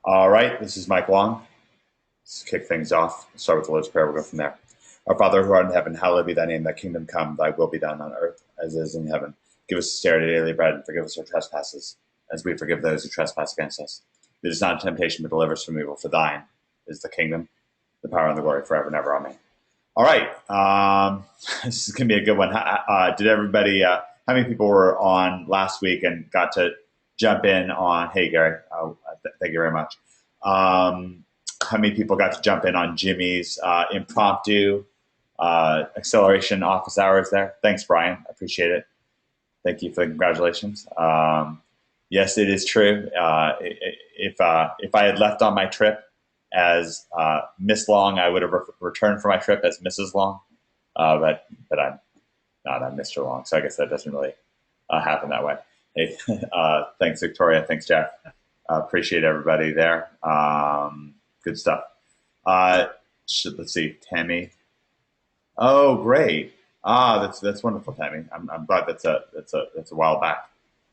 All right, this is Mike Long. Let's kick things off. Start with the Lord's Prayer. We'll go from there. Our Father who art in heaven, hallowed be thy name. Thy kingdom come, thy will be done on earth as it is in heaven. Give us this day our daily bread, and forgive us our trespasses, as we forgive those who trespass against us. Lead us not into temptation, but deliver us from evil. For thine is the kingdom, the power, and the glory forever and ever. Amen. All right, this is going to be a good one. Did everybody, how many people were on last week and got to jump in on, hey, Gary, thank you very much. How many people got to jump in on Jimmy's impromptu acceleration office hours there? Thanks, Brian. I appreciate it. Thank you for the congratulations. Yes, it is true. If I had left on my trip as Miss Long, I would have returned for my trip as Mrs. Long. But I'm not. I'm Mr. Long, so I guess that doesn't really happen that way. Hey, thanks, Victoria. Thanks, Jeff. Appreciate everybody there. Good stuff. Let's see, Tammy. Oh, great. That's wonderful, Tammy. I'm glad that's a while back.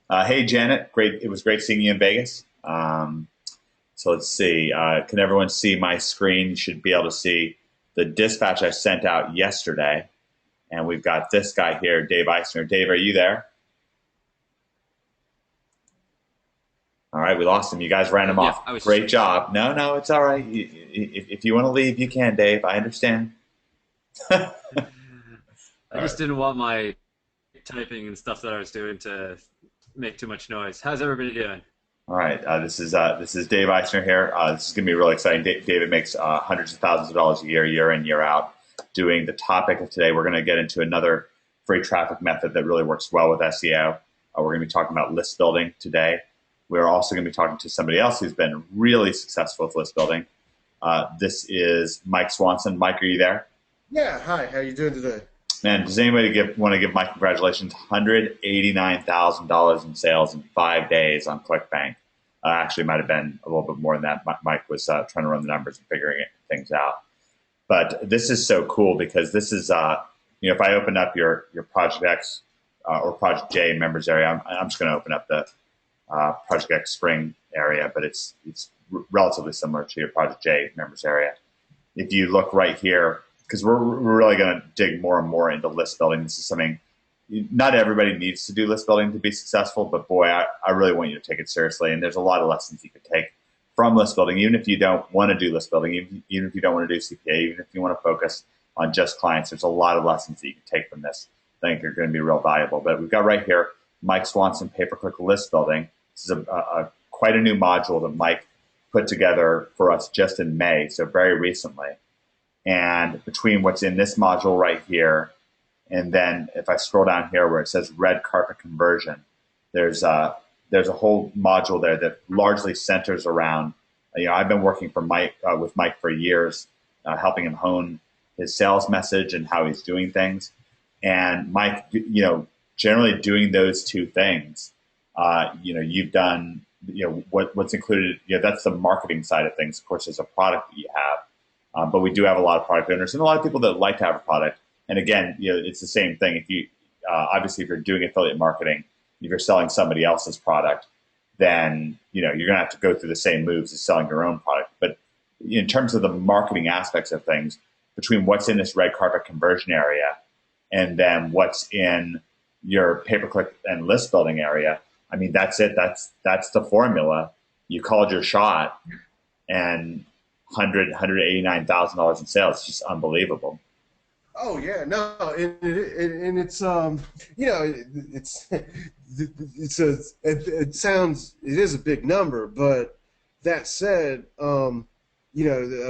Hey, Janet. Great. It was great seeing you in Vegas. So let's see. Can everyone see my screen? You should be able to see the dispatch I sent out yesterday. And we've got this guy here, Dave Eisner. Dave, are you there? All right, we lost him. You guys ran him off. Great job. No, it's all right. If you want to leave, you can, Dave. I understand. I just didn't want my typing and stuff that I was doing to make too much noise. How's everybody doing? All right, this is Dave Eisner here. This is going to be really exciting. David makes hundreds of thousands of dollars a year in, year out, doing the topic of today. We're going to get into another free traffic method that really works well with SEO. We're going to be talking about list building today. We're also going to be talking to somebody else who's been really successful with list building. This is Mike Swanson. Mike, are you there? Yeah, hi. How you doing today? Man, does anybody want to give Mike congratulations? $189,000 in sales in 5 days on ClickBank. Actually, might have been a little bit more than that. Mike was trying to run the numbers and figuring things out. But this is so cool because this is, if I open up your Project X or Project J members area, I'm just going to open up the Project X Spring area, but it's relatively similar to your Project J members area. If you look right here, because we're really going to dig more and more into list building. This is something not everybody needs to do list building to be successful, but boy, I really want you to take it seriously. And there's a lot of lessons you can take from list building, even if you don't want to do list building, even if you don't want to do CPA, even if you want to focus on just clients. There's a lot of lessons that you can take from this. I think are going to be real valuable. But we've got right here Mike Swanson pay-per-click list building. This is quite a new module that Mike put together for us just in May, so very recently. And between what's in this module right here, and then if I scroll down here where it says red carpet conversion, there's a whole module there that largely centers around, I've been working with Mike for years, helping him hone his sales message and how he's doing things. And Mike, generally doing those two things, you've done, what's included, that's the marketing side of things. Of course, there's a product that you have. But we do have a lot of product owners and a lot of people that like to have a product. And again, it's the same thing. If you obviously if you're doing affiliate marketing, if you're selling somebody else's product, then you're going to have to go through the same moves as selling your own product. But in terms of the marketing aspects of things, between what's in this red carpet conversion area and then what's in your pay-per-click and list building area, I mean, that's it. That's the formula. You called your shot, and $189,000 in sales. It's just unbelievable. Oh yeah, no, and it's it is a big number, but that said, a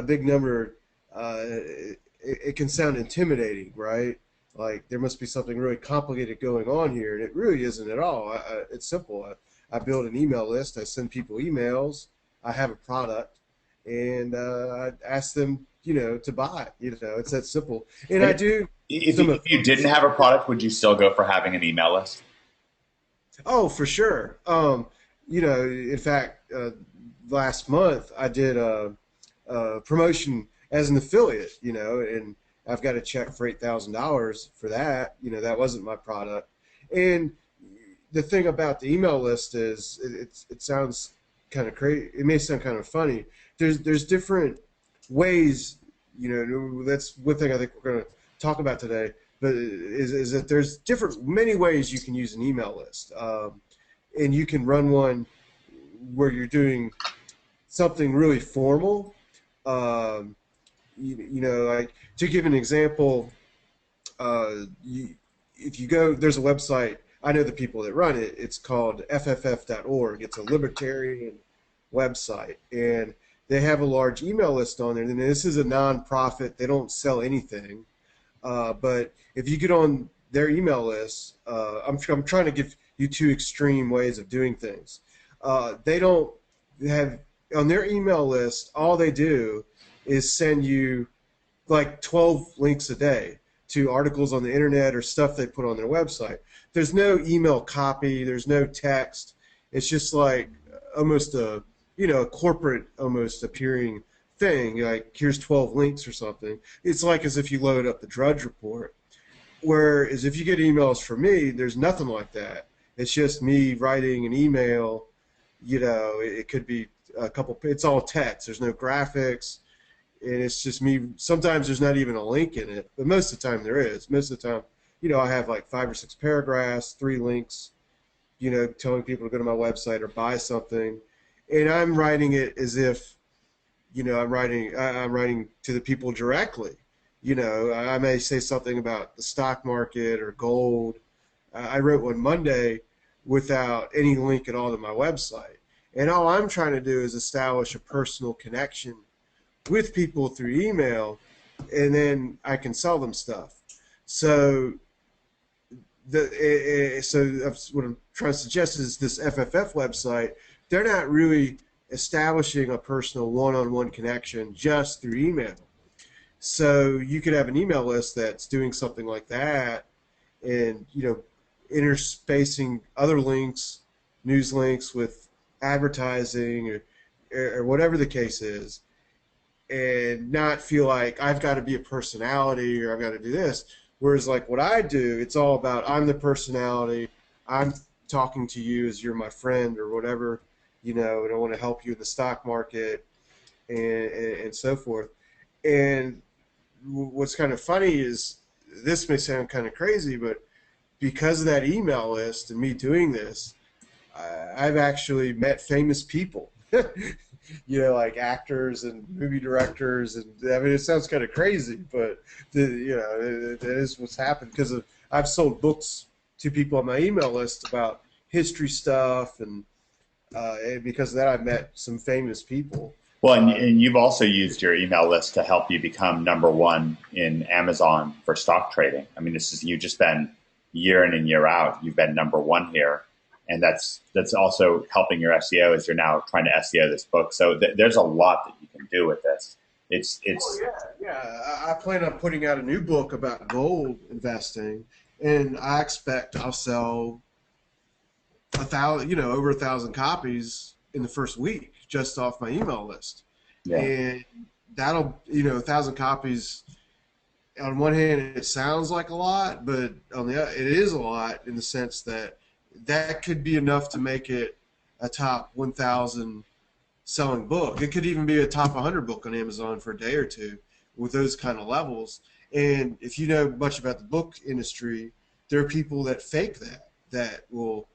big number, it can sound intimidating, right? Like there must be something really complicated going on here, and it really isn't at all. It's simple. I build an email list. I send people emails. I have a product. And I ask them, to buy it. It's that simple. And I do. If you didn't have a product, would you still go for having an email list? Oh, for sure. In fact, last month I did a promotion as an affiliate. And I've got a check for $8,000 for that. That wasn't my product. And the thing about the email list is it sounds kind of crazy. It may sound kind of funny. There's different ways. You know, that's one thing I think we're going to talk about today. But is that there's many ways you can use an email list, and you can run one where you're doing something really formal. You know, like to give an example, if you go, there's a website. I know the people that run it. It's called fff.org. It's a libertarian website, and they have a large email list on there. And this is a nonprofit. They don't sell anything. But if you get on their email list, I'm trying to give you two extreme ways of doing things. They don't have, on their email list, all they do is send you like 12 links a day to articles on the internet or stuff they put on their website. There's no email copy. There's no text. It's just like almost a, you know, a corporate almost appearing thing, like here's 12 links or something. It's like as if you load up the Drudge Report. Whereas if you get emails from me, there's nothing like that. It's just me writing an email. You know, it could be a couple, it's all text. There's no graphics, and it's just me. Sometimes there's not even a link in it, but most of the time there is. Most of the time, you know, I have like 5 or 6 paragraphs, 3 links, you know, telling people to go to my website or buy something. And I'm writing it as if, you know, I'm writing to the people directly. You know, I may say something about the stock market or gold. I wrote one Monday without any link at all to my website. And all I'm trying to do is establish a personal connection with people through email, and then I can sell them stuff. So what I'm trying to suggest is this FFF website, they're not really establishing a personal one-on-one connection just through email. So you could have an email list that's doing something like that, and, you know, interspacing other links, news links with advertising or whatever the case is, and not feel like I've got to be a personality or I've got to do this. Whereas like what I do, it's all about I'm the personality, I'm talking to you as you're my friend or whatever, you know, and I want to help you in the stock market and so forth. And what's kind of funny is, this may sound kind of crazy, but because of that email list and me doing this, I've actually met famous people, you know, like actors and movie directors, and I mean, it sounds kind of crazy, but you know, that is what's happened because I've sold books to people on my email list about history stuff, and because of that, I've met some famous people. Well, and you've also used your email list to help you become #1 in Amazon for stock trading. I mean, you've just been year in and year out. You've been #1 here, and that's also helping your SEO as you're now trying to SEO this book. So there's a lot that you can do with this. It's. Oh, yeah. I plan on putting out a new book about gold investing, and I expect I'll sell 1,000, you know, over 1,000 copies in the first week just off my email list. Yeah. And that'll, you know, 1,000 copies. On one hand, it sounds like a lot, but on the other, it is a lot in the sense that that could be enough to make it a top 1,000 selling book. It could even be a top 100 book on Amazon for a day or two with those kind of levels. And if you know much about the book industry, there are people that fake that will,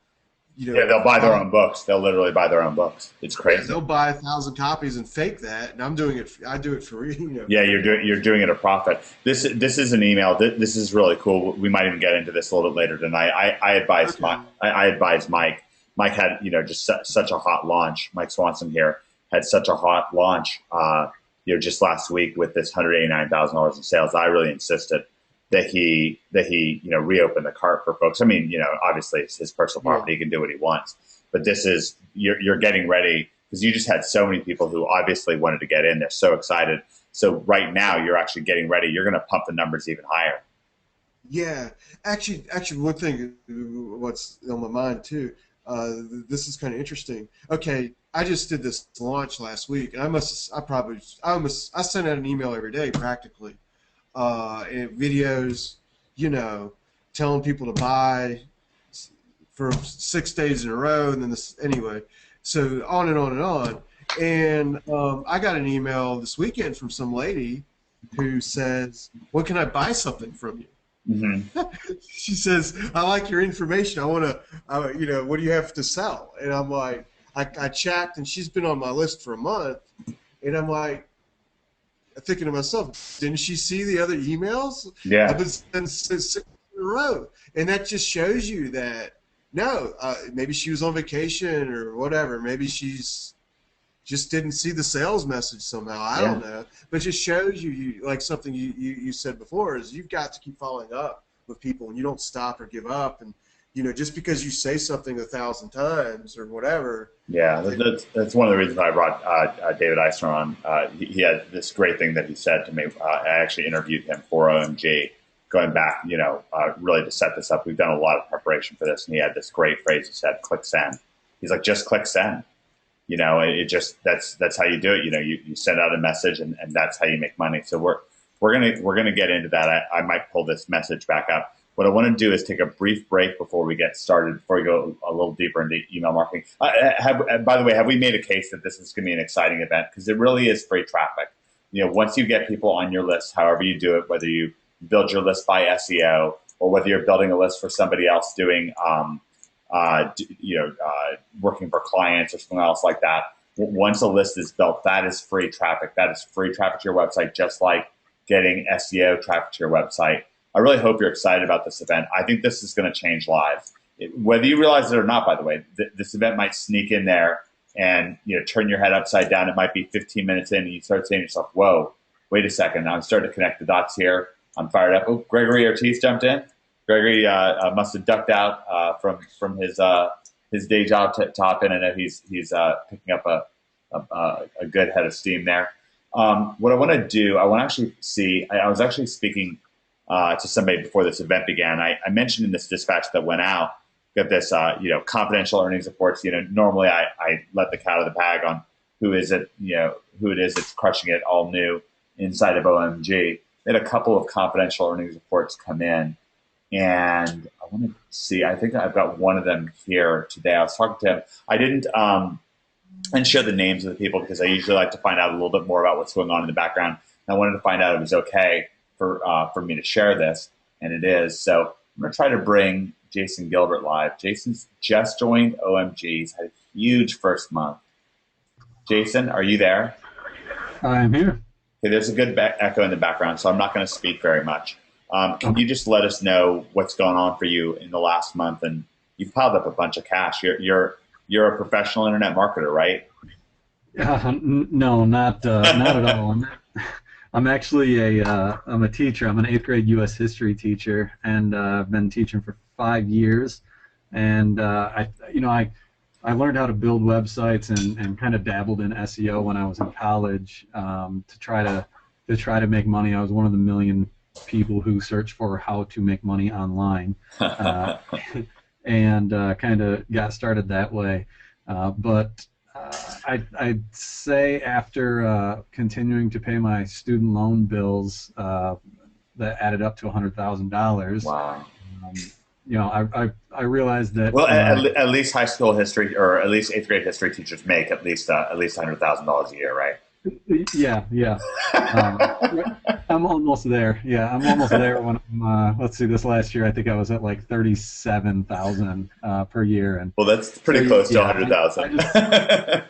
you know, yeah, they'll buy their own books. They'll literally buy their own books. It's crazy. Yeah, they'll buy 1,000 copies and fake that, and I'm doing it. I do it for, you know. Yeah, you're doing it a profit. This is an email. This is really cool. We might even get into this a little bit later tonight. I advised I advised Mike. Mike had, you know, just such a hot launch. Mike Swanson here had such a hot launch. You know, just last week with this $189,000 in sales. I really insisted that he you know, reopen the cart for folks. I mean, you know, obviously it's his personal property. He can do what he wants. But this is, you're getting ready, because you just had so many people who obviously wanted to get in. They're so excited. So right now you're actually getting ready. You're going to pump the numbers even higher. Yeah, actually, one thing what's on my mind too. This is kind of interesting. Okay, I just did this launch last week, and I sent out an email every day practically, and videos, you know, telling people to buy for 6 days in a row, and then anyway. So on and on and on. And I got an email this weekend from some lady who says, "When can I buy something from you?" Mm-hmm. She says, "I like your information. I want to, what do you have to sell?" And I'm like, I checked, and she's been on my list for a month, and I'm like, thinking to myself, didn't she see the other emails? I've Yeah. been sending six in a row, and that just shows you that no, maybe she was on vacation or whatever. Maybe she's just didn't see the sales message somehow. I Yeah. don't know, but it just shows you like something you said before is you've got to keep following up with people, and you don't stop or give up. And just because you say something 1,000 times or whatever. Yeah, that's one of the reasons I brought David Eisner on. He had this great thing that he said to me. I actually interviewed him for OMG, going back, really to set this up. We've done a lot of preparation for this, and he had this great phrase. He said, "Click send." He's like, "Just click send." It just that's how you do it. You send out a message, and that's how you make money. So we're gonna get into that. I might pull this message back up. What I want to do is take a brief break before we get started, before we go a little deeper into email marketing. By the way, have we made a case that this is going to be an exciting event? Because it really is free traffic. Once you get people on your list, however you do it, whether you build your list by SEO or whether you're building a list for somebody else doing, working for clients or something else like that. Once a list is built, that is free traffic. That is free traffic to your website, just like getting SEO traffic to your website. I really hope you're excited about this event. I think this is going to change lives. Whether you realize it or not, by the way, this event might sneak in there and turn your head upside down. It might be 15 minutes in and you start saying to yourself, whoa, wait a second. I'm starting to connect the dots here. I'm fired up. Oh, Gregory Ortiz jumped in. Gregory must have ducked out from his day job to hop in. I know he's picking up a good head of steam there. What I want to do, I want to actually see. I was actually speaking to somebody before this event began. I mentioned in this dispatch that went out, got this confidential earnings reports. Normally I let the cat out of the bag on who it is that's crushing it all new inside of OMG. They had a couple of confidential earnings reports come in. And I want to see, I think I've got one of them here today. I was talking to him. I didn't and share the names of the people because I usually like to find out a little bit more about what's going on in the background. And I wanted to find out if it was okay for me to share this, and it is. So I'm going to try to bring Jason Gilbert live. Jason's just joined OMG. He's had a huge first month. Jason, are you there? I'm here. Okay, there's a good echo in the background, so I'm not going to speak very much. Can you just let us know what's going on for you in the last month? And you've piled up a bunch of cash. You're a professional internet marketer, right? No, not at all. I'm actually I'm a teacher. I'm an 8th grade U.S. history teacher, and I've been teaching for 5 years. And I learned how to build websites and kind of dabbled in SEO when I was in college to try to make money. I was one of the million people who search for how to make money online, and kind of got started that way. But I'd say after continuing to pay my student loan bills that added up to $100,000. Wow. I realized that. Well, at least high school history or at least 8th grade history teachers make at least $100,000 a year, right? Yeah. I'm almost there. Yeah, I'm almost there. When let's see, this last year I think I was at like 37,000 per year, and well, that's pretty close to 100,000.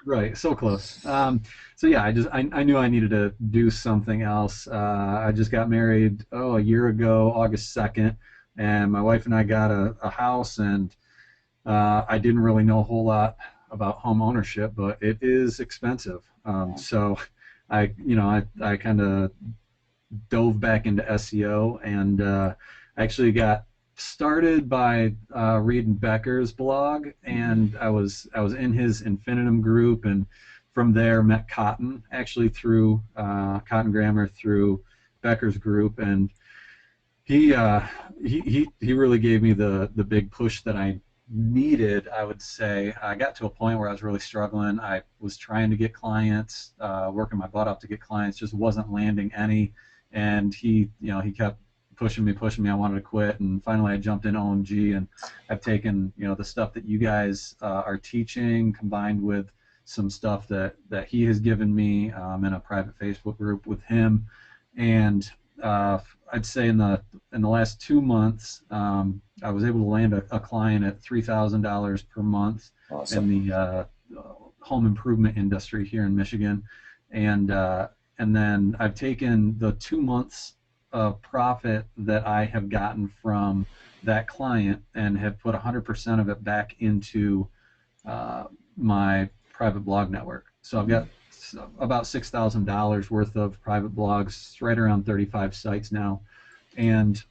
Right, so close. So yeah, I knew I needed to do something else. I just got married a year ago, August 2nd, and my wife and I got a house, and I didn't really know a whole lot about home ownership, but it is expensive. So I kind of dove back into SEO, and actually got started by reading Becker's blog, and I was in his Infinitum group, and from there met Cotton, actually through Cotton Grammar through Becker's group, and he really gave me the big push that I needed. I would say I got to a point where I was really struggling. I was trying to get clients, working my butt off to get clients, just wasn't landing any, and he kept pushing me. I wanted to quit, and finally I jumped in OMG, and I've taken, you know, the stuff that you guys are teaching, combined with some stuff that he has given me in a private Facebook group with him, and I'd say in the last 2 months, I was able to land a client at $3,000 per month. Awesome. In the home improvement industry here in Michigan, and then I've taken the 2 months of profit that I have gotten from that client and have put 100% of it back into my private blog network. So I've got about $6,000 worth of private blogs, right around 35 sites now. And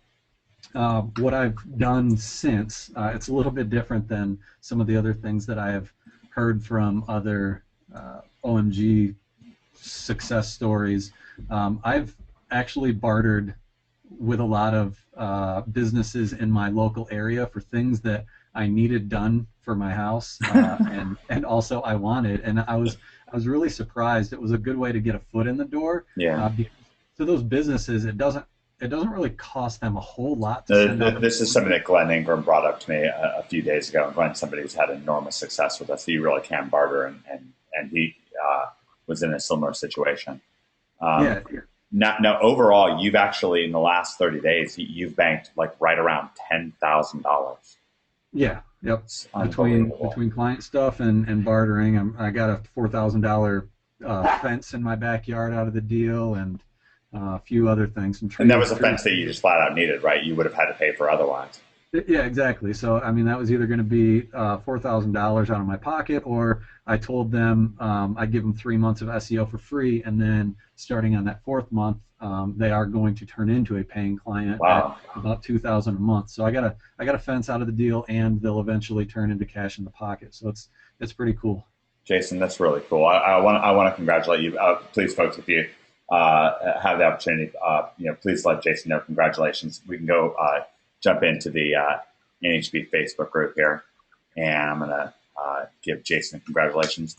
what I've done since, it's a little bit different than some of the other things that I have heard from other OMG success stories. I've actually bartered with a lot of businesses in my local area for things that I needed done for my house, and also I wanted, and I was really surprised. It was a good way to get a foot in the door. Yeah. Because to those businesses, it doesn't really cost them a whole lot to send out. This is something that Glenn Ingram brought up to me a few days ago. And Glenn's somebody who's had enormous success with us. He really can barter, and he was in a similar situation. Yeah. Now, overall, you've actually, in the last 30 days, you've banked like right around $10,000. Yeah. Yep. Between client stuff and bartering, I got a $4,000 fence in my backyard out of the deal, and a few other things. And that was a fence that you just flat out needed, right? You would have had to pay for otherwise. Yeah, exactly. So, I mean, that was either going to be $4,000 out of my pocket, or I told them I'd give them 3 months of SEO for free, and then starting on that 4th month, they are going to turn into a paying client. Wow. At about $2,000 a month. So I got a fence out of the deal, and they'll eventually turn into cash in the pocket. So it's pretty cool. Jason, that's really cool. I want to congratulate you. Please, folks, if you have the opportunity, please let Jason know. Congratulations. We can go jump into the NHB Facebook group here, and I'm going to give Jason congratulations.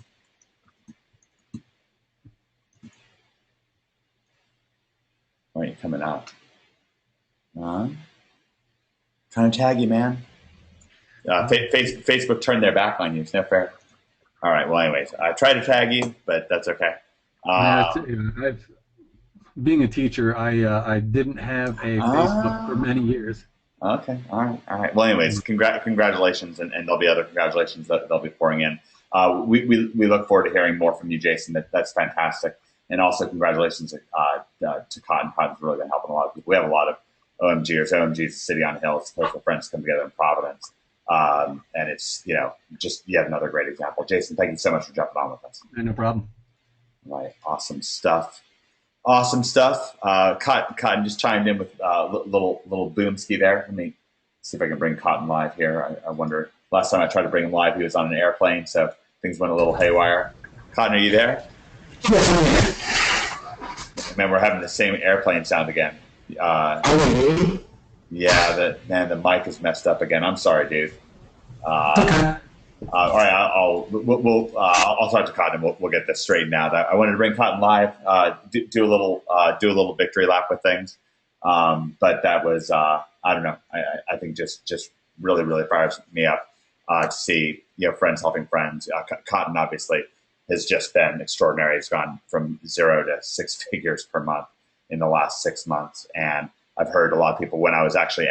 Why aren't you coming up? Trying to tag you, man. Facebook turned their back on you. It's no fair. All right. Well, anyways, I tried to tag you, but that's okay. Being a teacher, I didn't have a Facebook for many years. Okay. All right. Well, anyways, congratulations, and there'll be other congratulations that they'll be pouring in. We look forward to hearing more from you, Jason. That's fantastic. And also congratulations to Cotton. Cotton's really been helping a lot of people. We have a lot of OMGers. OMG is a city on a hill. It's supposed to friends come together in Providence. And it's, just yet another great example. Jason, thank you so much for jumping on with us. No problem. Right. Awesome stuff. Cotton just chimed in with little boomski there. Let me see if I can bring Cotton live here. I wonder, last time I tried to bring him live, he was on an airplane, so things went a little haywire. Cotton, are you there? Man, we're having the same airplane sound again. Yeah, the mic is messed up again. I'm sorry, dude. All right, I'll talk to Cotton and we'll get this straightened out. I wanted to bring Cotton live, do a little victory lap with things, but that was I don't know. I think just really fires me up to see friends helping friends. Cotton obviously has just been extraordinary. It's gone from 0 to 6 figures per month in the last 6 months, and I've heard a lot of people when I was actually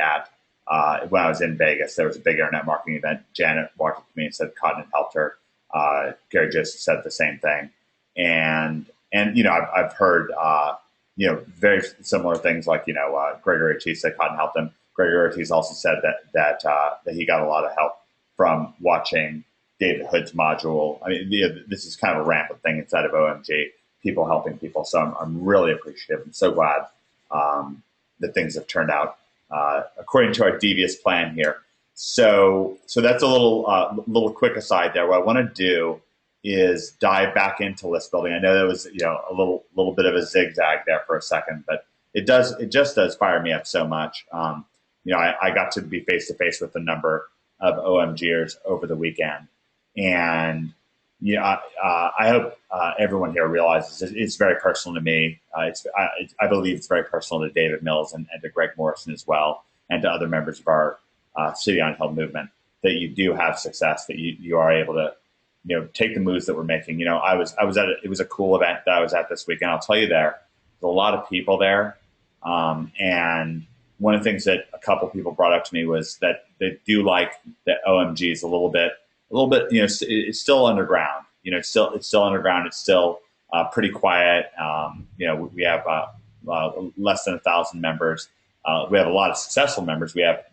when I was in Vegas, there was a big internet marketing event. Janet walked up to me and said Cotton had helped her. Gary Joseph said the same thing. And I've heard, very similar things like, Gregory Ortiz said Cotton helped him. Gregory Ortiz also said that he got a lot of help from watching David Hood's module. I mean, this is kind of a rampant thing inside of OMG, people helping people. So I'm really appreciative. I'm so glad that things have turned out according to our devious plan here. So that's a little quick aside there. What I want to do is dive back into list building. I know there was a little bit of a zigzag there for a second, but it just does fire me up so much. I got to be face to face with a number of OMGers over the weekend, and yeah, I hope everyone here realizes it's very personal to me. I believe it's very personal to David Mills and to Greg Morrison as well, and to other members of our City on Hill movement, that you do have success, that you are able to, take the moves that we're making. It was a cool event that I was at this weekend. I'll tell you, there's a lot of people there, and one of the things that a couple people brought up to me was that they do like that OMG is a little bit, it's still underground. It's still underground. It's still pretty quiet. We have less than 1,000 members. We have a lot of successful members. We have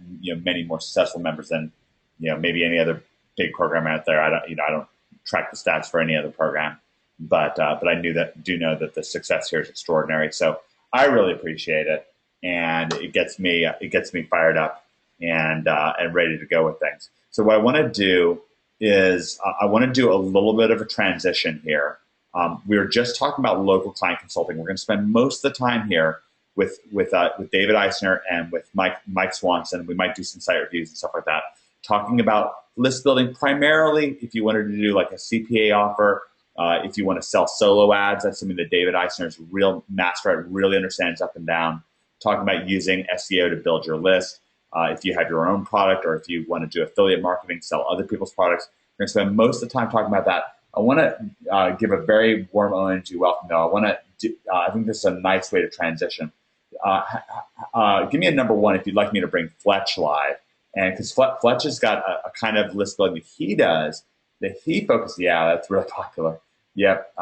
many more successful members than maybe any other big program out there. I don't track the stats for any other program, but I do know that the success here is extraordinary. So I really appreciate it, and it gets me fired up and ready to go with things. So what I want to do is I want to do a little bit of a transition here. We were just talking about local client consulting. We're going to spend most of the time here with David Eisner and with Mike Swanson. We might do some site reviews and stuff like that, talking about list building primarily. If you wanted to do like a CPA offer, if you want to sell solo ads, that's something that David Eisner is a real master at, really understands up and down. Talking about using SEO to build your list. If you have your own product, or if you want to do affiliate marketing, sell other people's products, we're going to spend most of the time talking about that. I want to give a very warm OMG welcome, though. I think this is a nice way to transition. Give me a number one if you'd like me to bring Fletch live. And because Fletch has got a kind of list building that he does, that he focuses. Yeah, that's really popular. Yep.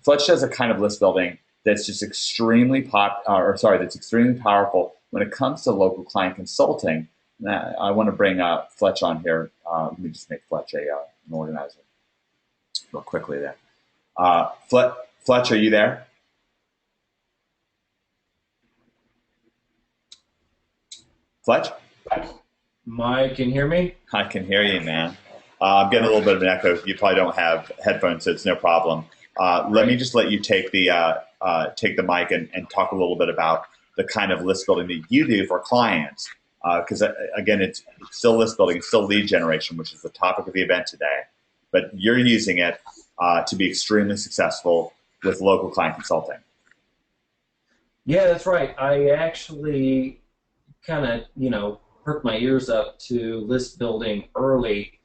Fletch does a kind of list building that's just extremely that's extremely powerful when it comes to local client consulting. I want to bring Fletch on here. Let me just make Fletch an organizer real quickly there. Fletch, are you there? Fletch? Mike, can you hear me? I can hear you, man. I'm getting a little bit of an echo. You probably don't have headphones, so it's no problem. Let me just let you take the mic and talk a little bit about the kind of list building that you do for clients. Because again, it's still list building, it's still lead generation, which is the topic of the event today. But you're using it to be extremely successful with local client consulting. Yeah, that's right. I actually kind of, perked my ears up to list building early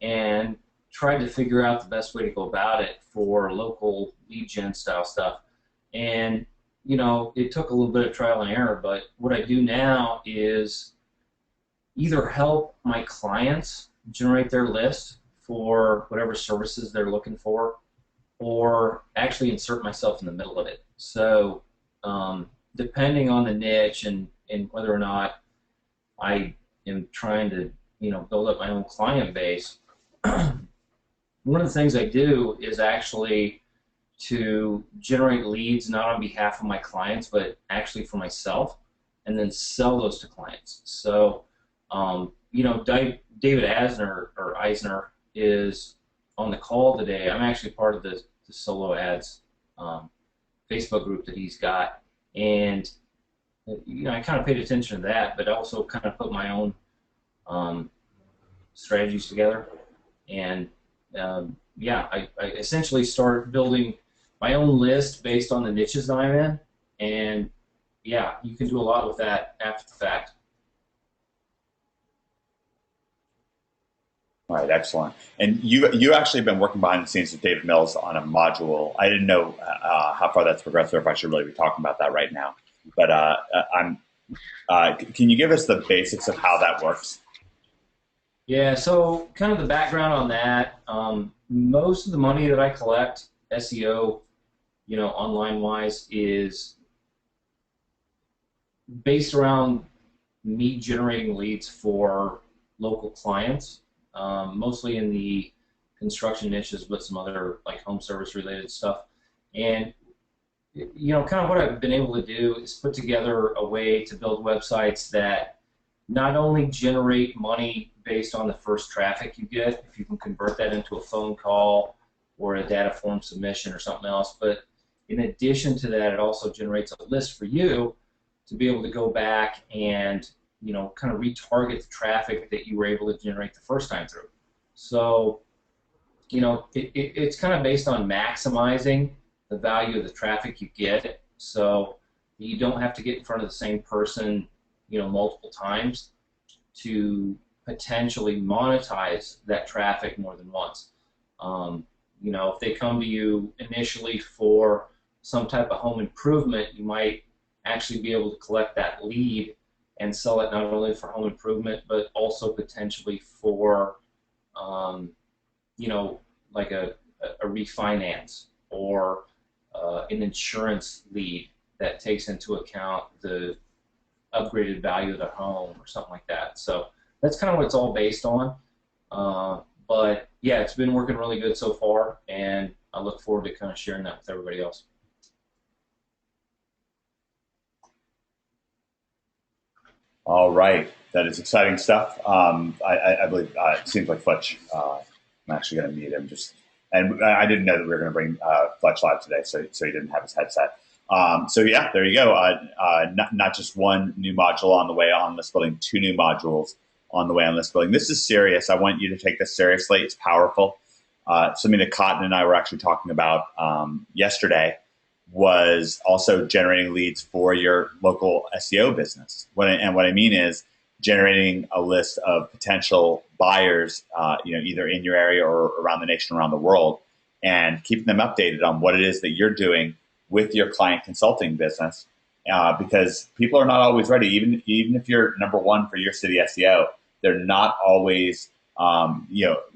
and tried to figure out the best way to go about it for local lead gen style stuff. And, it took a little bit of trial and error, but what I do now is either help my clients generate their list for whatever services they're looking for, or actually insert myself in the middle of it. So depending on the niche and whether or not I am trying to, build up my own client base, one of the things I do is actually to generate leads not on behalf of my clients, but actually for myself, and then sell those to clients. So, David Eisner is on the call today. I'm actually part of the Solo Ads Facebook group that he's got, and I kind of paid attention to that, but also kind of put my own strategies together. And I essentially started building my own list based on the niches that I'm in. And yeah, you can do a lot with that after the fact. All right, excellent. And you actually been working behind the scenes with David Mills on a module. I didn't know how far that's progressed, or if I should really be talking about that right now. But can you give us the basics of how that works? Yeah, so kind of the background on that. Most of the money that I collect, SEO, online-wise, is based around me generating leads for local clients, mostly in the construction niches, but some other like home service related stuff. And kind of what I've been able to do is put together a way to build websites that not only generate money based on the first traffic you get, if you can convert that into a phone call or a data form submission or something else, but in addition to that, it also generates a list for you to be able to go back and kind of retarget the traffic that you were able to generate the first time through. So it's kind of based on maximizing the value of the traffic you get, so you don't have to get in front of the same person, multiple times to potentially monetize that traffic more than once. If they come to you initially for some type of home improvement, you might actually be able to collect that lead and sell it not only for home improvement, but also potentially for, like a refinance or an insurance lead that takes into account the upgraded value of the home or something like that. So that's kind of what it's all based on. But yeah, it's been working really good so far, and I look forward to kind of sharing that with everybody else. All right, that is exciting stuff. I believe it seems like Fletch. I'm actually going to meet him and I didn't know that we were going to bring Fletch live today, so he didn't have his headset. So yeah, there you go. Not just one new module on the way on list building, 2 new modules on the way on list building. This is serious. I want you to take this seriously. It's powerful. Something that Cotton and I were actually talking about yesterday was also generating leads for your local SEO business. What I mean is generating a list of potential buyers, either in your area or around the nation, around the world, and keeping them updated on what it is that you're doing with your client consulting business. Because people are not always ready, even if you're number 1 for your city SEO, they're not always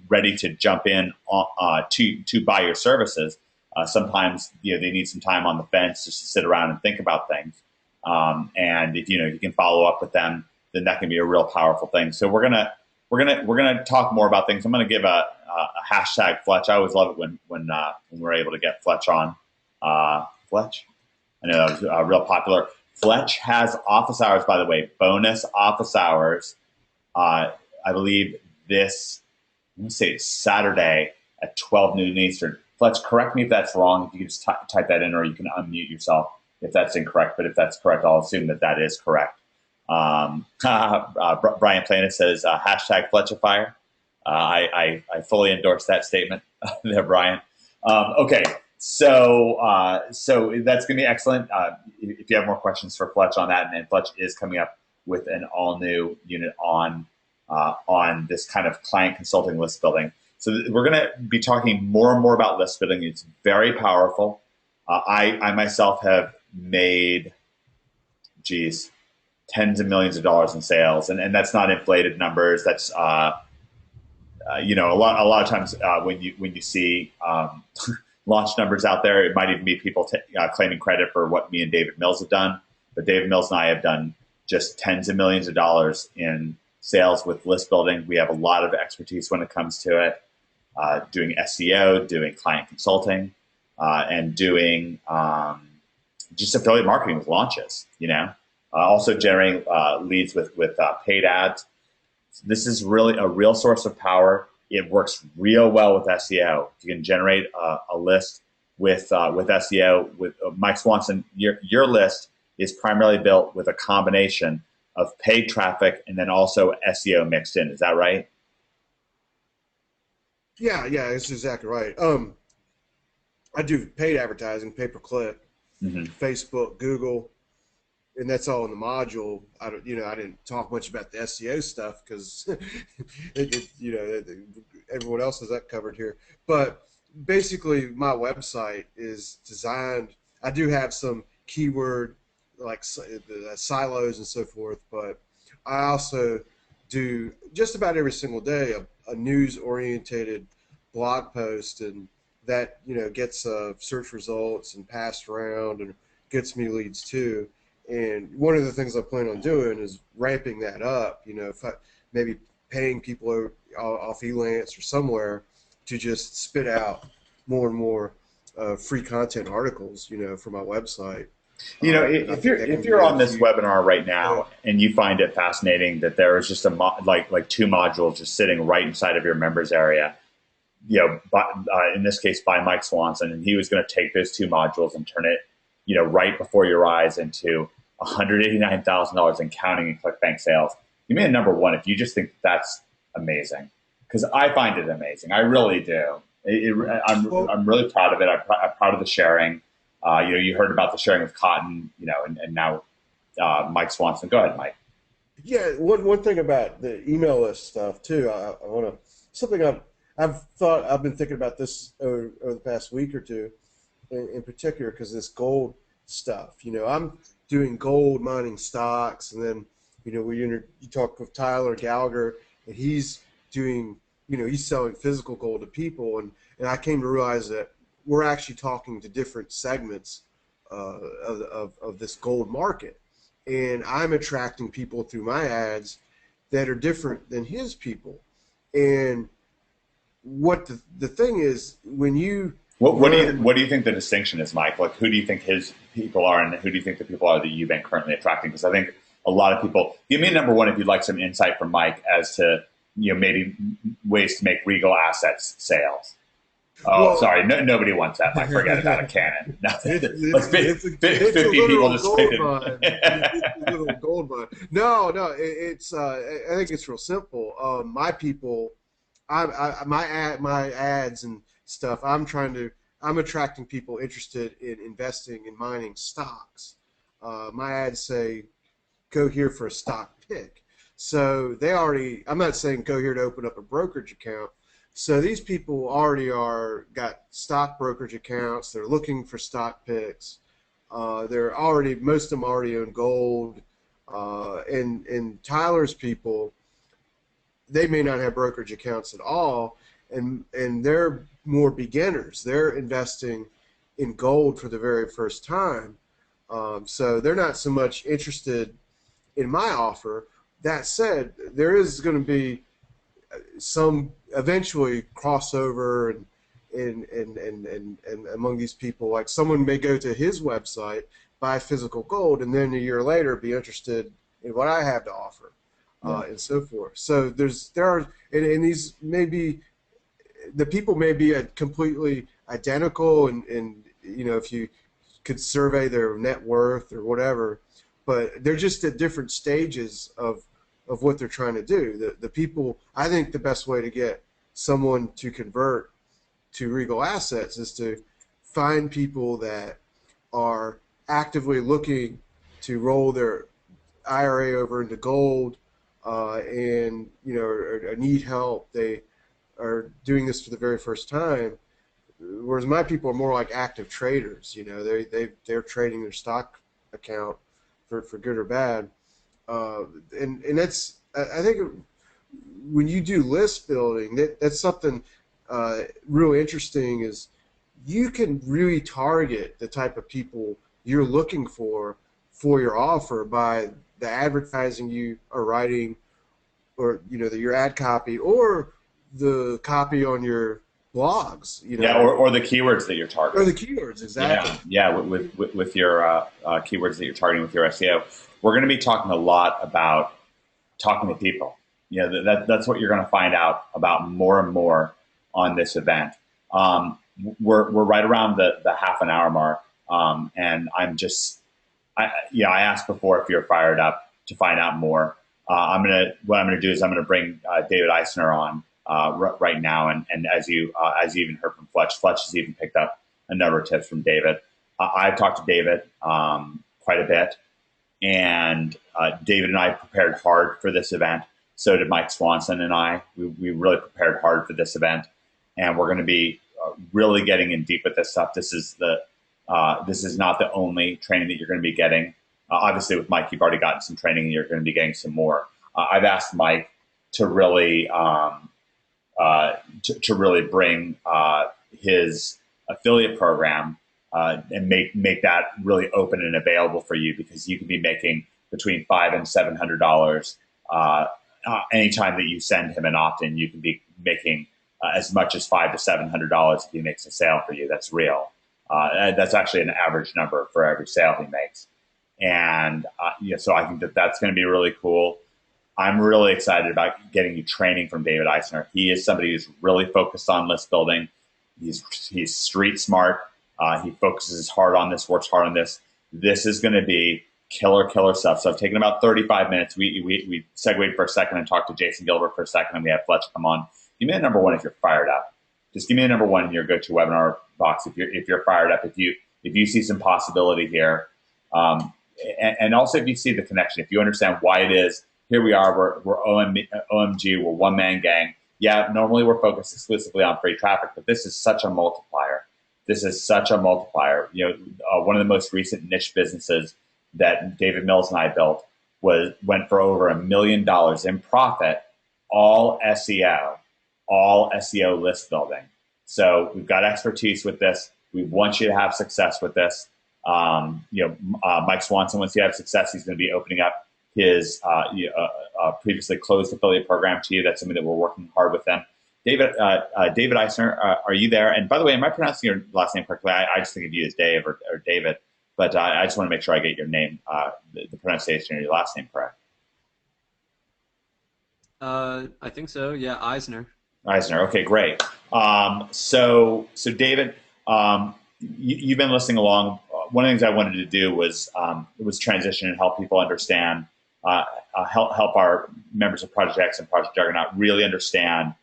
ready to jump in to buy your services. Sometimes they need some time on the fence just to sit around and think about things. And if you can follow up with them, then that can be a real powerful thing. So we're gonna talk more about things. I'm gonna give a hashtag Fletch. I always love it when we're able to get Fletch on. Fletch, I know that was real popular. Fletch has office hours, by the way, bonus office hours. I believe this, let me say it's Saturday at 12 noon Eastern. Fletch, correct me if that's wrong. If you can just type that in, or you can unmute yourself if that's incorrect. But if that's correct, I'll assume that is correct. Brian Planet says hashtag Fletchifier. I fully endorse that statement there, Brian. Okay, so that's going to be excellent. If you have more questions for Fletch on that, and Fletch is coming up with an all-new unit on this kind of client consulting list building. So we're going to be talking more and more about list building. It's very powerful. I myself have made, tens of millions of dollars in sales, and that's not inflated numbers. That's a lot of times when you see launch numbers out there, it might even be people claiming credit for what me and David Mills have done. But David Mills and I have done just tens of millions of dollars in sales with list building. We have a lot of expertise when it comes to it, doing SEO, doing client consulting, and doing just affiliate marketing with launches. Also generating leads with paid ads. This is really a real source of power. It works real well with SEO. If you can generate a list with SEO, with Mike Swanson, your list is primarily built with a combination of paid traffic and then also SEO mixed in. Is that right? Yeah, that's exactly right. I do paid advertising, pay-per-click, Facebook, Google, and that's all in the module. I didn't talk much about the SEO stuff because everyone else has that covered here. But basically, my website is designed. I do have some keyword like silos and so forth, but I also do just about every single day a news-oriented blog post, and that gets search results and passed around and gets me leads too. And one of the things I plan on doing is ramping that up. Maybe paying people off Elance or somewhere to just spit out more and more free content articles, for my website. If you're on this webinar right now and you find it fascinating that there is just like 2 modules just sitting right inside of your members area, in this case by Mike Swanson, and he was going to take those 2 modules and turn it, right before your eyes into $189,000 in counting in ClickBank sales. You made number 1 if you just think that's amazing, because I find it amazing. I really do. I'm really proud of it. I'm proud of the sharing. You heard about the sharing of cotton, and now Mike Swanson. Go ahead, Mike. Yeah, one thing about the email list stuff too. I want to something I've been thinking about this over the past week or two, in particular because this gold stuff. I'm doing gold mining stocks, and then you talk with Tyler Gallagher, and he's doing he's selling physical gold to people, and I came to realize that we're actually talking to different segments of this gold market. And I'm attracting people through my ads that are different than his people. And what the thing is, when you what do you think the distinction is, Mike? Like, who do you think his people are, and who do you think the people are that you've been currently attracting? Because I think a lot of people. Give me number one if you'd like some insight from Mike as to maybe ways to make Regal Assets sales. Oh, well, sorry. Nobody wants that. Mike, forget about a cannon. It's 50 people just gold mine. It's a little gold mine. No. I think it's real simple. My people, my ads and stuff. I'm attracting people interested in investing in mining stocks. My ads say, go here for a stock pick. So I'm not saying go here to open up a brokerage account. So these people already got stock brokerage accounts. They're looking for stock picks. Most of them already own gold. And Tyler's people, they may not have brokerage accounts at all, and they're more beginners. They're investing in gold for the very first time. So they're not so much interested in my offer. That said, there is going to be some eventually crossover and among these people. Like someone may go to his website, buy physical gold, and then a year later be interested in what I have to offer, and so forth. So and these maybe the people may be completely identical, and if you could survey their net worth or whatever, but they're just at different stages of what they're trying to do. The people, I think the best way to get someone to convert to Regal Assets is to find people that are actively looking to roll their IRA over into gold, and or need help. They are doing this for the very first time, whereas my people are more like active traders. They're trading their stock account for good or bad. And that's, I think when you do list building, that's something really interesting, is you can really target the type of people you're looking for your offer by the advertising you are writing, or your ad copy, or the copy on your blogs. Or the keywords that you're targeting. Or the keywords, exactly. Yeah. With your keywords that you're targeting with your SEO. We're going to be talking a lot about talking to people. That's what you're going to find out about more and more on this event. We're right around the half an hour mark, and I asked before if you're fired up to find out more. What I'm gonna do is I'm gonna bring David Eisner on right now, and as you even heard from Fletch has even picked up a number of tips from David. I've talked to David quite a bit. And David and I prepared hard for this event. So did Mike Swanson and I. We really prepared hard for this event, and we're going to be really getting in deep with this stuff. This is not the only training that you're going to be getting. Obviously, with Mike, you've already gotten some training, and you're going to be getting some more. I've asked Mike to really bring his affiliate program. And make that really open and available for you, because you can be making between $500 and $700 anytime that you send him an opt-in. You can be making as much as $500 to $700 if he makes a sale for you. That's real. That's actually an average number for every sale he makes. And so I think that's going to be really cool. I'm really excited about getting you training from David Eisner. He is somebody who's really focused on list building. He's street smart. He focuses hard on this, works hard on this. This is going to be killer stuff. So I've taken about 35 minutes. We segued for a second and talked to Jason Gilbert for a second, and we had Fletch come on. You made number one if you're fired up just give me the number one in your GoToWebinar box if you're fired up, if you see some possibility here, and also if you see the connection, if you understand why it is. Here we are, we're OMG, we're one-man gang. Yeah, normally we're focused exclusively on free traffic, but this is such a multiplier. This is such a multiplier. One of the most recent niche businesses that David Mills and I built went for over $1 million in profit, all SEO list building. So we've got expertise with this. We want you to have success with this. Mike Swanson wants you to have success. He's going to be opening up his previously closed affiliate program to you. That's something that we're working hard with them. David Eisner, are you there? And by the way, am I pronouncing your last name correctly? I just think of you as Dave or David, but I just want to make sure I get your name, the pronunciation of your last name correct. I think so. Yeah, Eisner. Eisner. Okay, great. So David, you've been listening along. One of the things I wanted to do was transition and help people understand, help our members of Project X and Project Juggernaut really understand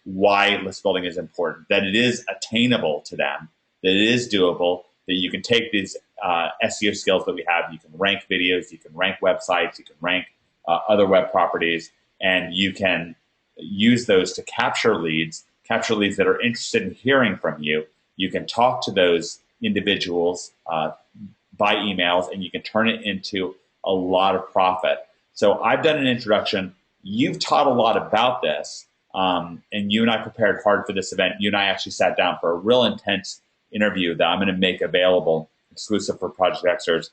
why list building is important, that it is attainable to them, that it is doable, that you can take these SEO skills that we have, you can rank videos, you can rank websites, you can rank other web properties, and you can use those to capture leads that are interested in hearing from you. You can talk to those individuals by emails, and you can turn it into a lot of profit. So I've done an introduction. You've taught a lot about this, and you and I prepared hard for this event. You and I actually sat down for a real intense interview that I'm going to make available exclusive for Project Xers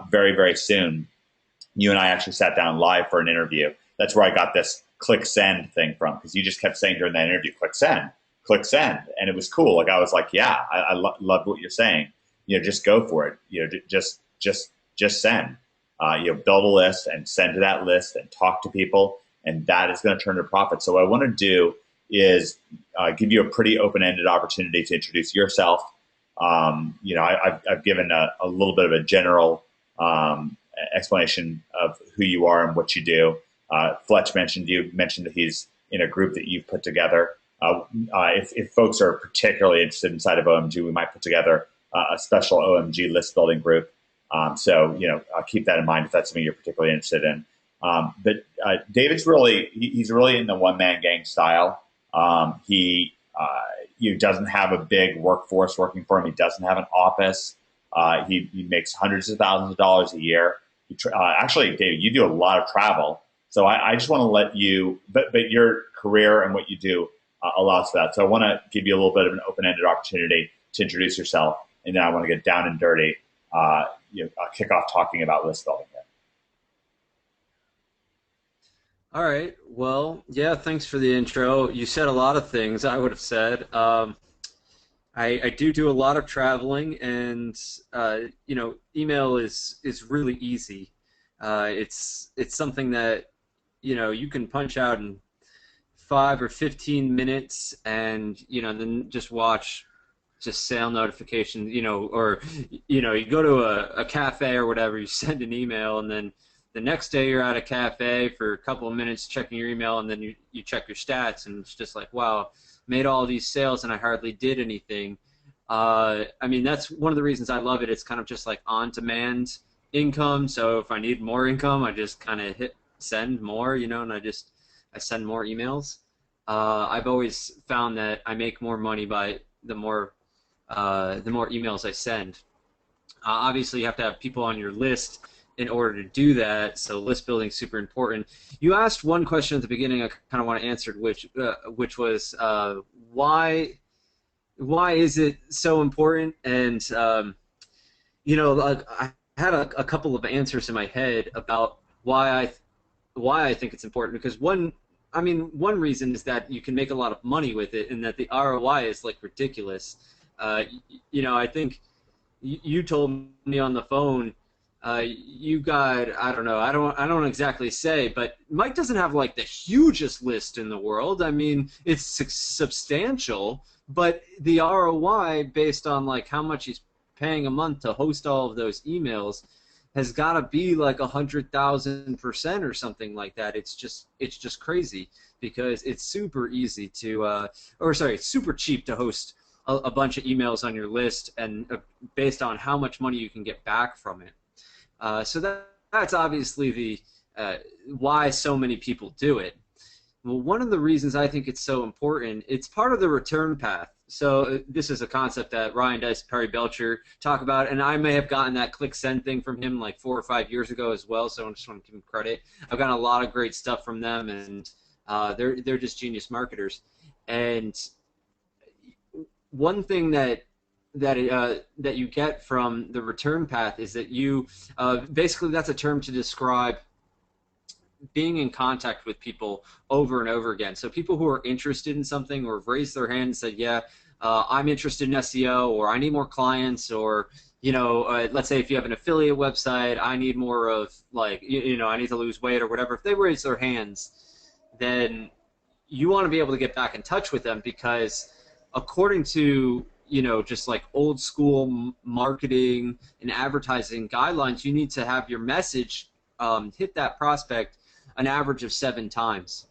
very, very soon. You and I actually sat down live for an interview. That's where I got this click send thing from, because you just kept saying during that interview, click send, and it was cool. Like I was like, yeah, I love what you're saying. Just go for it. Just send. Build a list and send to that list and talk to people, and that is going to turn to profit. So what I want to do is give you a pretty open-ended opportunity to introduce yourself. I've given a little bit of a general explanation of who you are and what you do. Fletch mentioned that he's in a group that you've put together. If folks are particularly interested inside of OMG, we might put together a special OMG list building group. So keep that in mind if that's something you're particularly interested in. But David's he's really in the one-man gang style. He doesn't have a big workforce working for him. He doesn't have an office. He makes hundreds of thousands of dollars a year. Actually, David, you do a lot of travel. So I just want to let you, but your career and what you do allows for that. So I want to give you a little bit of an open-ended opportunity to introduce yourself, and then I want to get down and dirty, kick off talking about list building here. All right. Well, yeah, thanks for the intro. You said a lot of things I would have said. I do a lot of traveling, and email is really easy. It's something that you can punch out in 5 or 15 minutes, and then just watch sale notifications. Or you go to a cafe or whatever. You send an email, and then the next day you're at a cafe for a couple of minutes checking your email, and then you check your stats, and it's just like, wow, made all these sales and I hardly did anything. That's one of the reasons I love it. It's kind of just like on-demand income. So if I need more income, I just kind of hit send more, and I send more emails. I've always found that I make more money by the more emails I send. Obviously, you have to have people on your list in order to do that, so list building is super important. You asked one question at the beginning I kind of want to answer, which was why is it so important? And I had a couple of answers in my head about why I think it's important. Because one reason is that you can make a lot of money with it, and that the ROI is like ridiculous. I think you told me on the phone. You got, I don't know, I don't exactly say, but Mike doesn't have like the hugest list in the world. It's substantial, but the ROI based on like how much he's paying a month to host all of those emails has got to be like 100,000% or something like that. It's just crazy because it's super easy to, or sorry, it's super cheap to host a bunch of emails on your list, and based on how much money you can get back from it. So that's obviously the why so many people do it. Well, one of the reasons I think it's so important, it's part of the return path. So this is a concept that Ryan Dice and Perry Belcher talk about, and I may have gotten that click send thing from him like 4 or 5 years ago as well, so I just want to give him credit. I've gotten a lot of great stuff from them, and they're just genius marketers. And one thing that you get from the return path is that you basically, that's a term to describe being in contact with people over and over again. So people who are interested in something or have raised their hand and said, yeah, I'm interested in SEO, or I need more clients, or let's say if you have an affiliate website, I need more of, like, I need to lose weight or whatever. If they raise their hands, then you want to be able to get back in touch with them, because according to just like old school marketing and advertising guidelines, you need to have your message hit that prospect an average of 7 times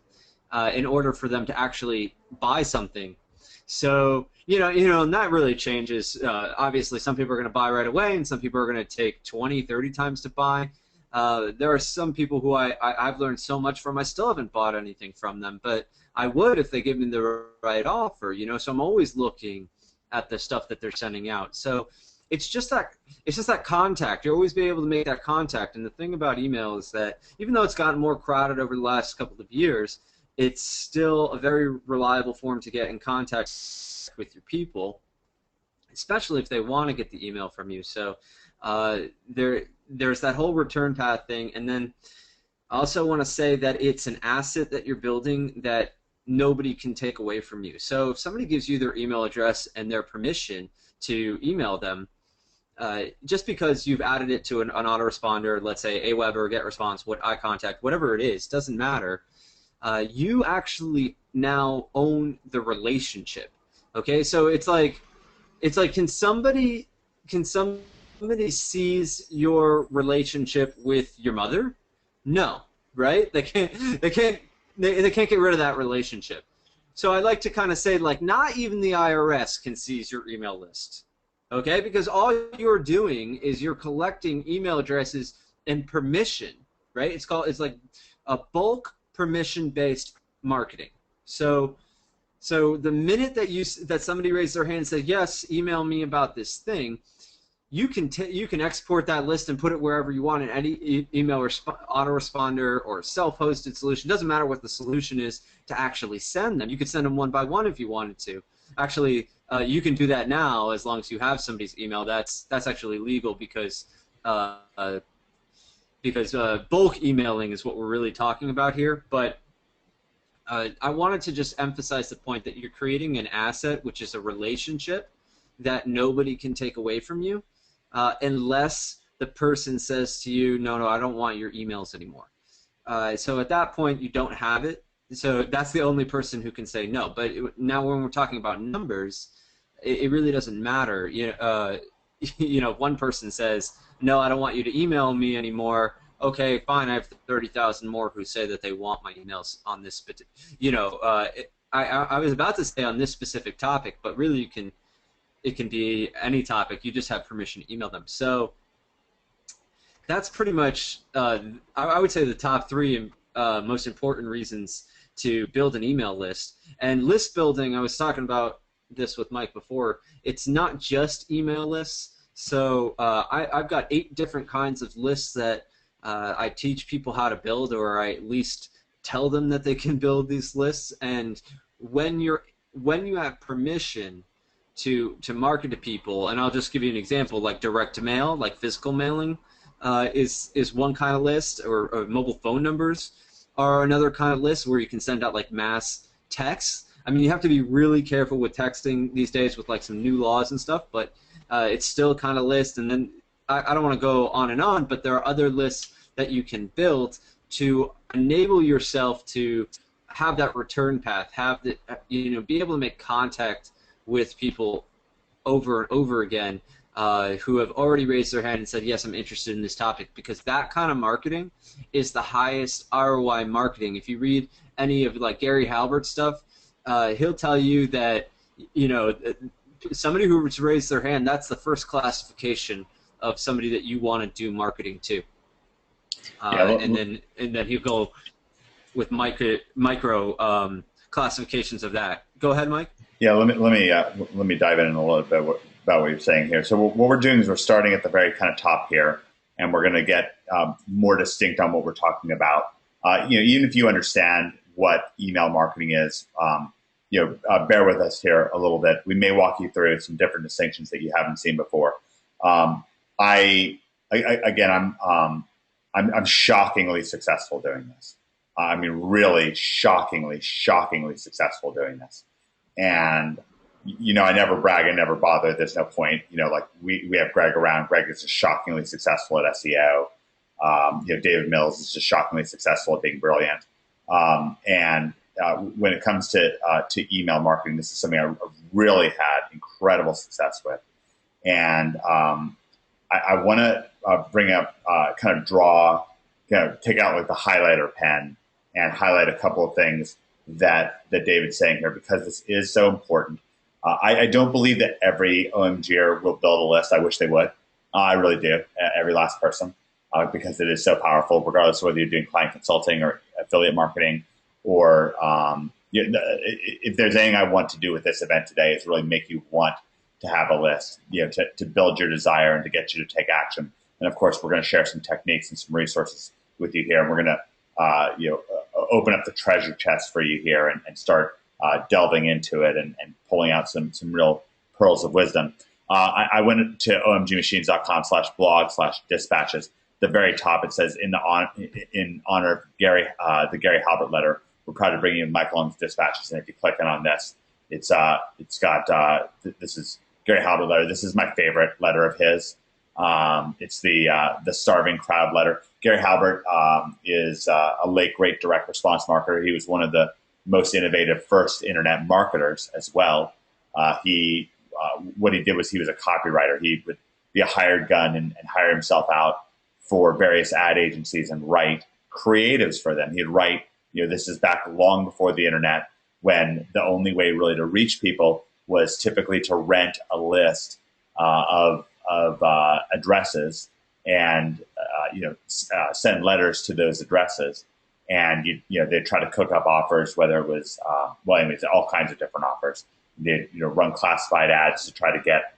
in order for them to actually buy something. So and that really changes. Obviously, some people are going to buy right away, and some people are going to take 20, 30 times to buy. There are some people who I've learned so much from. I still haven't bought anything from them, but I would if they give me the right offer. So I'm always looking at the stuff that they're sending out. So it's just that contact. You'll always be able to make that contact. And the thing about email is that even though it's gotten more crowded over the last couple of years, it's still a very reliable form to get in contact with your people, especially if they want to get the email from you. So there's that whole return path thing. And then I also want to say that it's an asset that you're building that nobody can take away from you. So if somebody gives you their email address and their permission to email them, just because you've added it to an autoresponder, let's say Aweber, GetResponse, iContact, whatever it is, doesn't matter. You actually now own the relationship. Okay, so it's like can somebody seize your relationship with your mother? No, right? They can't get rid of that relationship. So I like to kind of say, like, not even the IRS can seize your email list. Okay, because all you're doing is you're collecting email addresses and permission, right? It's like a bulk permission-based marketing. So the minute that somebody raised their hand and said, yes, email me about this thing, you can export that list and put it wherever you want in any email autoresponder or self-hosted solution. Doesn't matter what the solution is to actually send them. You could send them one by one if you wanted to. Actually, you can do that now as long as you have somebody's email. That's actually legal because bulk emailing is what we're really talking about here. But I wanted to just emphasize the point that you're creating an asset, which is a relationship that nobody can take away from you, unless the person says to you, no, I don't want your emails anymore. So at that point, you don't have it. So that's the only person who can say no. But now when we're talking about numbers, it really doesn't matter. One person says, no, I don't want you to email me anymore. Okay, fine, I have 30,000 more who say that they want my emails on this. I was about to say on this specific topic, but really it can be any topic. You just have permission to email them. So that's pretty much, I would say, the top 3 most important reasons to build an email list. And list building, I was talking about this with Mike before, it's not just email lists. So I've got 8 different kinds of lists that I teach people how to build, or I at least tell them that they can build these lists. And when you have permission to market to people, and I'll just give you an example, like direct mail, like physical mailing, is one kind of list, or mobile phone numbers are another kind of list where you can send out like mass texts. I mean, you have to be really careful with texting these days with like some new laws and stuff, but it's still kind of list. And then I don't want to go on and on, but there are other lists that you can build to enable yourself to have that return path, have the be able to make contact with people over and over again, who have already raised their hand and said, yes, I'm interested in this topic, because that kind of marketing is the highest ROI marketing. If you read any of like Gary Halbert's stuff, he'll tell you that, you know, somebody who's raised their hand, that's the first classification of somebody that you want to do marketing to. And then he'll go with micro classifications of that. Go ahead, Mike. Yeah, let me dive in a little bit about what you're saying here. So what we're doing is we're starting at the very kind of top here, and we're going to get more distinct on what we're talking about. You know, even if you understand what email marketing is, you know, bear with us here a little bit. We may walk you through some different distinctions that you haven't seen before. I'm shockingly successful doing this. I mean, really shockingly successful doing this. And, you know, I never brag, I never bother. There's no point. You know, like we have Greg around. Greg is just shockingly successful at SEO. You know, David Mills is just shockingly successful at being brilliant. When it comes to email marketing, this is something I've really had incredible success with. And I want to bring up, kind of draw, you know, take out like the highlighter pen and highlight a couple of things that David's saying here, because this is so important. I don't believe that every OMGer will build a list. I wish they would. I really do. Every last person, because it is so powerful, regardless of whether you're doing client consulting or affiliate marketing, or you know, if there's anything I want to do with this event today, is really make you want to have a list, you know, to build your desire and to get you to take action. And of course, we're going to share some techniques and some resources with you here, and we're going to you know, open up the treasure chest for you here and start delving into it and pulling out some real pearls of wisdom. I went to omgmachines.com/blog/dispatches. The very top, it says, in honor of Gary, the Gary Halbert letter, we're proud to bring you Michael Long's dispatches. And if you click in on this, it's got this is Gary Halbert letter. This is my favorite letter of his. It's the starving crowd letter. Gary Halbert is a late great direct response marketer. He was one of the most innovative first internet marketers as well. What he did was he was a copywriter. He would be a hired gun and hire himself out for various ad agencies and write creatives for them. He'd write, you know, this is back long before the internet, when the only way really to reach people was typically to rent a list of addresses and you know, send letters to those addresses. And you know, they'd try to cook up offers, whether it was well, anyways, all kinds of different offers. They'd, you know, run classified ads to try to get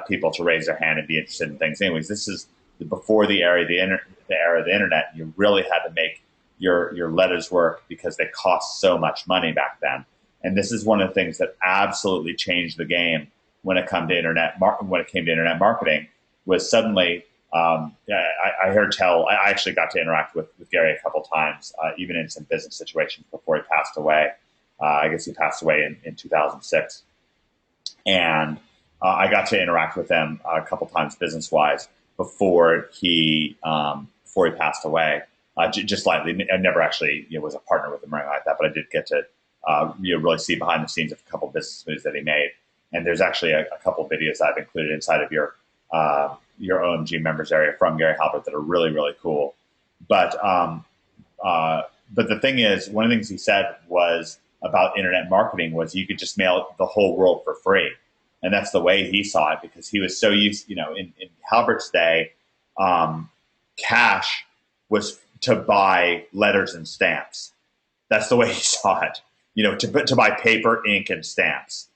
people to raise their hand and be interested in things. Anyways, this is before the era of the internet. You really had to make your letters work because they cost so much money back then. And this is one of the things that absolutely changed the game when it came to internet marketing. Was suddenly I heard tell. I actually got to interact with Gary a couple times, even in some business situations before he passed away. I guess he passed away in 2006, and I got to interact with him a couple times business-wise before he passed away. Just lightly. I never actually, you know, was a partner with him or anything like that, but I did get to you know, really see behind the scenes of a couple business moves that he made. And there's actually a couple of videos I've included inside of your OMG members area from Gary Halbert that are really, really cool. But the thing is, one of the things he said was about internet marketing was you could just mail the whole world for free. And that's the way he saw it, because he was so used, you know, in Halbert's day, cash was to buy letters and stamps. That's the way he saw it, you know, to buy paper, ink, and stamps.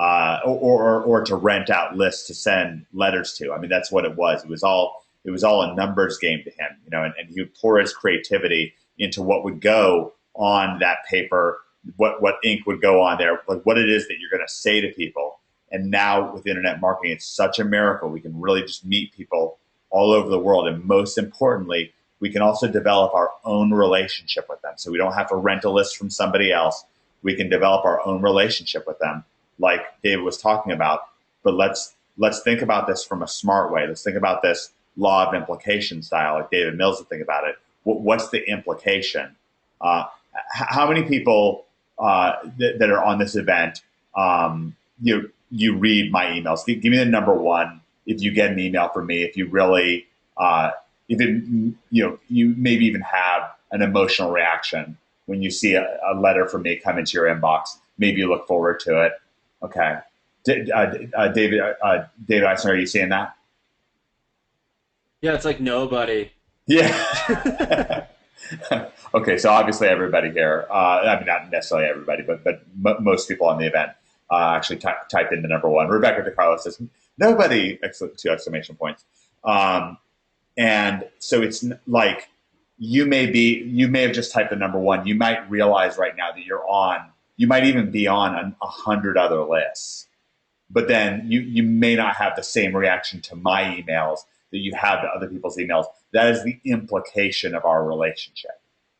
Or to rent out lists to send letters to. I mean, that's what it was. It was all a numbers game to him, you know, and he would pour his creativity into what would go on that paper, what ink would go on there, like what it is that you're going to say to people. And now with internet marketing, it's such a miracle. We can really just meet people all over the world. And most importantly, we can also develop our own relationship with them. So we don't have to rent a list from somebody else. We can develop our own relationship with them, like David was talking about. But let's think about this from a smart way. Let's think about this law of implication style, like David Mills would think about it. What's the implication? How many people that are on this event, you read my emails? Give me the number one if you get an email from me, if you really, if it, you maybe even have an emotional reaction when you see a letter from me come into your inbox. Maybe you look forward to it. Okay. David Eisner, are you seeing that? Yeah, it's like nobody. Yeah. Okay, so obviously everybody here, I mean, not necessarily everybody, but most people on the event actually typed in the number one. Rebecca DeCarlo says, nobody, two exclamation points. And so it's like you may have just typed the number one. You might realize right now that you might even be on 100 other lists. But then you may not have the same reaction to my emails that you have to other people's emails. That is the implication of our relationship.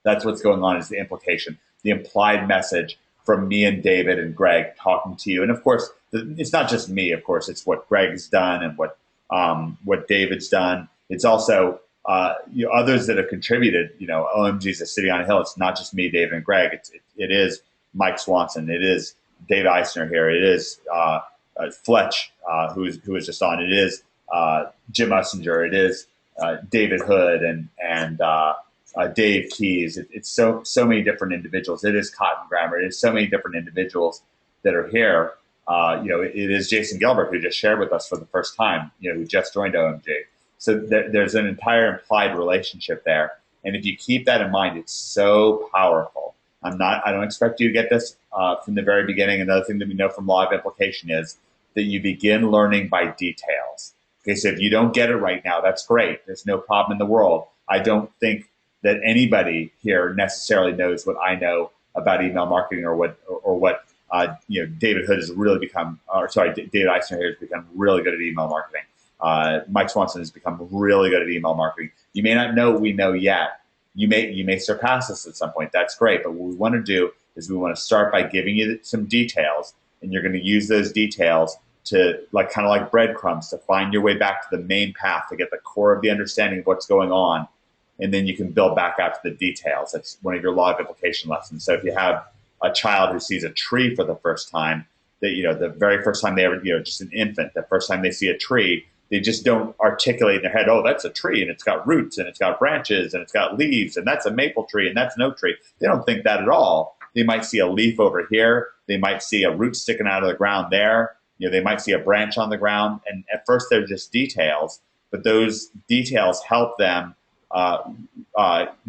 That's what's going on, is the implication, the implied message from me and David and Greg talking to you. And of course, it's not just me, of course, it's what Greg's done and what David's done. It's also others that have contributed. OMG's a city on a hill. It's not just me, David, and Greg. It is Mike Swanson. It is Dave Eisner here. It is Fletch, who is just on. It is Jim Ussinger. It is David Hood and Dave Keys. It's so many different individuals. It is Cotton Grammar. It is so many different individuals that are here. It is Jason Gilbert, who just shared with us for the first time, who just joined OMG. So there's an entire implied relationship there. And if you keep that in mind, it's so powerful. I don't expect you to get this from the very beginning. Another thing that we know from law of implication is that you begin learning by details. Okay, so if you don't get it right now, that's great. There's no problem in the world. I don't think that anybody here necessarily knows what I know about email marketing or what David Hood has really become, David Eisner here has become really good at email marketing. Mike Swanson has become really good at email marketing. You may not know what we know yet. You may surpass us at some point. That's great. But what we want to do is we want to start by giving you some details, and you're going to use those details to kind of like breadcrumbs to find your way back to the main path, to get the core of the understanding of what's going on. And then you can build back out to the details. That's one of your law of implication lessons. So if you have a child who sees a tree for the first time, the very first time they ever, just an infant, the first time they see a tree, they just don't articulate in their head, oh, that's a tree, and it's got roots, and it's got branches, and it's got leaves, and that's a maple tree, and that's an oak tree. They don't think that at all. They might see a leaf over here. They might see a root sticking out of the ground there. They might see a branch on the ground. And at first, they're just details, but those details help them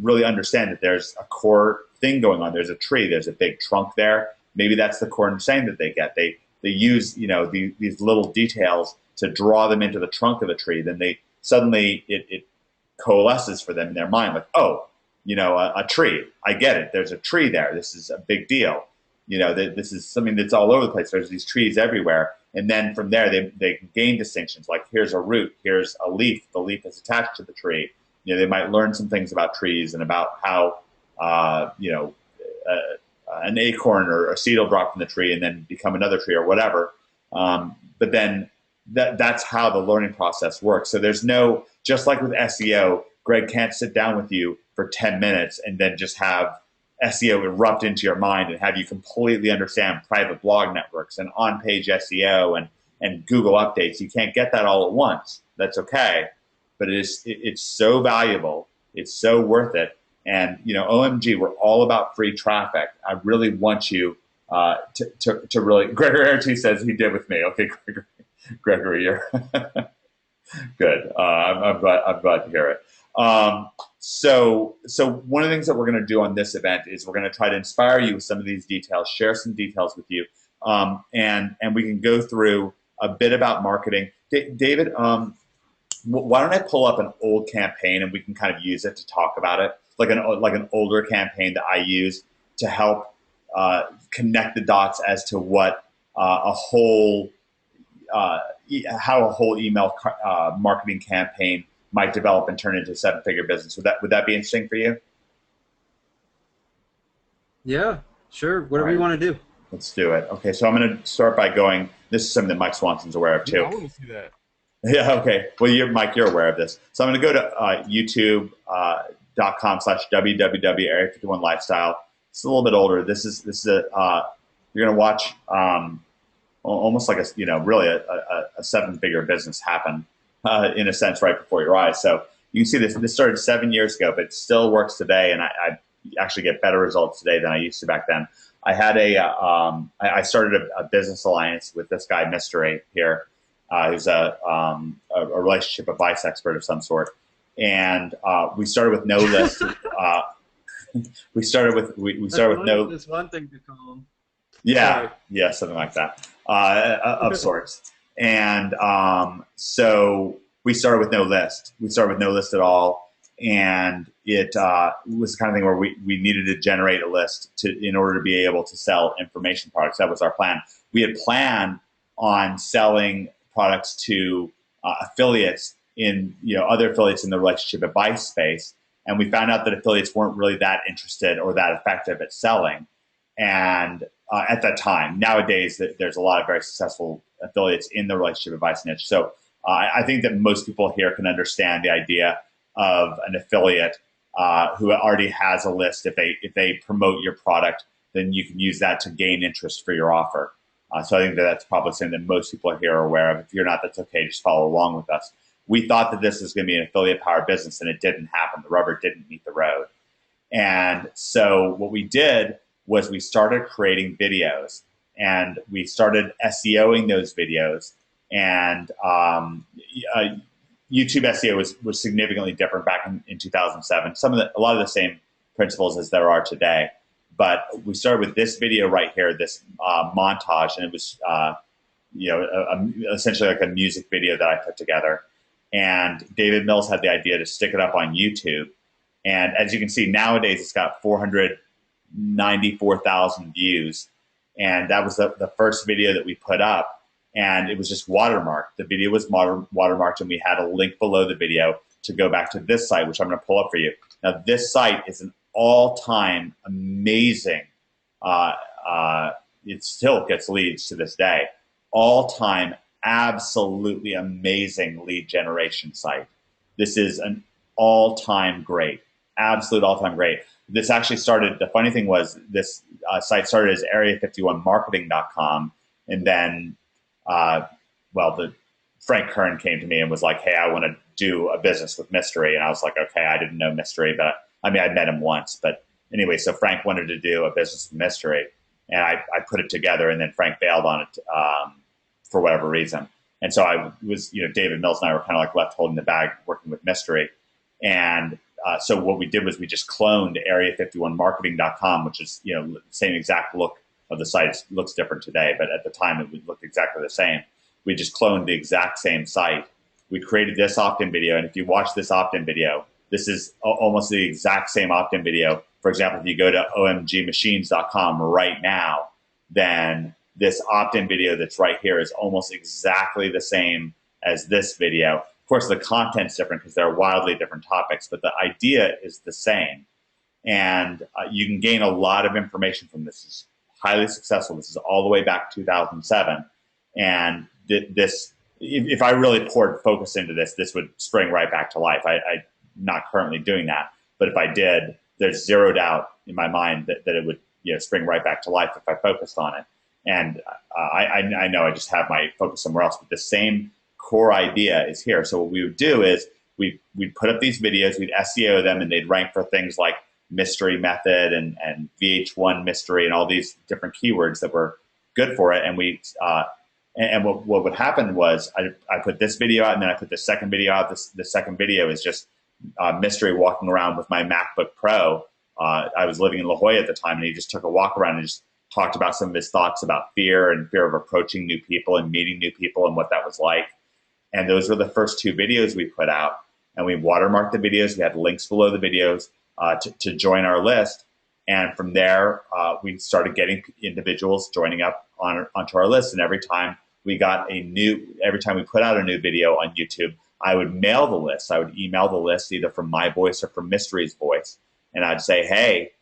really understand that there's a core thing going on. There's a tree. There's a big trunk there. Maybe that's the core understanding that they get. They use these little details to draw them into the trunk of the tree. Then they suddenly it coalesces for them in their mind, like, oh, a tree. I get it. There's a tree there. This is a big deal. This is something that's all over the place. There's these trees everywhere. And then from there, they can gain distinctions. Like, here's a root. Here's a leaf. The leaf is attached to the tree. They might learn some things about trees and about how, an acorn or a seed will drop from the tree and then become another tree or whatever. But then that's how the learning process works. So there's just like with SEO, Greg can't sit down with you for 10 minutes and then just have SEO erupt into your mind and have you completely understand private blog networks and on-page SEO and Google updates. You can't get that all at once. That's okay. But it's so valuable. It's so worth it. And, OMG, we're all about free traffic. I really want you to really, Gregory RT says he did with me. Okay, Gregory, you're good. I'm glad to hear it. So one of the things that we're going to do on this event is we're going to try to inspire you with some of these details, share some details with you, and we can go through a bit about marketing. David, why don't I pull up an old campaign and we can kind of use it to talk about it, like an older campaign that I use to help connect the dots as to what how a whole email marketing campaign might develop and turn into a seven-figure business. Would that be interesting for you? Yeah, sure. Whatever you want to do. Let's do it. Okay, so I'm going to start by going. This is something that Mike Swanson's aware of too. Yeah, I want to see that. Yeah. Okay. Well, Mike, you're aware of this. So I'm going to go to YouTube.com/www.area51lifestyle. It's a little bit older. This is you're going to watch almost like really a seven-figure business happen in a sense right before your eyes. So you can see this started 7 years ago, but it still works today, and I actually get better results today than I used to back then. I had I started a business alliance with this guy Mystery here, who's a relationship advice expert of some sort, and we started with no list. We started with no. That's one thing to call them. Yeah, Sorry. yeah, something like that, of sorts. And so we started with no list. We started with no list at all, and it was the kind of thing where we needed to generate a list in order to be able to sell information products. That was our plan. We had planned on selling products to affiliates in other affiliates in the relationship advice space, and we found out that affiliates weren't really that interested or that effective at selling. And at that time, nowadays, there's a lot of very successful affiliates in the relationship advice niche. So I think that most people here can understand the idea of an affiliate who already has a list. If they promote your product, then you can use that to gain interest for your offer. So I think that's probably something that most people here are aware of. If you're not, that's okay. Just follow along with us. We thought that this was going to be an affiliate powered business, and it didn't happen. The rubber didn't meet the road. And so what we did was we started creating videos, and we started SEOing those videos. And YouTube SEO was significantly different back in 2007. A lot of the same principles as there are today. But we started with this video right here, this montage, and it was essentially like a music video that I put together. And David Mills had the idea to stick it up on YouTube. And as you can see, nowadays it's got 494,000 views. And that was the first video that we put up. And it was just watermarked. The video was watermarked, and we had a link below the video to go back to this site, which I'm going to pull up for you. Now, this site is an all-time amazing, it still gets leads to this day, all-time absolutely amazing lead generation site. This is an all-time great, absolute all-time great. This actually started, the funny thing was this site started as area51marketing.com, and then, Frank Kern came to me and was like, hey, I want to do a business with Mystery. And I was like, okay, I didn't know Mystery, but I'd met him once. But anyway, so Frank wanted to do a business with Mystery, and I put it together, and then Frank bailed on it for whatever reason. And so I was, David Mills and I were kind of like left holding the bag working with Mystery. And so what we did was we just cloned area51marketing.com, which is, the same exact look of the site. It looks different today, but at the time it would look exactly the same. We just cloned the exact same site. We created this opt-in video, and if you watch this opt-in video, this is almost the exact same opt-in video. For example, if you go to omgmachines.com right now, then this opt-in video that's right here is almost exactly the same as this video. Of course, the content's different because they're wildly different topics, but the idea is the same. And you can gain a lot of information from this. It's highly successful. This is all the way back 2007. And this, if I really poured focus into this, this would spring right back to life. I'm not currently doing that, but if I did, there's zero doubt in my mind that it would spring right back to life if I focused on it. And I know I just have my focus somewhere else, but the same core idea is here. So what we would do is we'd put up these videos, we'd SEO them, and they'd rank for things like mystery method and VH1 mystery and all these different keywords that were good for it. And what would happen was I put this video out, and then I put the second video out. The second video is just Mystery walking around with my MacBook Pro. I was living in La Jolla at the time, and he just took a walk around and just talked about some of his thoughts about fear and fear of approaching new people and meeting new people and what that was like. And those were the first two videos we put out. And we watermarked the videos. We had links below the videos to join our list. And from there, we started getting individuals joining up onto our list. And every time we put out a new video on YouTube, I would mail the list. I would email the list either from my voice or from Mystery's voice. And I'd say, hey,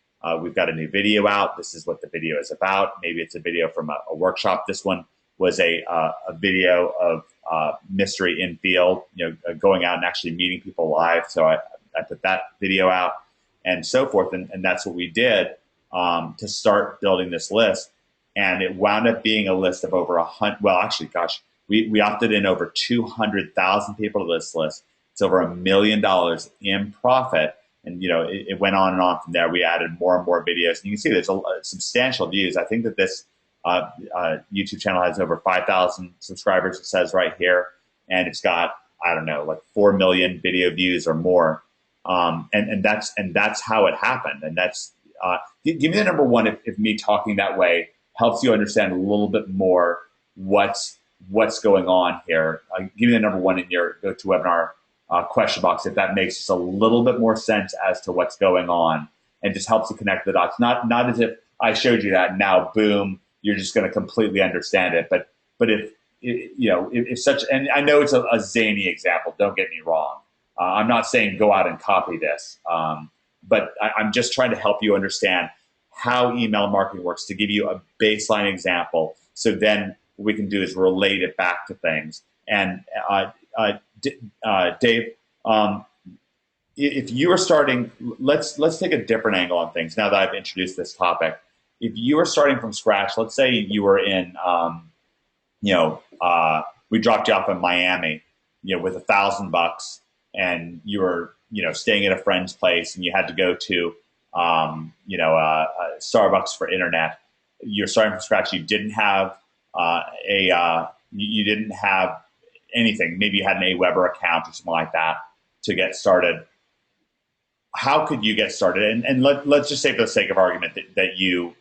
we've got a new video out. This is what the video is about. Maybe it's a video from a workshop. This one was a video of Mystery in field, going out and actually meeting people live. So I put that video out and so forth. And that's what we did to start building this list. and it wound up being a list of over 100. Well, actually, gosh, we opted in over 200,000 people to this list. It's over $1 million in profit. And it went on and on from there. We added more and more videos, and you can see there's a substantial views. I think that this YouTube channel has over 5,000 subscribers. It says right here, and it's got, I don't know, like 4 million video views or more. And that's how it happened. And that's give me the number one if me talking that way helps you understand a little bit more what's going on here. Give me the number one in your GoToWebinar question box if that makes just a little bit more sense as to what's going on and just helps you connect the dots. Not as if I showed you that and now boom, you're just going to completely understand it. But if such, and I know it's a zany example, don't get me wrong. I'm not saying go out and copy this, but I'm just trying to help you understand how email marketing works to give you a baseline example. So then what we can do is relate it back to things. And Dave, if you are starting, let's take a different angle on things now that I've introduced this topic. If you are starting from scratch, let's say you were in, we dropped you off in Miami, with $1,000, and you were, staying at a friend's place, and you had to go to, Starbucks for internet. You're starting from scratch. You didn't have you didn't have anything. Maybe you had an Aweber account or something like that to get started. How could you get started? And let's just say, for the sake of argument, that you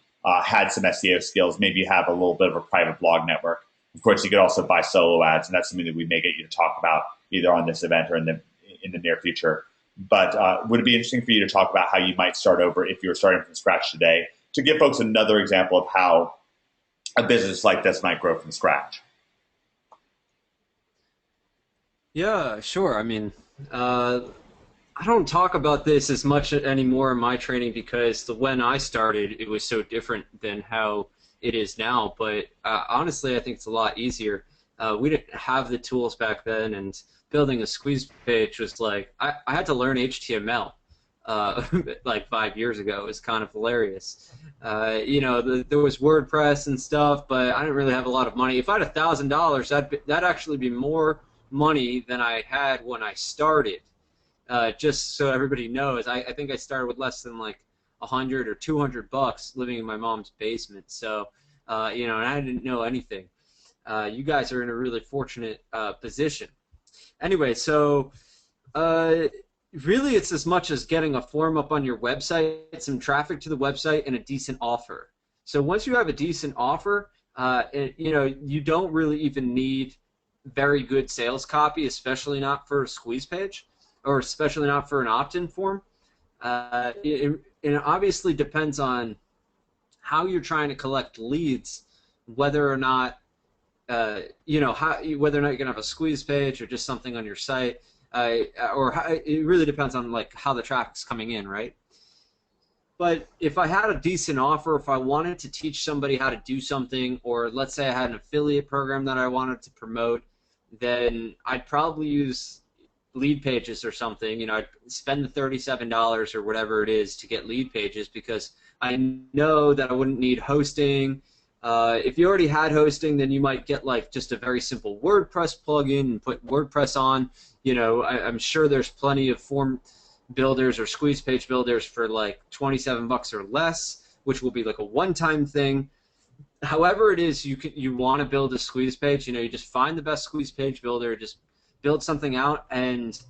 had some SEO skills. Maybe you have a little bit of a private blog network. Of course, you could also buy solo ads, and that's something that we may get you to talk about either on this event or in the near future. But would it be interesting for you to talk about how you might start over if you were starting from scratch today, to give folks another example of how a business like this might grow from scratch? Yeah, sure. I mean, I don't talk about this as much anymore in my training because when I started, it was so different than how it is now. But honestly, I think it's a lot easier. We didn't have the tools back then, and building a squeeze page was like, I had to learn HTML like 5 years ago. It was kind of hilarious. There was WordPress and stuff, but I didn't really have a lot of money. If I had $1,000, that'd actually be more money than I had when I started. Just so everybody knows, I think I started with less than like $100 or $200 living in my mom's basement. So, and I didn't know anything. You guys are in a really fortunate position. Anyway, so really it's as much as getting a form up on your website, some traffic to the website, and a decent offer. So once you have a decent offer, you don't really even need very good sales copy, especially not for a squeeze page, or especially not for an opt-in form. It obviously depends on how you're trying to collect leads, whether or not whether or not you're gonna have a squeeze page or just something on your site, it really depends on like how the traffic's coming in, right? But if I had a decent offer, if I wanted to teach somebody how to do something, or let's say I had an affiliate program that I wanted to promote, then I'd probably use lead pages or something. I'd spend the $37 or whatever it is to get lead pages because I know that I wouldn't need hosting. If you already had hosting, then you might get like just a very simple WordPress plugin and put WordPress on. I'm sure there's plenty of form builders or squeeze page builders for like $27 or less, which will be like a one-time thing. However it is you want to build a squeeze page, you just find the best squeeze page builder, just build something out, and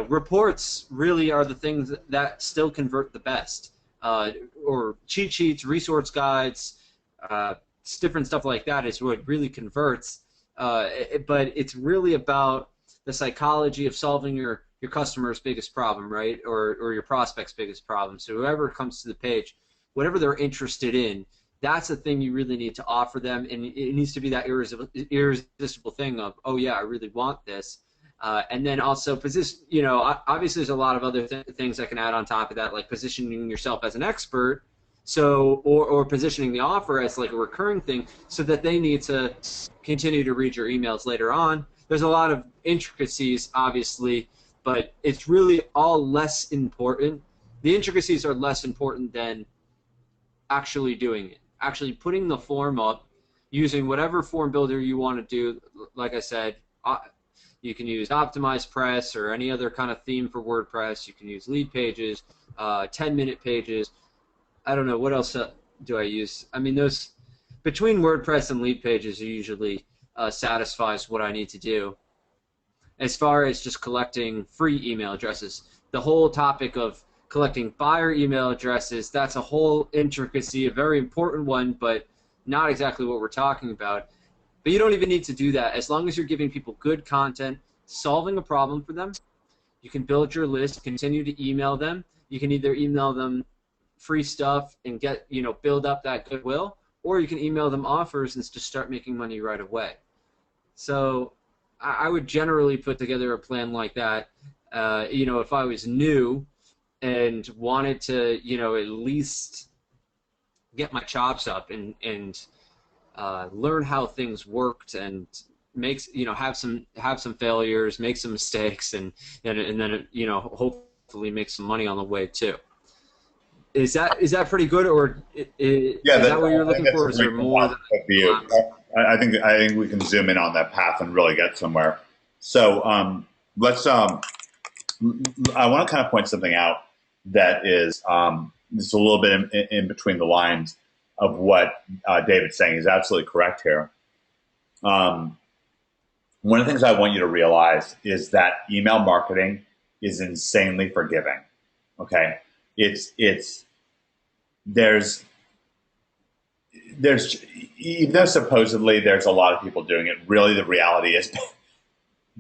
reports really are the things that still convert the best, or cheat sheets, resource guides, different stuff like that is what really converts. But it's really about the psychology of solving your customer's biggest problem, right, or your prospect's biggest problem. So whoever comes to the page, whatever they're interested in, that's the thing you really need to offer them, and it needs to be that irresistible thing of, oh yeah, I really want this. And then also position, obviously there's a lot of other things I can add on top of that, like positioning yourself as an expert, or positioning the offer as like a recurring thing so that they need to continue to read your emails later on. There's a lot of intricacies, obviously, but it's really all less important. The intricacies are less important than actually doing it. actually putting the form up, using whatever form builder you want to do. Like I said, you can use Optimized Press or any other kind of theme for WordPress. You can use Lead Pages, 10-minute pages. I don't know, what else do I use? I mean, those between WordPress and Lead Pages usually satisfies what I need to do. As far as just collecting free email addresses, the whole topic of collecting buyer email addresses, that's a whole intricacy, a very important one, but not exactly what we're talking about. But you don't even need to do that. As long as you're giving people good content, solving a problem for them, you can build your list, continue to email them. You can either email them free stuff and get, build up that goodwill, or you can email them offers and just start making money right away. So I would generally put together a plan like that. If I was new and wanted to, at least get my chops up and learn how things worked and have some failures, make some mistakes, and then hopefully make some money on the way too. Is that pretty good, or is that what you're looking for? Is there more than view? I think we can zoom in on that path and really get somewhere. So let's. I want to kind of point something out that is just a little bit in between the lines of what David's saying. He's absolutely correct here. One of the things I want you to realize is that email marketing is insanely forgiving. Okay, there's even though supposedly there's a lot of people doing it, really the reality is,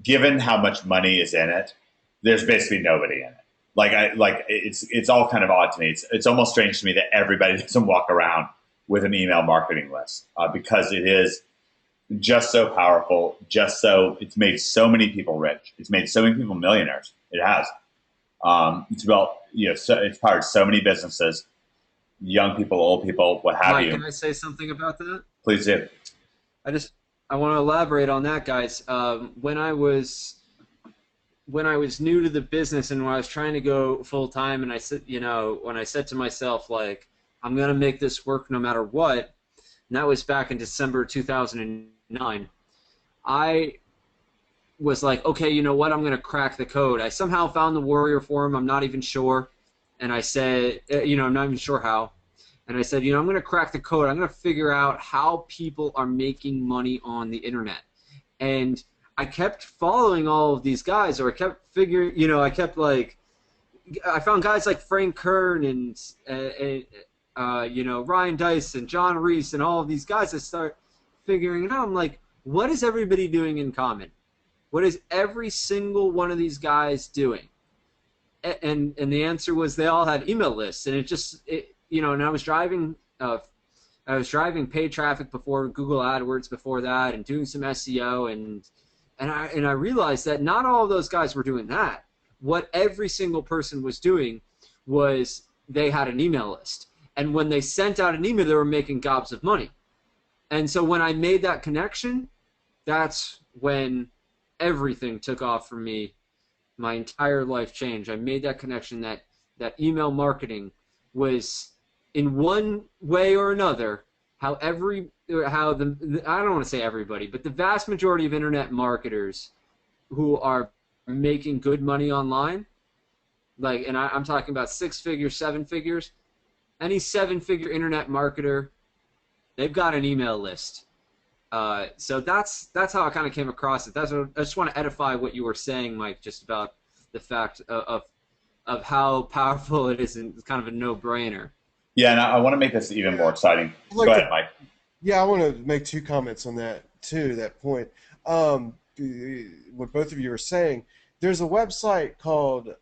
given how much money is in it, there's basically nobody in it. It's all kind of odd to me. It's almost strange to me that everybody doesn't walk around with an email marketing list because it is just so powerful. It's made so many people rich. It's made so many people millionaires. It has. It's powered so many businesses, young people, old people, what have Mike, you. can I say something about that? Please do. I want to elaborate on that, guys. When I was new to the business and when I was trying to go full time, and I said, when I said to myself, like, I'm gonna make this work no matter what, and that was back in December 2009. I was like, okay, you know what? I'm gonna crack the code. I somehow found the Warrior Forum. I'm not even sure, and I said, I'm not even sure how. And I said, I'm going to crack the code. I'm going to figure out how people are making money on the internet. And I kept following all of these guys, or I kept figuring, I found guys like Frank Kern and Ryan Dice and John Reese and all of these guys. I start figuring it out. I'm like, what is everybody doing in common? What is every single one of these guys doing? And the answer was they all had email lists, and and I was driving paid traffic before Google AdWords before that, and doing some SEO, and I realized that not all of those guys were doing that. What every single person was doing was they had an email list, and when they sent out an email, they were making gobs of money. And so when I made that connection, that's when everything took off for me. My entire life changed. I made that connection that email marketing was, in one way or another, I don't want to say everybody, but the vast majority of internet marketers who are making good money online, and I'm talking about 6 figures, 7 figures, any 7-figure internet marketer, they've got an email list. So that's how I kind of came across it. I just want to edify what you were saying, Mike, just about the fact of how powerful it is, and it's kind of a no-brainer. Yeah, and I want to make this even more exciting. Go ahead, Mike. Yeah, I want to make 2 comments on that, too, that point. What both of you are saying, there's a website called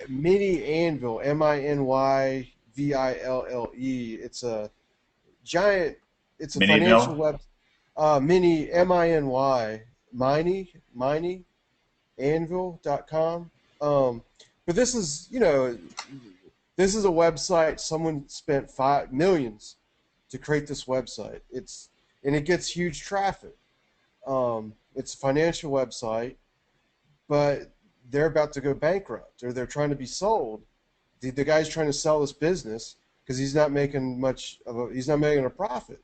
Mini Anvil, MINYVILLE. It's a giant, it's a financial web. Mini, Mini, Anvil.com. But this is, this is a website, someone spent millions to create this website. And it gets huge traffic. It's a financial website, but they're about to go bankrupt, or they're trying to be sold. The guy's trying to sell this business because he's not making he's not making a profit.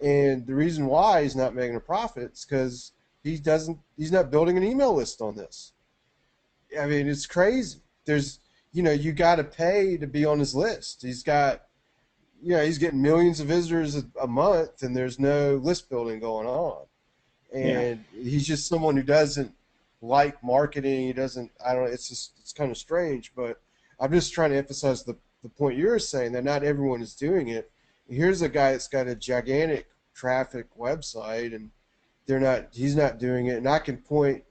And the reason why he's not making a profit is because he's not building an email list on this. I mean, it's crazy. There's, you got to pay to be on his list. He's got, he's getting millions of visitors a month, and there's no list building going on. And he's just someone who doesn't like marketing. He doesn't, I don't know, it's kind of strange, but I'm just trying to emphasize the point you're saying, that not everyone is doing it. Here's a guy that's got a gigantic traffic website, and he's not doing it. And I can point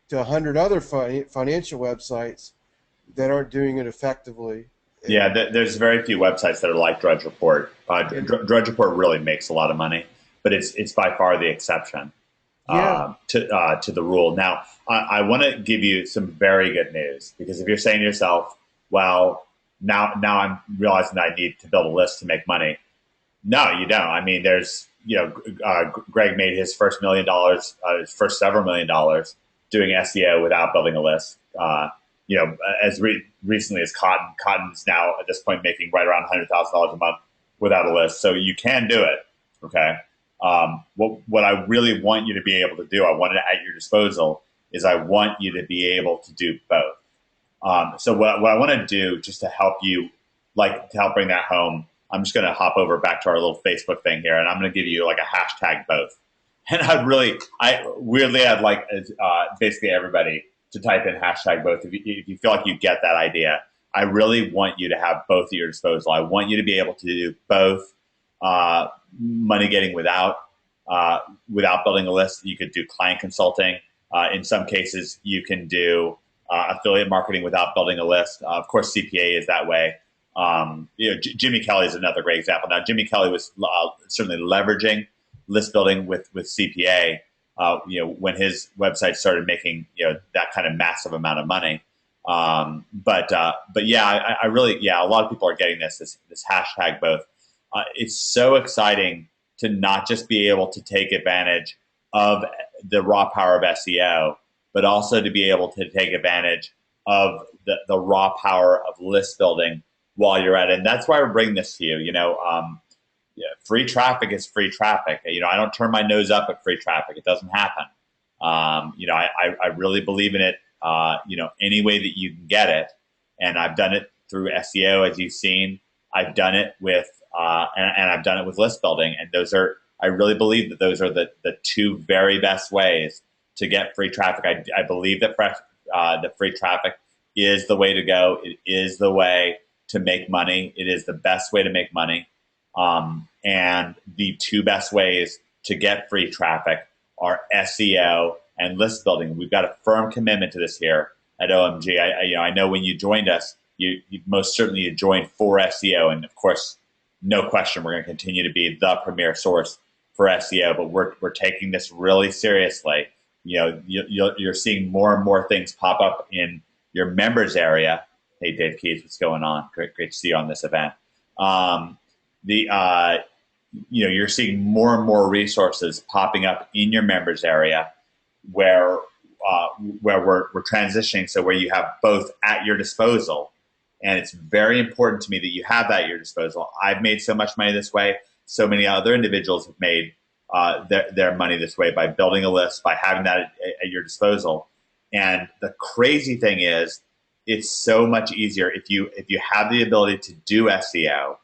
to 100 other financial websites that aren't doing it effectively. Yeah, there's very few websites that are like Drudge Report. Drudge Report really makes a lot of money, but it's by far the exception to the rule. Now, I want to give you some very good news, because if you're saying to yourself, well, now I'm realizing that I need to build a list to make money. No, you don't. I mean, there's, Greg made his first $1 million, his first several $1 million doing SEO without building a list. As recently as Cotton. Cotton's now at this point making right around $100,000 a month without a list. So you can do it. Okay. What I really want you to be able to do, I want it at your disposal, is I want you to be able to do both. So what I want to do, just to help you, to help bring that home, I'm just going to hop over back to our little Facebook thing here, and I'm going to give you like a hashtag both. And I'd like basically everybody to type in hashtag both. If you feel like you get that idea, I really want you to have both at your disposal. I want you to be able to do both money getting without building a list. You could do client consulting. In some cases, you can do affiliate marketing without building a list. Of course, CPA is that way. Jimmy Kelly is another great example. Now, Jimmy Kelly was certainly leveraging list building with CPA. When his website started making that kind of massive amount of money. But yeah, I really, a lot of people are getting this hashtag both. It's so exciting to not just be able to take advantage of the raw power of SEO, but also to be able to take advantage of the raw power of list building while you're at it. And that's why we're bringing this to you. Free traffic is free traffic. I don't turn my nose up at free traffic. It doesn't happen. I really believe in it, any way that you can get it. And I've done it through SEO, as you've seen. I've done it with, and I've done it with list building. And I really believe that those are the two very best ways to get free traffic. I believe that the free traffic is the way to go. It is the way to make money. It is the best way to make money. And the two best ways to get free traffic are SEO and list building. We've got a firm commitment to this here at OMG. I know when you joined us, you most certainly joined for SEO, and of course, no question, we're going to continue to be the premier source for SEO. But we're taking this really seriously. You're seeing more and more things pop up in your members area. Hey, Dave Keys, what's going on? Great to see you on this event. You're seeing more and more resources popping up in your members area where we're transitioning, so where you have both at your disposal. And it's very important to me that you have that at your disposal. I've made so much money this way. So many other individuals have made their money this way by building a list, by having that at your disposal. And the crazy thing is, it's so much easier if you have the ability to do SEO,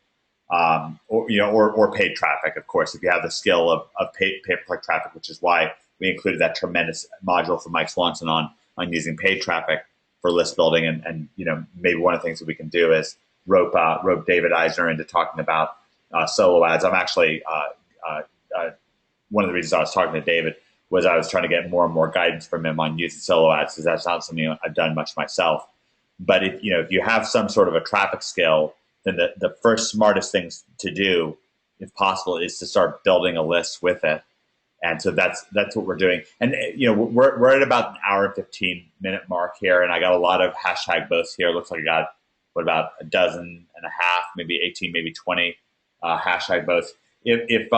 or paid traffic. Of course, if you have the skill of pay-per-click traffic, which is why we included that tremendous module from Mike Swanson on using paid traffic for list building. And maybe one of the things that we can do is rope David Eisner into talking about solo ads. I'm actually one of the reasons I was talking to David was I was trying to get more and more guidance from him on using solo ads, because that's not something I've done much myself. But if you have some sort of a traffic skill, then the first smartest things to do, if possible, is to start building a list with it. And so that's what we're doing. And we're at about an hour and 15-minute mark here, and I got a lot of hashtag boths here. It looks like I got about a dozen and a half, maybe 18, maybe 20 hashtag boths. If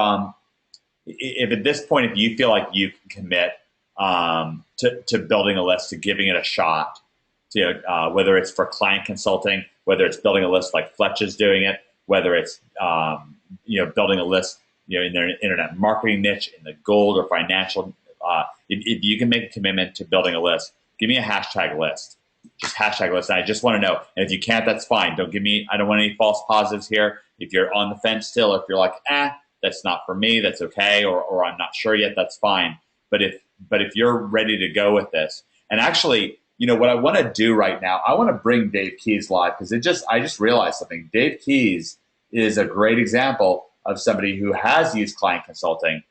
at this point, if you feel like you can commit to building a list, to giving it a shot, whether it's for client consulting, whether it's building a list like Fletch is doing it, whether it's building a list in their internet marketing niche, in the gold or financial. If you can make a commitment to building a list, give me a hashtag list. Just hashtag list. And I just want to know. And if you can't, that's fine. I don't want any false positives here. If you're on the fence still, if you're like, that's not for me, that's okay, or I'm not sure yet, that's fine. But if you're ready to go with this, and actually, what I want to do right now, I want to bring Dave Keys live because I just realized something. Dave Keys is a great example of somebody who has used client consulting,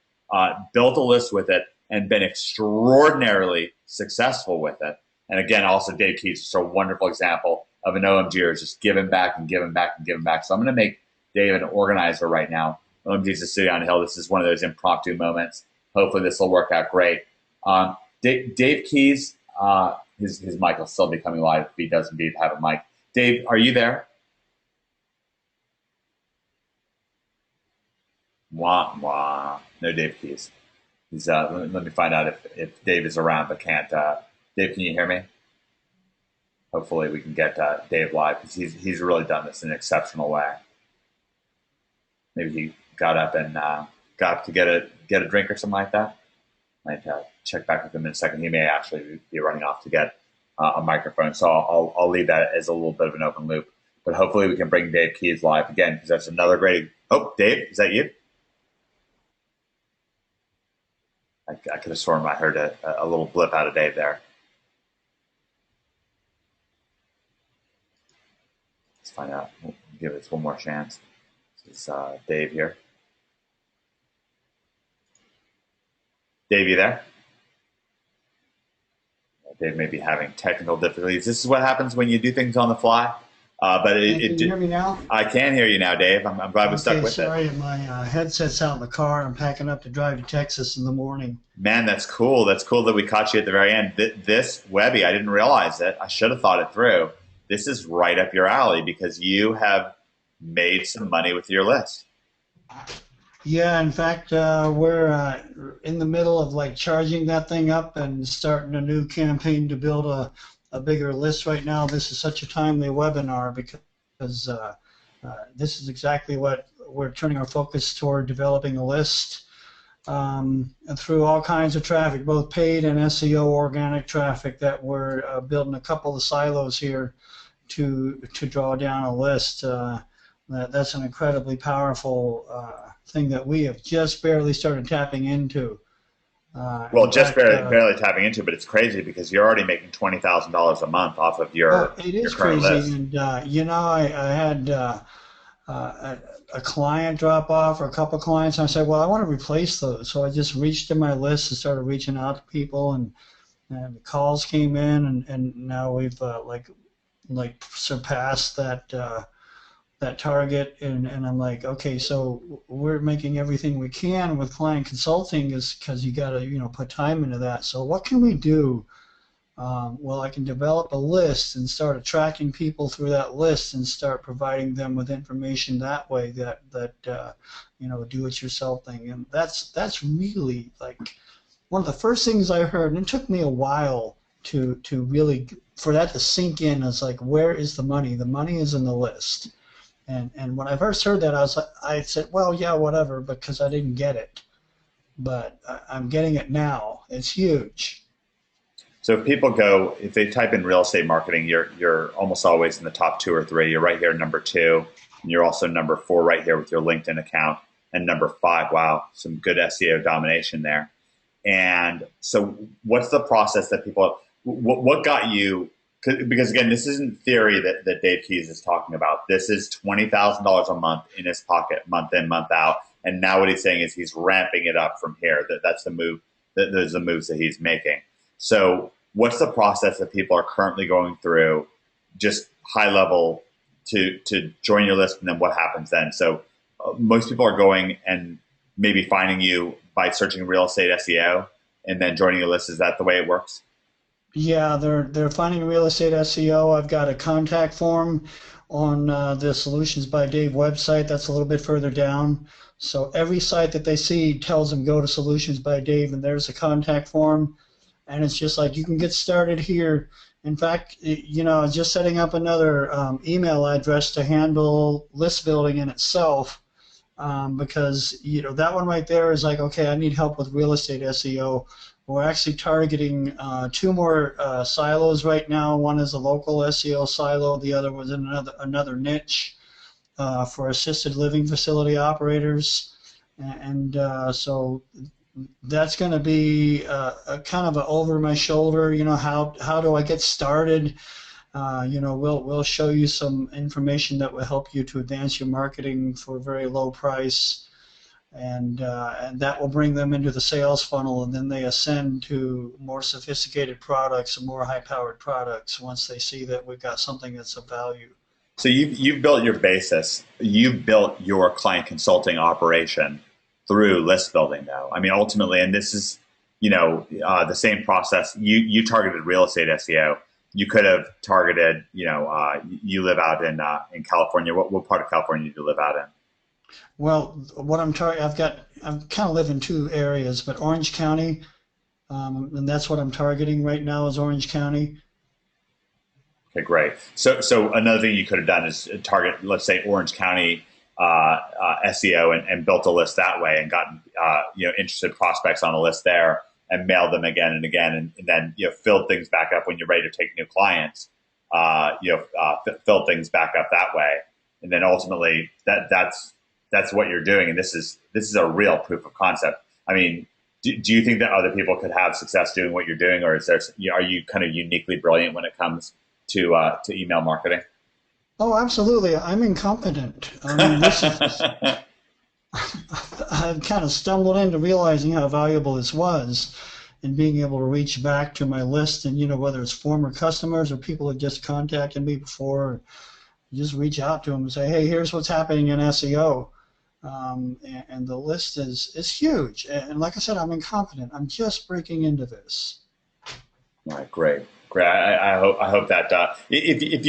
built a list with it, and been extraordinarily successful with it. And again, also Dave Keys is a wonderful example of an OMGer just giving back and giving back and giving back. So I'm going to make Dave an organizer right now. OMG's a city on a hill. This is one of those impromptu moments. Hopefully this will work out great. Dave Keys, his mic will still be coming live if he does indeed have a mic. Dave, are you there? Wah, wah. No Dave Keys. He's, let me find out if Dave is around, but can't. Dave, can you hear me? Hopefully we can get Dave live because he's really done this in an exceptional way. Maybe he got up to get a drink or something like that. Might check back with him in a second. He may actually be running off to get a microphone, so I'll leave that as a little bit of an open loop. But hopefully we can bring Dave Keys live again because that's another great. Oh, Dave, is that you? I could have sworn I heard a little blip out of Dave there. Let's find out. We'll give this one more chance. This is Dave here. Dave, you there? Dave may be having technical difficulties. This is what happens when you do things on the fly. But can you hear me now? I can hear you now, Dave. I'm glad we stuck with it. Sorry, my headset's out in the car. I'm packing up to drive to Texas in the morning. Man, that's cool. That's cool that we caught you at the very end. This, Webby, I didn't realize it. I should have thought it through. This is right up your alley because you have made some money with your list. Yeah, in fact, we're in the middle of charging that thing up and starting a new campaign to build a bigger list right now. This is such a timely webinar because this is exactly what we're turning our focus toward, developing a list and through all kinds of traffic, both paid and SEO organic traffic, that we're building a couple of silos here to draw down a list. That's an incredibly powerful thing that we have just barely started tapping into. Well, just barely tapping into, but it's crazy because you're already making $20,000 a month off of your it is your current crazy, list. And I had a client drop off, or a couple of clients, and I said, well, I want to replace those. So I just reached in my list and started reaching out to people, and the calls came in, and now we've surpassed that target, and I'm like, okay, so we're making everything we can with client consulting, is because you got to put time into that. So what can we do? Well, I can develop a list and start attracting people through that list and start providing them with information that way, that do-it-yourself thing. And that's really one of the first things I heard, and it took me a while to really for that to sink in. Is where is the money? The money is in the list. And when I first heard that, I said, well, yeah, whatever, because I didn't get it. But I'm getting it now. It's huge. So if they type in real estate marketing, you're almost always in the top 2 or 3. You're right here, number 2. And you're also number 4 right here with your LinkedIn account. And number 5, wow, some good SEO domination there. And so what's the process that people, what got you? Because again, this isn't theory that Dave Keys is talking about. This is $20,000 a month in his pocket, month in, month out. And now what he's saying is he's ramping it up from here. That's the move. Those are the moves that he's making. So what's the process that people are currently going through, just high level, to join your list, and then what happens then? So most people are going and maybe finding you by searching real estate SEO and then joining your list. Is that the way it works? Yeah, they're finding real estate SEO. I've got a contact form on the Solutions by Dave website. That's a little bit further down. So every site that they see tells them go to Solutions by Dave, and there's a contact form. And it's just like, you can get started here, In fact, just setting up another email address to handle list building in itself, because that one right there is like, okay, I need help with real estate SEO. We're actually targeting two more silos right now. One is a local SEO silo. The other was in another niche for assisted living facility operators, and so that's going to be a kind of a over my shoulder. How do I get started? We'll show you some information that will help you to advance your marketing for a very low price, and that will bring them into the sales funnel, and then they ascend to more sophisticated products and more high-powered products once they see that we've got something that's of value. So you've built your basis. You've built your client consulting operation through list building, though. I mean, ultimately, and this is the same process. You targeted real estate SEO. You could have targeted, you live out in California. What part of California do you live out in? Well, what I'm kind of live in two areas, but Orange County, and that's what I'm targeting right now is Orange County. Okay, great. So another thing you could have done is target, let's say, Orange County SEO and built a list that way and gotten interested prospects on a list there and mailed them again and again, and then filled things back up when you're ready to take new clients. Fill things back up that way, and then ultimately that's what you're doing. And this is a real proof of concept. I mean, do you think that other people could have success doing what you're doing, or are you kind of uniquely brilliant when it comes to email marketing? Oh, absolutely. I'm incompetent. I mean, I've kind of stumbled into realizing how valuable this was and being able to reach back to my list, and whether it's former customers or people that just contacted me before, just reach out to them and say, hey, here's what's happening in SEO. And the list is huge. And like I said, I'm incompetent. I'm just breaking into this. All right, great. I hope that if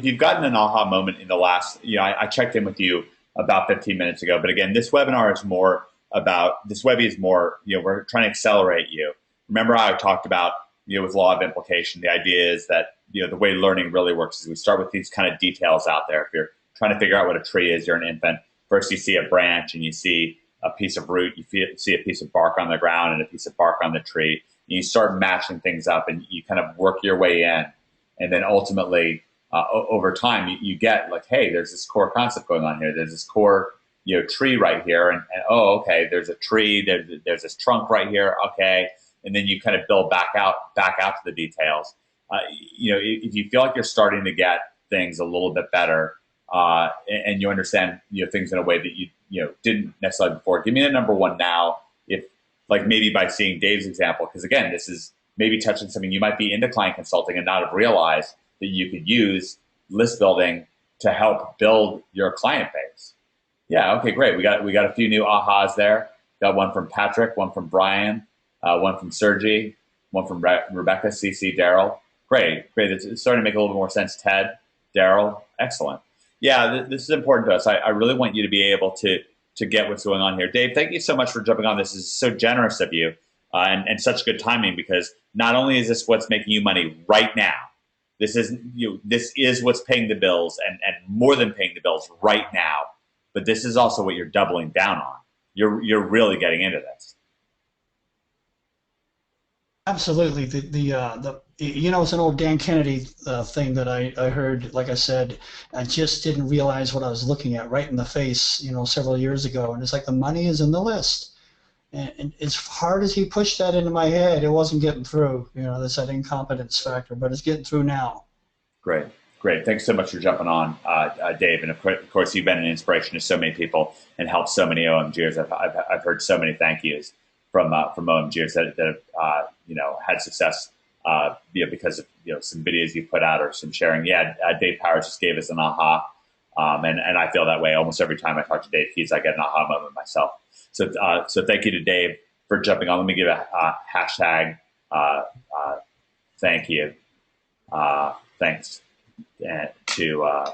you've gotten an aha moment in the last, I checked in with you about 15 minutes ago, but again, this Webby is more, we're trying to accelerate you. Remember how I talked about, with law of implication, the idea is that, the way learning really works is we start with these kind of details out there. If you're trying to figure out what a tree is, you're an infant. First you see a branch and you see a piece of root, you see a piece of bark on the ground and a piece of bark on the tree. You start matching things up and you kind of work your way in. And then ultimately, over time, you get like, hey, there's this core concept going on here. There's this core, tree right here. And oh, okay, there's a tree. There's this trunk right here. Okay. And then you kind of build back out to the details. If you feel like you're starting to get things a little bit better, and you understand, things in a way that you didn't necessarily before, give me the number one now. If, like, maybe by seeing Dave's example, because again, this is maybe touching something you might be into client consulting and not have realized that you could use list building to help build your client base. Yeah, okay, great. We got a few new ahas there. Got one from Patrick, one from Brian, one from Sergi, one from Rebecca, CC, Daryl. Great. It's starting to make a little bit more sense. Ted, Daryl, excellent. Yeah, this is important to us. I really want you to be able to get what's going on here. Dave, thank you so much for jumping on. This is so generous of you, and such good timing, because not only is this what's making you money right now, this is what's paying the bills, and more than paying the bills right now, but this is also what you're doubling down on. You're really getting into this. Absolutely. It's an old Dan Kennedy thing that I heard. Like I said, I just didn't realize what I was looking at right in the face, several years ago. And it's like the money is in the list. And as hard as he pushed that into my head, it wasn't getting through. That's that incompetence factor, but it's getting through now. Great. Thanks so much for jumping on, Dave. And of course, you've been an inspiration to so many people and helped so many OMGers. I've heard so many thank yous from OMGers that have had success because of some videos you put out or some sharing. Yeah, Dave Powers just gave us an aha, and I feel that way almost every time I talk to Dave Keys. I get an aha moment myself. So thank you to Dave for jumping on. Let me give a hashtag thank you. Thanks to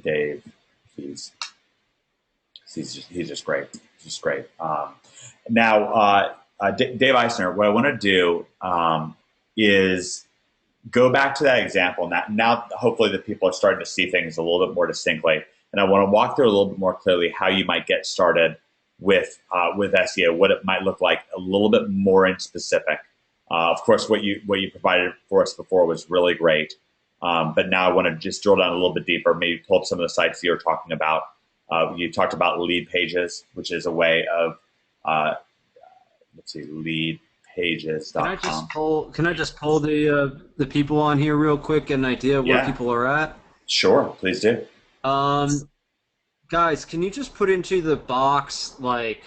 Dave. He's just great. He's just great. Now, Dave Eisner, what I want to do is go back to that example. Now hopefully the people are starting to see things a little bit more distinctly. And I want to walk through a little bit more clearly how you might get started with SEO, what it might look like a little bit more in specific. Of course, what you provided for us before was really great. But now I want to just drill down a little bit deeper, maybe pull up some of the sites you were talking about. You talked about lead pages, which is a way of, let's see, leadpages.com. Can I just pull the people on here real quick, get an idea of where people are at? Sure, please do. Guys, can you just put into the box like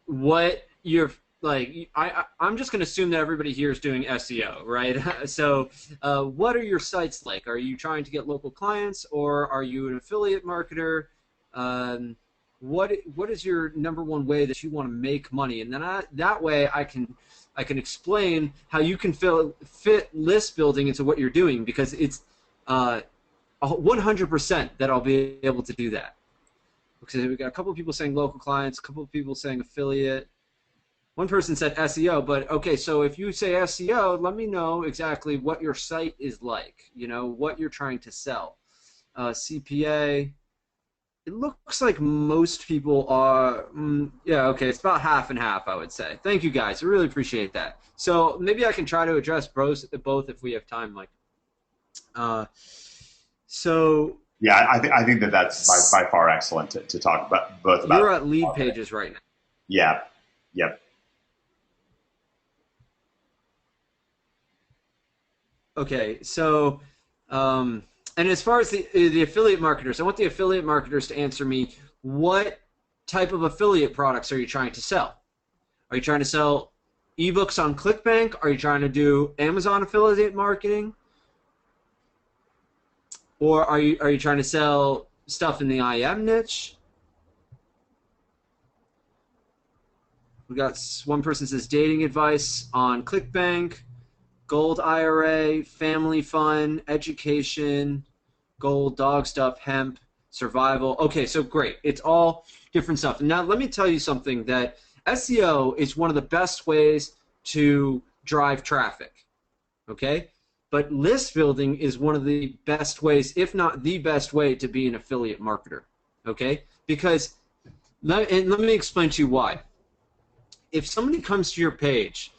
what you're like? I'm just going to assume that everybody here is doing SEO, right? So what are your sites like? Are you trying to get local clients, or are you an affiliate marketer? What is your number one way that you want to make money? And then that way I can explain how you can fit list building into what you're doing, because it's 100% that I'll be able to do that. Because we got a couple of people saying local clients, a couple of people saying affiliate. One person said SEO, but okay, so if you say SEO, let me know exactly what your site is like, you know, what you're trying to sell. CPA, it looks like most people are, yeah, okay, it's about half and half, I would say. Thank you, guys. I really appreciate that. So maybe I can try to address both if we have time, Mike. So yeah, I think that's by far excellent to talk about both about. You're at lead pages right now. Yeah. Yep. Okay, so and as far as the affiliate marketers, I want the affiliate marketers to answer me, what type of affiliate products are you trying to sell? Are you trying to sell ebooks on ClickBank? Are you trying to do Amazon affiliate marketing? Or are you trying to sell stuff in the IM niche? We got one person says dating advice on ClickBank, gold IRA, family fun, education, gold, dog stuff, hemp, survival. Okay, so great. It's all different stuff. Now let me tell you something, that SEO is one of the best ways to drive traffic. Okay? But list building is one of the best ways, if not the best way, to be an affiliate marketer. Okay? Because, let me explain to you why. If somebody comes to your page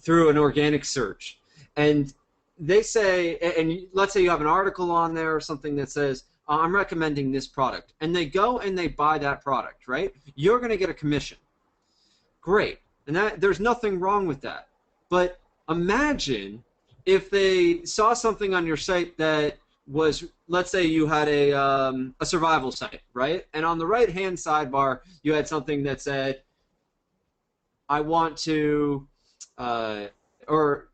through an organic search, and they say, and let's say you have an article on there or something that says, I'm recommending this product, and they go and they buy that product, right? You're going to get a commission. Great. And there's nothing wrong with that. But imagine if they saw something on your site that was, let's say you had a survival site, right? And on the right-hand sidebar, you had something that said, I want to, or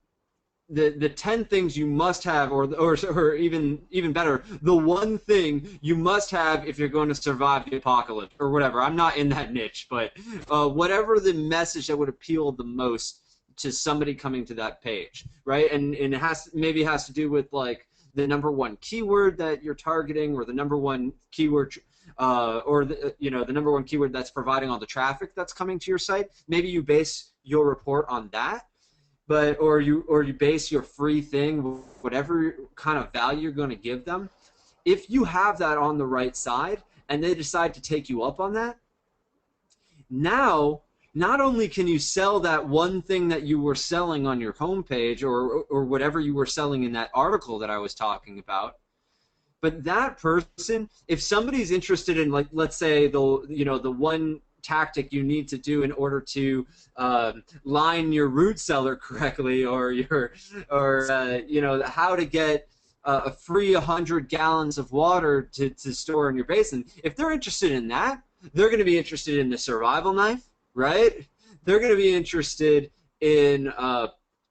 the 10 things you must have, or even better, the one thing you must have if you're going to survive the apocalypse, or whatever. I'm not in that niche, but whatever the message that would appeal the most to somebody coming to that page, right? And it maybe has to do with like the number one keyword that you're targeting, or the number one keyword, or the number one keyword that's providing all the traffic that's coming to your site. Maybe you base your report on that, or you base your free thing, whatever kind of value you're going to give them. If you have that on the right side and they decide to take you up on that, now not only can you sell that one thing that you were selling on your homepage, or whatever you were selling in that article that I was talking about, but that person, if somebody's interested in, like, let's say the one tactic you need to do in order to line your root cellar correctly, or how to get a free 100 gallons of water to store in your basin, if they're interested in that, they're going to be interested in the survival knife, right? They're going to be interested in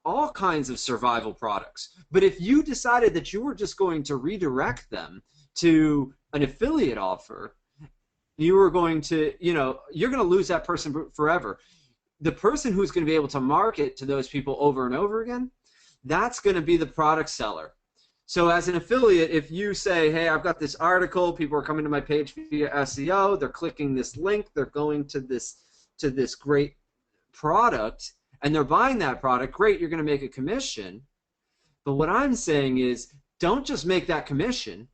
all kinds of survival products. But if you decided that you were just going to redirect them to an affiliate offer, you were going to, you're going to lose that person forever. The person who's going to be able to market to those people over and over again, that's going to be the product seller. So as an affiliate, if you say, hey, I've got this article, people are coming to my page via SEO, they're clicking this link, they're going to this great product, and they're buying that product, great, you're going to make a commission. But what I'm saying is, don't just make that commission.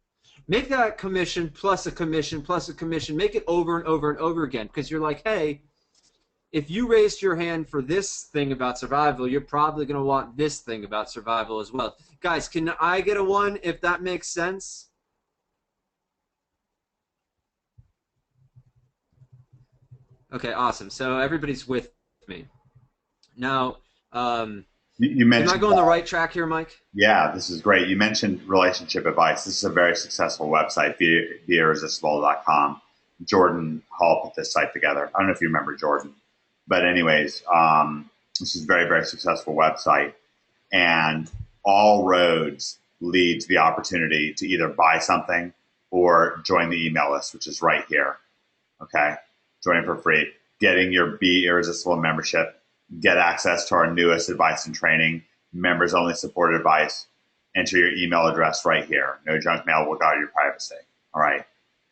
Make that commission plus a commission plus a commission. Make it over and over and over again, because you're like, hey, if you raised your hand for this thing about survival, you're probably going to want this thing about survival as well. Guys, can I get a 1 if that makes sense? Okay, awesome. So everybody's with me. Now, You mentioned, am I going the right track here, Mike? Yeah, this is great. You mentioned relationship advice. This is a very successful website, beirresistible.com. Jordan Hall put this site together. I don't know if you remember Jordan. But anyways, this is a very, very successful website. And all roads lead to the opportunity to either buy something or join the email list, which is right here. Okay? Join it for free. Getting your Be Irresistible membership. Get access to our newest advice and training, members only supported advice. Enter your email address right here. No junk mail will guard your privacy. All right,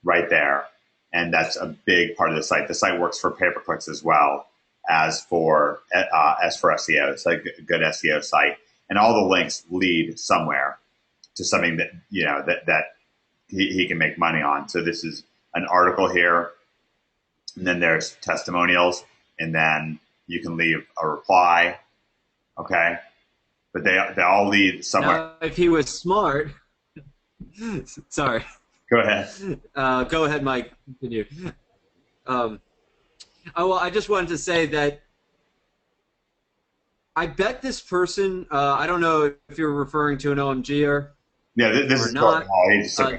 right there. And that's a big part of the site. The site works for pay-per-clicks as well as for SEO. It's like a good SEO site. And all the links lead somewhere to something that, you know, that he can make money on. So this is an article here, and then there's testimonials, and then you can leave a reply, okay? But they all lead somewhere. Now, if he was smart, sorry. Go ahead. Go ahead, Mike. Continue. Oh, well, I just wanted to say that I bet this person, I don't know if you're referring to an OMGer. Yeah, this is not. He's a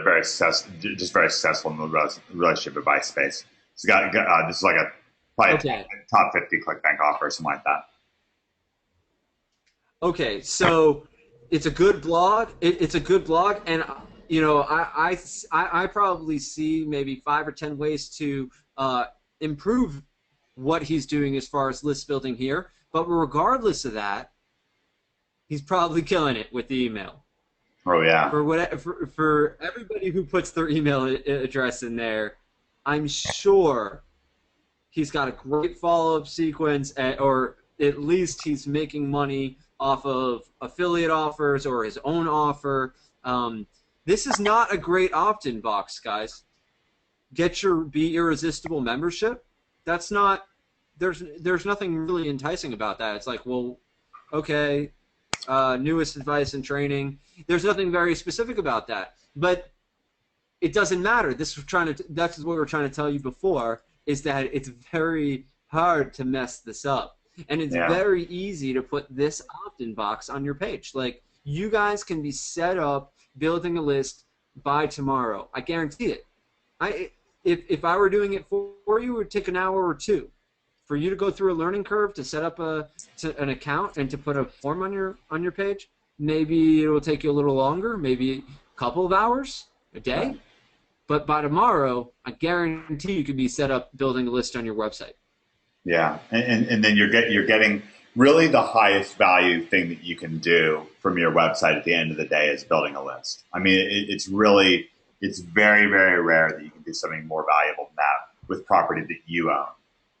very successful in the relationship advice space. He's got this is like a probably top 50 ClickBank offer or something like that. Okay, so it's a good blog. It's a good blog, and you know, I probably see maybe 5 or 10 ways to improve what he's doing as far as list building here. But regardless of that, he's probably killing it with the email. Oh yeah. For everybody who puts their email address in there, I'm sure he's got a great follow-up sequence, or at least he's making money off of affiliate offers or his own offer. This is not a great opt-in box, guys. Get your Be Irresistible membership. That's not. There's nothing really enticing about that. It's like, well, okay, newest advice and training. There's nothing very specific about that, but it doesn't matter. That's what we were trying to tell you before, is that it's very hard to mess this up. And it's very easy to put this opt-in box on your page. Like, you guys can be set up building a list by tomorrow. I guarantee it. If I were doing it for you, it would take an hour or 2. For you to go through a learning curve to set up an account and to put a form on your page, maybe it will take you a little longer, maybe a couple of hours, a day. But by tomorrow, I guarantee you could be set up building a list on your website. Yeah, and then you're getting really the highest value thing that you can do from your website at the end of the day is building a list. I mean, it's very, very rare that you can do something more valuable than that with property that you own.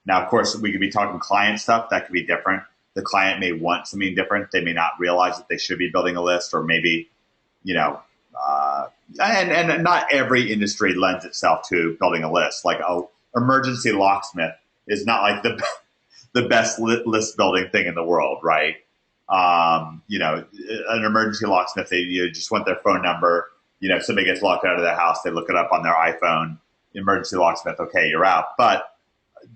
Now, of course, we could be talking client stuff. That could be different. The client may want something different. They may not realize that they should be building a list, or maybe, you know, and not every industry lends itself to building a list. Like an emergency locksmith is not like the best list building thing in the world, right? You know, an emergency locksmith, you just want their phone number. You know, if somebody gets locked out of their house, they look it up on their iPhone. Emergency locksmith, okay, you're out. But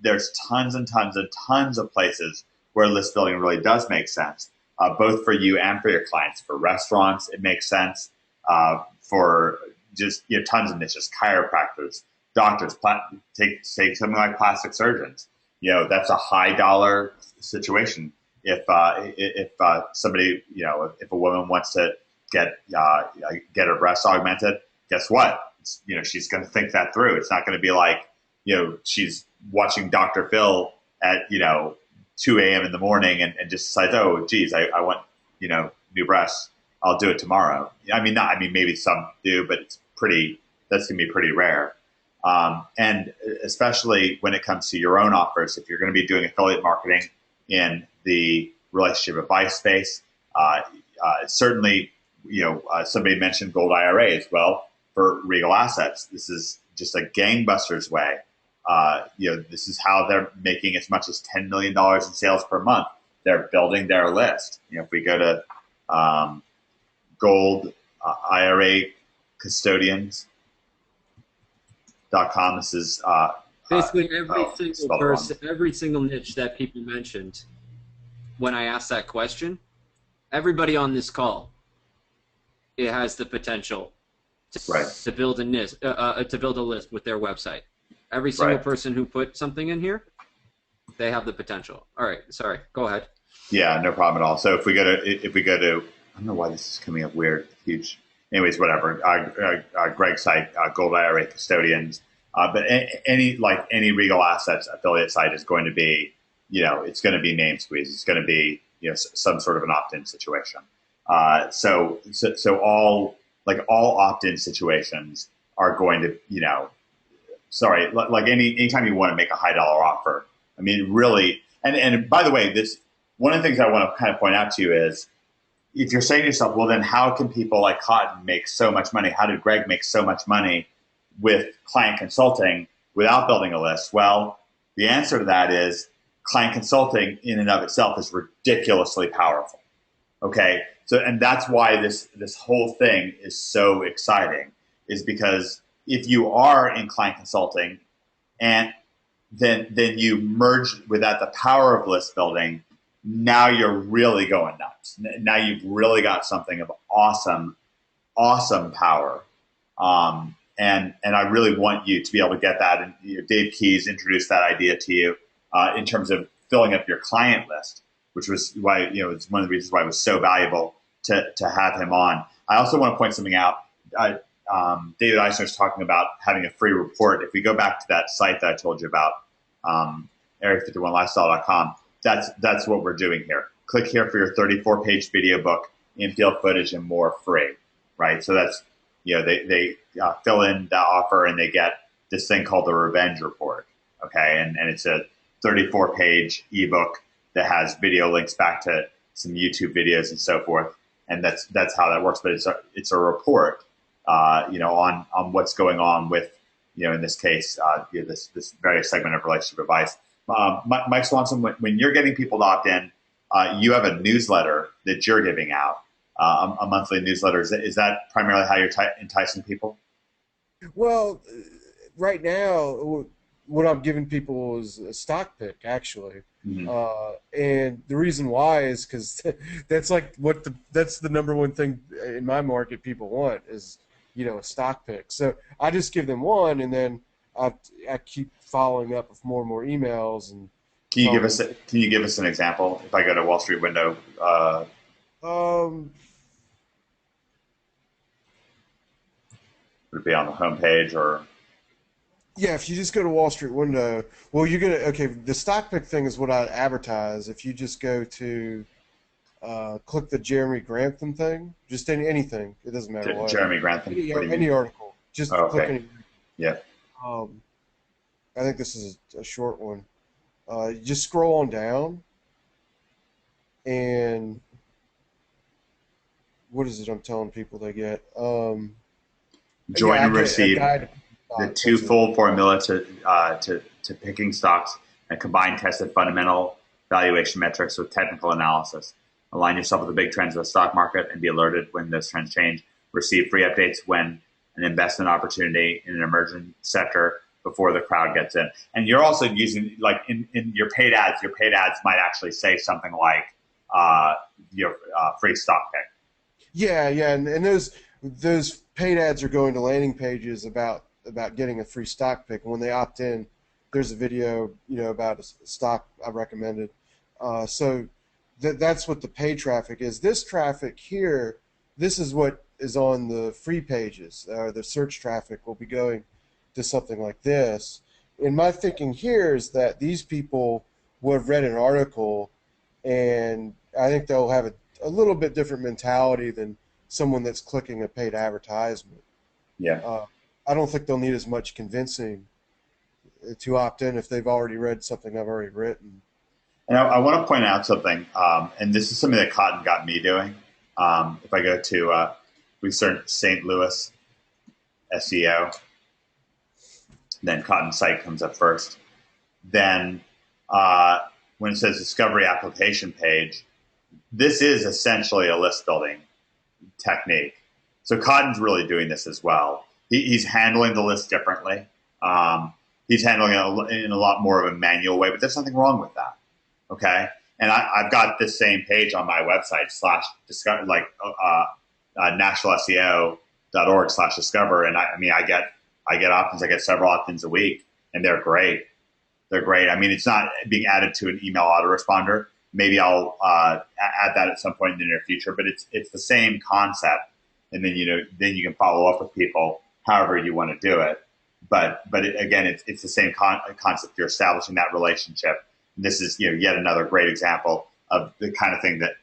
there's tons and tons and tons of places where list building really does make sense, both for you and for your clients. For restaurants, it makes sense. For just tons of niches, chiropractors, doctors, take something like plastic surgeons. You know, that's a high dollar situation. If somebody, if a woman wants to get her breasts augmented, guess what? She's going to think that through. It's not going to be like, she's watching Dr. Phil at 2 a.m. in the morning and just decides, oh, geez, I want new breasts. I'll do it tomorrow. I mean, maybe some do, but that's going to be pretty rare. And especially when it comes to your own offers, if you're going to be doing affiliate marketing, in the relationship advice space. Certainly, somebody mentioned Gold IRAs. Well, for Regal Assets, this is just a gangbusters way. This is how they're making as much as $10 million in sales per month. They're building their list. If we go to Gold IRA custodians.com, this is basically every single person, every single niche that people mentioned when I asked that question. Everybody on this call, it has the potential to build a list, with their website. Every single person who put something in here, they have the potential. All right, sorry, go ahead. Yeah, no problem at all. So if we go to, I don't know why this is coming up weird, huge. Anyways, whatever. Greg's site, Gold IRA Custodians, but any Regal Assets affiliate site is going to be, it's going to be name squeeze. It's going to be, some sort of an opt-in situation. So all opt-in situations are going to, anytime you want to make a high dollar offer. I mean, really, and by the way, one of the things I want to kind of point out to you is, if you're saying to yourself, well, then how can people like Cotton make so much money? How did Greg make so much money with client consulting without building a list? Well, the answer to that is client consulting in and of itself is ridiculously powerful. Okay, so and that's why this whole thing is so exciting, is because if you are in client consulting and then you merge with that the power of list building, now you're really going nuts. Now you've really got something of awesome power. And I really want you to be able to get that. And Dave Keys introduced that idea to you in terms of filling up your client list, which was why, it's one of the reasons why it was so valuable to have him on. I also want to point something out. David Eisner is talking about having a free report. If we go back to that site that I told you about, area51lifestyle.com, that's what we're doing here. Click here for your 34-page video book, in-field footage, and more free, right? So that's, they fill in the offer and they get this thing called the Revenge Report, okay? And it's a 34-page ebook that has video links back to some YouTube videos and so forth, and that's how that works. But it's a report, on what's going on with, in this case, this various segment of relationship advice. Mike Swanson, when you're getting people to opt in, you have a newsletter that you're giving out, a monthly newsletter. Is that primarily how you're enticing people? Well, right now, what I'm giving people is a stock pick, actually. Mm-hmm. And the reason why is because that's that's the number one thing in my market people want is, a stock pick. So I just give them one, and then I keep following up with more and more emails. And can you give us an example? If I go to Wall Street Window, would it be on the homepage or? Yeah, if you just go to Wall Street Window, well, you're gonna the stock pick thing is what I advertise. If you just go to click the Jeremy Grantham thing, just anything, it doesn't matter what. Jeremy Grantham, any article, just click any. Yeah. I think this is a short one. You just scroll on down, and what is it I'm telling people they get? Join and receive the twofold formula to picking stocks and combine tested fundamental valuation metrics with technical analysis. Align yourself with the big trends of the stock market and be alerted when those trends change. Receive free updates when an investment opportunity in an emerging sector before the crowd gets in. And you're also using, like in your paid ads might actually say something like your free stock pick. Yeah, and those paid ads are going to landing pages about getting a free stock pick. And when they opt in, there's a video, about a stock I recommended. So that's what the paid traffic is. This traffic here, this is what is on the free pages. The search traffic will be going to something like this. And my thinking here is that these people will have read an article, and I think they'll have a little bit different mentality than someone that's clicking a paid advertisement. Yeah. I don't think they'll need as much convincing to opt in if they've already read something I've already written. And I want to point out something, and this is something that Cotton got me doing. If I go to, we search St. Louis SEO, then Cotton's site comes up first. Then when it says discovery application page, this is essentially a list building technique. So Cotton's really doing this as well. He's handling the list differently. He's handling it in a lot more of a manual way, but there's nothing wrong with that. Okay, and I've got this same page on my website /discover nationalseo.org/discover, and I mean I get opt-ins. I get several opt-ins a week, and they're great. They're great. I mean, it's not being added to an email autoresponder. Maybe I'll add that at some point in the near future, but it's the same concept. And then then you can follow up with people however you want to do it. But again, it's the same concept. You're establishing that relationship. And this is yet another great example of the kind of thing that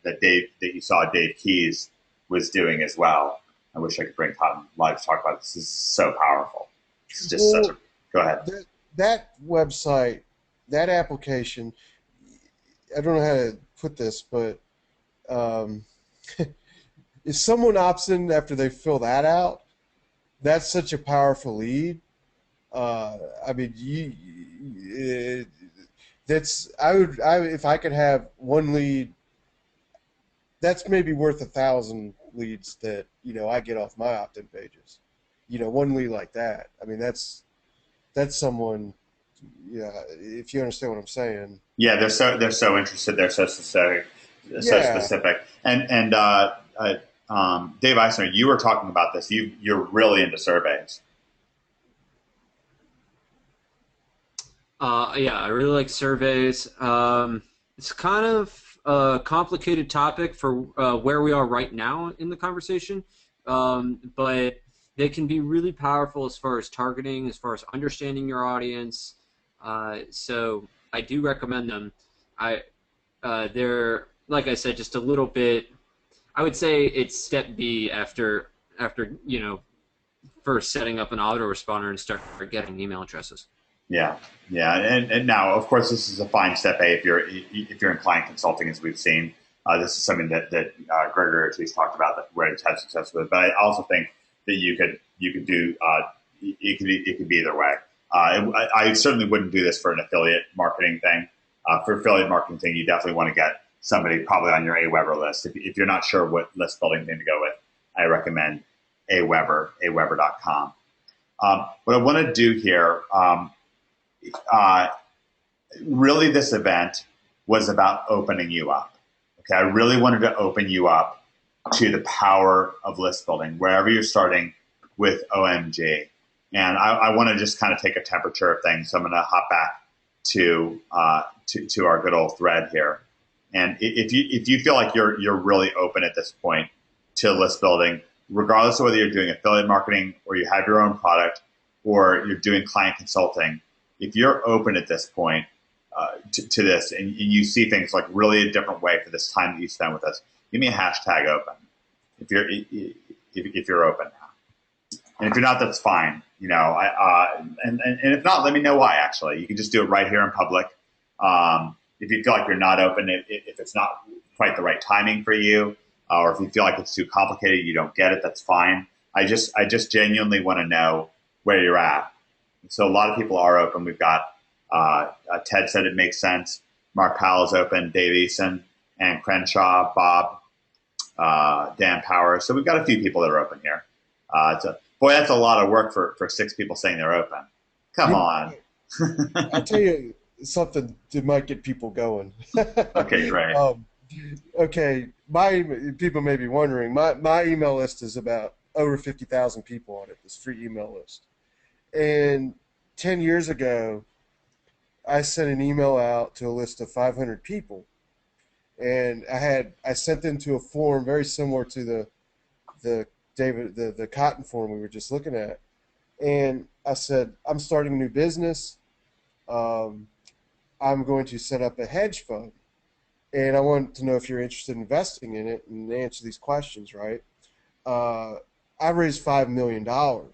you saw Dave Keys was doing as well. I wish I could bring Cotton live to talk about this. This is so powerful. It's just such a. Go ahead. That website, that application, I don't know how to put this, but if someone opts in after they fill that out, that's such a powerful lead. I mean, if I could have one lead, that's maybe worth 1,000 leads that I get off my opt-in pages. One lead like that. I mean, that's someone. Yeah, if you understand what I'm saying. Yeah, they're so interested. They're so specific. And Dave Eisner, you were talking about this. You're really into surveys. Yeah, I really like surveys. It's kind of a complicated topic for where we are right now in the conversation, but they can be really powerful as far as targeting, as far as understanding your audience. So I do recommend them. They're, like I said, just a little bit. I would say it's step B after first setting up an autoresponder and start getting email addresses. Yeah, and now, of course, this is a fine step A if you're in client consulting, as we've seen. This is something that Gregory Ortiz talked about where it's had success with. But I also think that you could do it could be either way. I certainly wouldn't do this for an affiliate marketing thing. For affiliate marketing thing, you definitely want to get somebody probably on your AWeber list. If you're not sure what list building thing to go with, I recommend aweber.com. What I want to do here, really this event was about opening you up. Okay, I really wanted to open you up to the power of list building, wherever you're starting with OMG. And I want to just kind of take a temperature of things. So I'm going to hop back to our good old thread here. And if you feel like you're really open at this point to list building, regardless of whether you're doing affiliate marketing or you have your own product or you're doing client consulting, if you're open at this point to this and you see things like really a different way for this time that you spend with us, give me a hashtag open if you're open now. And if you're not, that's fine. And if not, let me know why. Actually, you can just do it right here in public. If you feel like you're not open, if it's not quite the right timing for you, or if you feel like it's too complicated, you don't get it, that's fine. I just genuinely want to know where you're at. So a lot of people are open. We've got Ted said it makes sense. Mark Powell is open. Dave Eason, Ann Crenshaw, Bob, Dan Powers. So we've got a few people that are open here. Boy, that's a lot of work for 6 people saying they're open. Come on. I'll tell you something that might get people going. Okay, great. Okay, people may be wondering, my email list is about over 50,000 people on it, this free email list. And 10 years ago, I sent an email out to a list of 500 people. And I sent them to a form very similar to the cotton form we were just looking at. And I said, I'm starting a new business. I'm going to set up a hedge fund. And I want to know if you're interested in investing in it and answer these questions, right? I raised $5 million. Wow.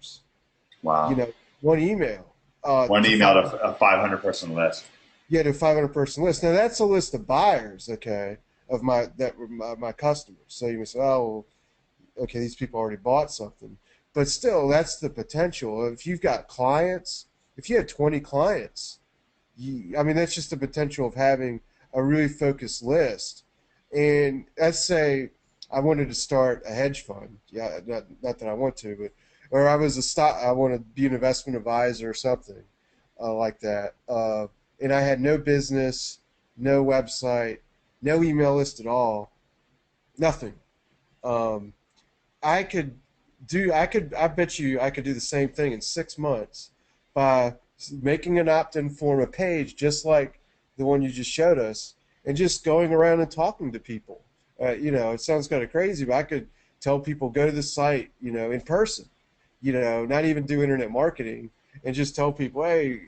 One email. One email to a 500-person list. you had a 500-person list. Now that's a list of buyers, okay, of my customers. So you may say, oh, well, okay, these people already bought something, but still, that's the potential. If you've got clients, if you have 20 clients, I mean, that's just the potential of having a really focused list. And let's say I wanted to start a hedge fund. Yeah, not that I want to, but or I want to be an investment advisor or something like that. And I had no business, no website, no email list at all, nothing. Um, I bet you I could do the same thing in 6 months by making an opt-in form, a page just like the one you just showed us, and just going around and talking to people. It sounds kind of crazy, but I could tell people go to the site, in person, not even do internet marketing, and just tell people, hey,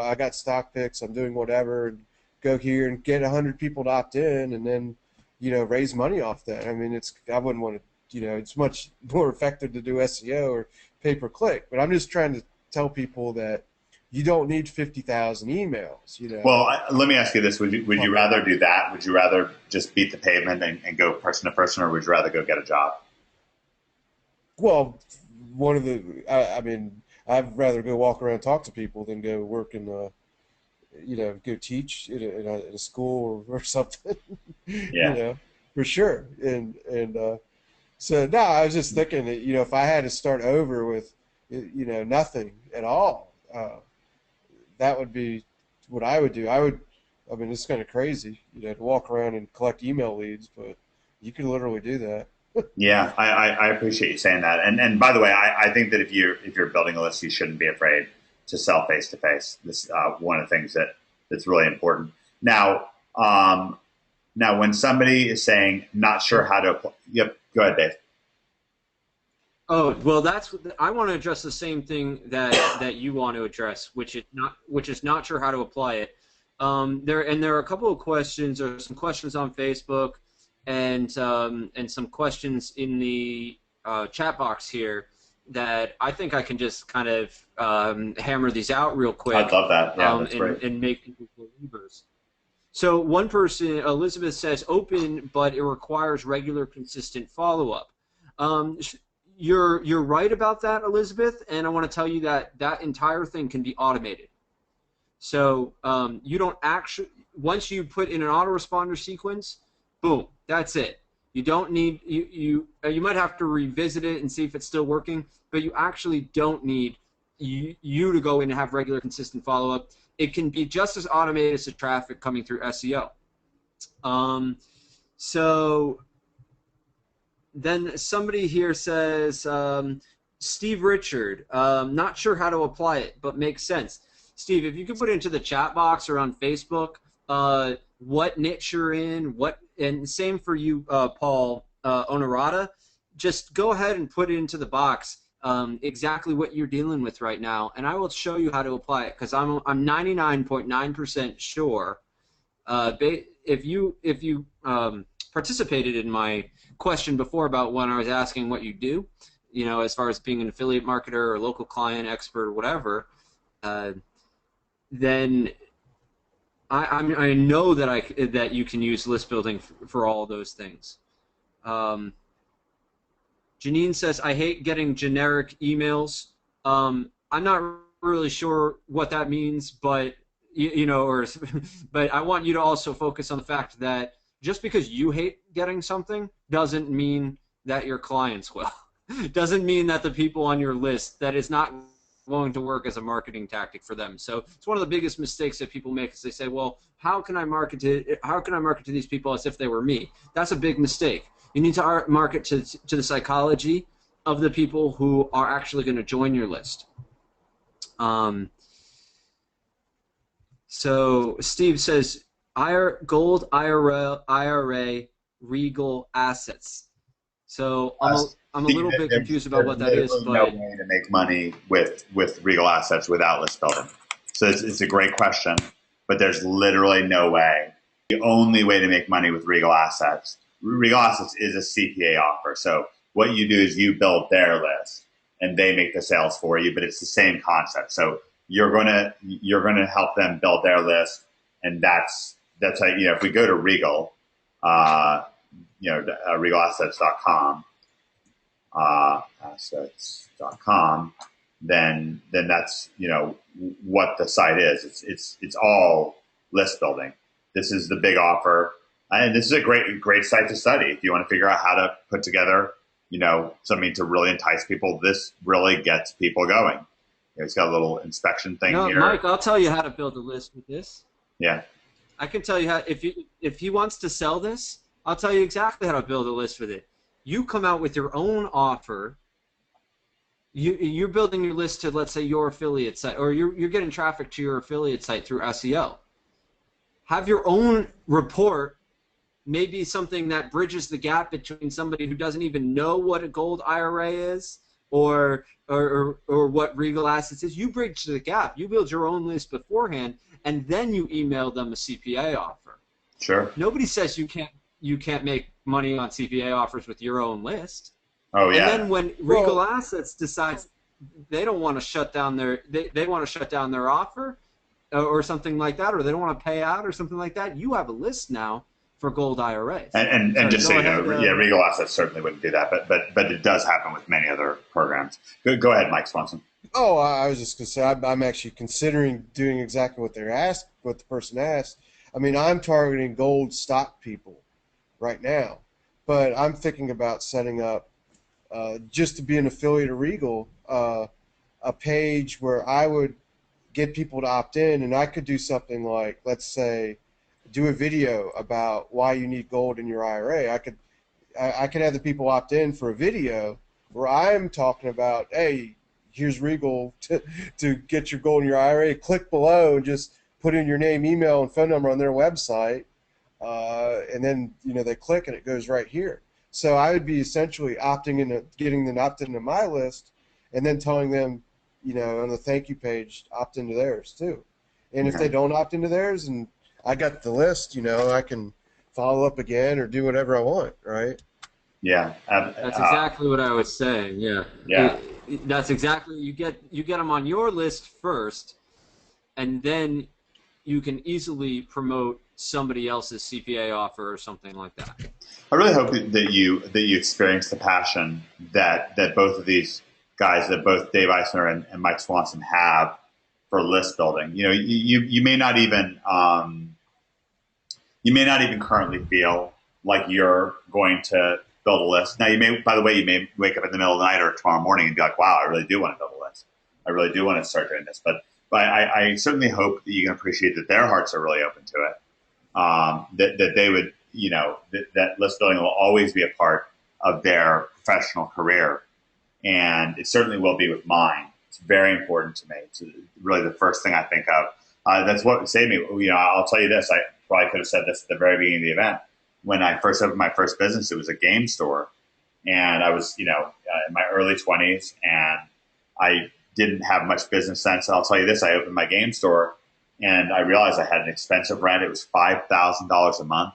I got stock picks, I'm doing whatever, and go here and get 100 people to opt in, and then, raise money off that. I mean, I wouldn't want to, it's much more effective to do SEO or pay-per-click, but I'm just trying to tell people that you don't need 50,000 emails. Well, let me ask you this: would you rather do that? Would you rather just beat the pavement and go person to person, or would you rather go get a job? Well, I mean, I'd rather go walk around and talk to people than go work in go teach in a school or something. Yeah. For sure. And so no, I was just thinking that if I had to start over with nothing at all, that would be what I would do. I mean, it's kind of crazy, to walk around and collect email leads, but you could literally do that. Yeah, I appreciate you saying that. And by the way, I think that if you're building a list, you shouldn't be afraid to sell face to face. This one of the things that's really important. Now, when somebody is saying not sure how to apply, yep, go ahead, Dave. Oh, well, I want to address the same thing that you want to address, which is not sure how to apply it. There are a couple of questions, or some questions on Facebook, and some questions in the chat box here that I think I can just kind of hammer these out real quick. I'd love that. Yeah, that's great. And make people believers. So one person, Elizabeth, says open, but it requires regular, consistent follow-up. You're right about that, Elizabeth, and I want to tell you that entire thing can be automated. So you don't actually, once you put in an autoresponder sequence, boom, that's it. You don't need you might have to revisit it and see if it's still working, but you actually don't need you to go in and have regular, consistent follow-up. It can be just as automated as the traffic coming through SEO. So then somebody here says, Steve Richard, not sure how to apply it, but makes sense. Steve, if you could put it into the chat box or on Facebook, what niche you're in, and same for you, Paul Honorata, just go ahead and put it into the box. Exactly what you're dealing with right now, and I will show you how to apply it, because I'm 99.9% sure. If you participated in my question before about when I was asking what you do, as far as being an affiliate marketer or local client expert or whatever, then I know that you can use list building for all of those things. Janine says, I hate getting generic emails. I'm not really sure what that means, but but I want you to also focus on the fact that just because you hate getting something doesn't mean that your clients will. Doesn't mean that the people on your list, that is not going to work as a marketing tactic for them. So it's one of the biggest mistakes that people make, is they say, well, how can I market to these people as if they were me? That's a big mistake. You need to market to the psychology of the people who are actually going to join your list. So Steve says, gold, IRA, Regal assets. So I'm a little bit confused about what that is. There's But no way to make money with Regal assets without list building. So it's a great question, but there's literally no way. The only way to make money with Regal assets is a CPA offer. So what you do is you build their list and they make the sales for you, but it's the same concept. So you're gonna help them build their list, and that's how, if we go to Regal, regalassets.com, assets.com, then that's what the site is. It's all list building. This is the big offer, and this is a great site to study if you want to figure out how to put together something to really entice people. This really gets people going. It's got a little inspection thing here. Mike, I'll tell you how to build a list with this. Yeah. I can tell you how. If he wants to sell this, I'll tell you exactly how to build a list with it. You come out with your own offer. You're building your list to, let's say, your affiliate site, or you're getting traffic to your affiliate site through SEO. Have your own report, maybe something that bridges the gap between somebody who doesn't even know what a gold IRA is or what Regal Assets is. You bridge the gap. You build your own list beforehand, and then you email them a CPA offer. Sure. Nobody says you can't make money on CPA offers with your own list. Oh yeah. And then when Regal Assets decides they don't want to shut down they want to shut down their offer or something like that, or they don't want to pay out or something like that, you have a list now for gold IRAs. And just so you know, Regal Assets certainly wouldn't do that, but it does happen with many other programs. Go ahead, Mike Swanson. Oh, I was just going to say I'm actually considering doing exactly what the person asked. I mean, I'm targeting gold stock people right now, but I'm thinking about setting up just to be an affiliate of Regal, a page where I would get people to opt in, and I could do something like, let's say, do a video about why you need gold in your IRA. I could have the people opt in for a video where I'm talking about, hey, here's Regal to get your gold in your IRA. Click below and just put in your name, email, and phone number on their website, and then they click and it goes right here. So I would be essentially opting into getting them opted into my list, and then telling them, on the thank you page, opt into theirs too. And if they don't opt into theirs, and I got the list, I can follow up again or do whatever I want, right? Yeah. That's exactly what I was saying. Yeah. Yeah. That's exactly, you get them on your list first, and then you can easily promote somebody else's CPA offer or something like that. I really hope that you experience the passion that both of these guys, that both Dave Eisner and Mike Swanson have for list building. You may not even currently feel like you're going to build a list. Now, you may wake up in the middle of the night or tomorrow morning and be like, wow, I really do want to build a list. I really do want to start doing this. But I certainly hope that you can appreciate that their hearts are really open to it. That they would, that list building will always be a part of their professional career. And it certainly will be with mine. It's very important to me. It's really the first thing I think of. That's what saved me. I'll tell you this. I probably could have said this at the very beginning of the event. When I first opened my first business, it was a game store. And I was, in my early 20s, and I didn't have much business sense. I'll tell you this. I opened my game store, and I realized I had an expensive rent. It was $5,000 a month.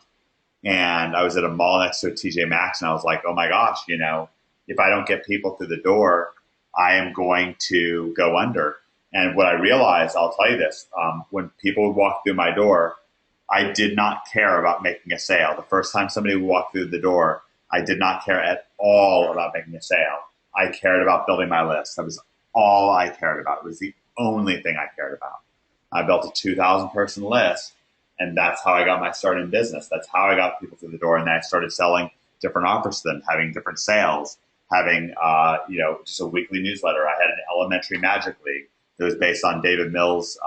And I was at a mall next to a TJ Maxx, and I was like, oh my gosh, if I don't get people through the door, I am going to go under. And what I realized, I'll tell you this, when people would walk through my door, I did not care about making a sale. The first time somebody would walk through the door, I did not care at all about making a sale. I cared about building my list. That was all I cared about. It was the only thing I cared about. I built a 2,000 person list, and that's how I got my start in business. That's how I got people through the door, and then I started selling different offers to them, having different sales, having just a weekly newsletter. I had an elementary magic league that was based on David Mills'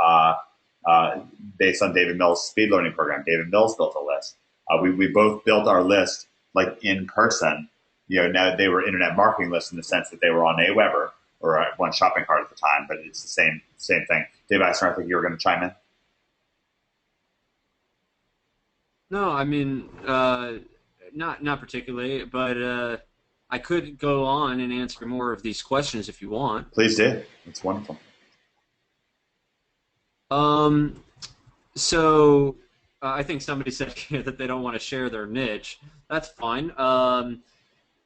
speed learning program. David Mills built a list. We both built our list like in person. Now they were internet marketing lists in the sense that they were on Aweber or one shopping cart at the time, but it's the same thing. Dave Eisner, I think you were going to chime in. No, I mean, not particularly, but I could go on and answer more of these questions if you want. Please do. It's wonderful. So I think somebody said here that they don't want to share their niche. That's fine.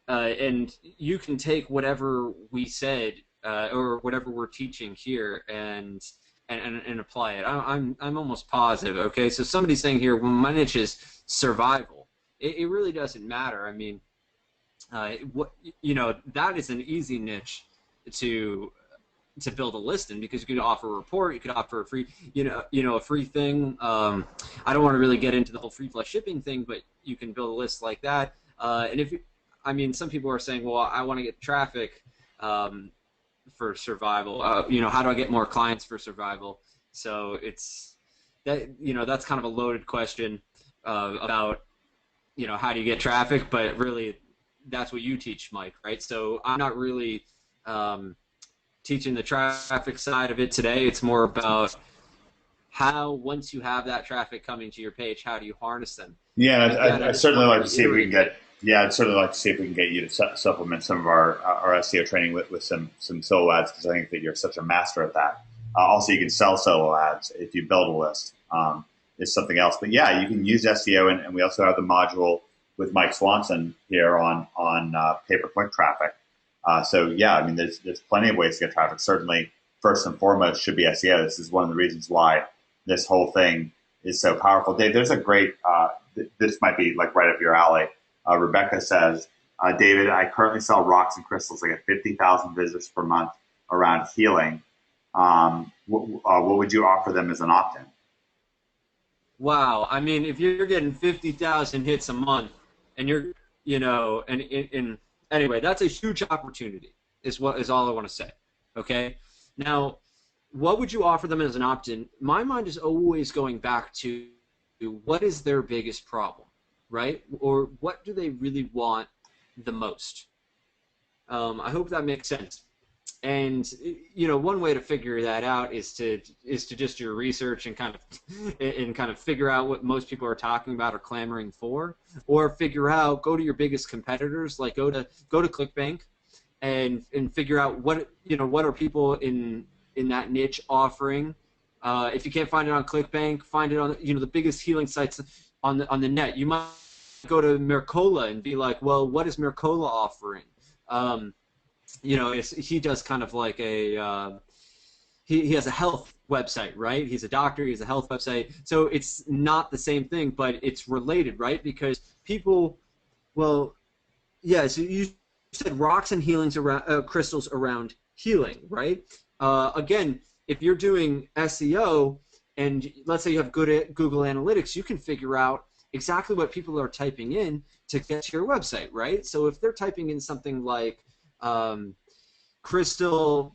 And you can take whatever we said or whatever we're teaching here and and apply it. I'm almost positive. Okay, so somebody's saying here, well, my niche is survival. It really doesn't matter. I mean, what that is an easy niche to build a listing, because you could offer a report, you could offer a free, a free thing. I don't want to really get into the whole free plus shipping thing, but you can build a list like that. And if I mean, some people are saying, well, I want to get traffic for survival. How do I get more clients for survival? So it's that that's kind of a loaded question about how do you get traffic, but really that's what you teach, Mike, right? So I'm not really teaching the traffic side of it today. It's more about how, once you have that traffic coming to your page, how do you harness them? Yeah, And again, I'd certainly like to see if we can reiterate get. Yeah, I'd certainly like to see if we can get you to supplement some of our SEO training with some solo ads, because I think that you're such a master at that. Also, you can sell solo ads if you build a list. Is something else, but yeah, you can use SEO, and we also have the module with Mike Swanson here on pay-per-click traffic. So yeah, I mean, there's plenty of ways to get traffic. Certainly, first and foremost should be SEO. This is one of the reasons why this whole thing is so powerful. Dave, there's a great. This might be like right up your alley. Rebecca says, David, I currently sell rocks and crystals. I get 50,000 visitors per month around healing. What would you offer them as an opt-in? Wow, I mean, if you're getting 50,000 hits a month, and you're, and anyway, that's a huge opportunity. Is all I want to say. Okay, now, what would you offer them as an opt-in? My mind is always going back to what is their biggest problem, right? Or what do they really want the most? I hope that makes sense. And one way to figure that out is to just do your research and kind of figure out what most people are talking about or clamoring for, or go to your biggest competitors, like go to ClickBank, and figure out what are people in that niche offering. If you can't find it on ClickBank, find it on the biggest healing sites on the net. You might go to Mercola and be like, well, what is Mercola offering? He does kind of like a he has a health website, right? He's a doctor, he has a health website. So it's not the same thing, but it's related, right? Because people, well, yeah, so you said rocks and healings around crystals around healing, right? Again, if you're doing SEO and let's say you have good at Google Analytics, you can figure out exactly what people are typing in to get to your website, right? So if they're typing in something like crystal,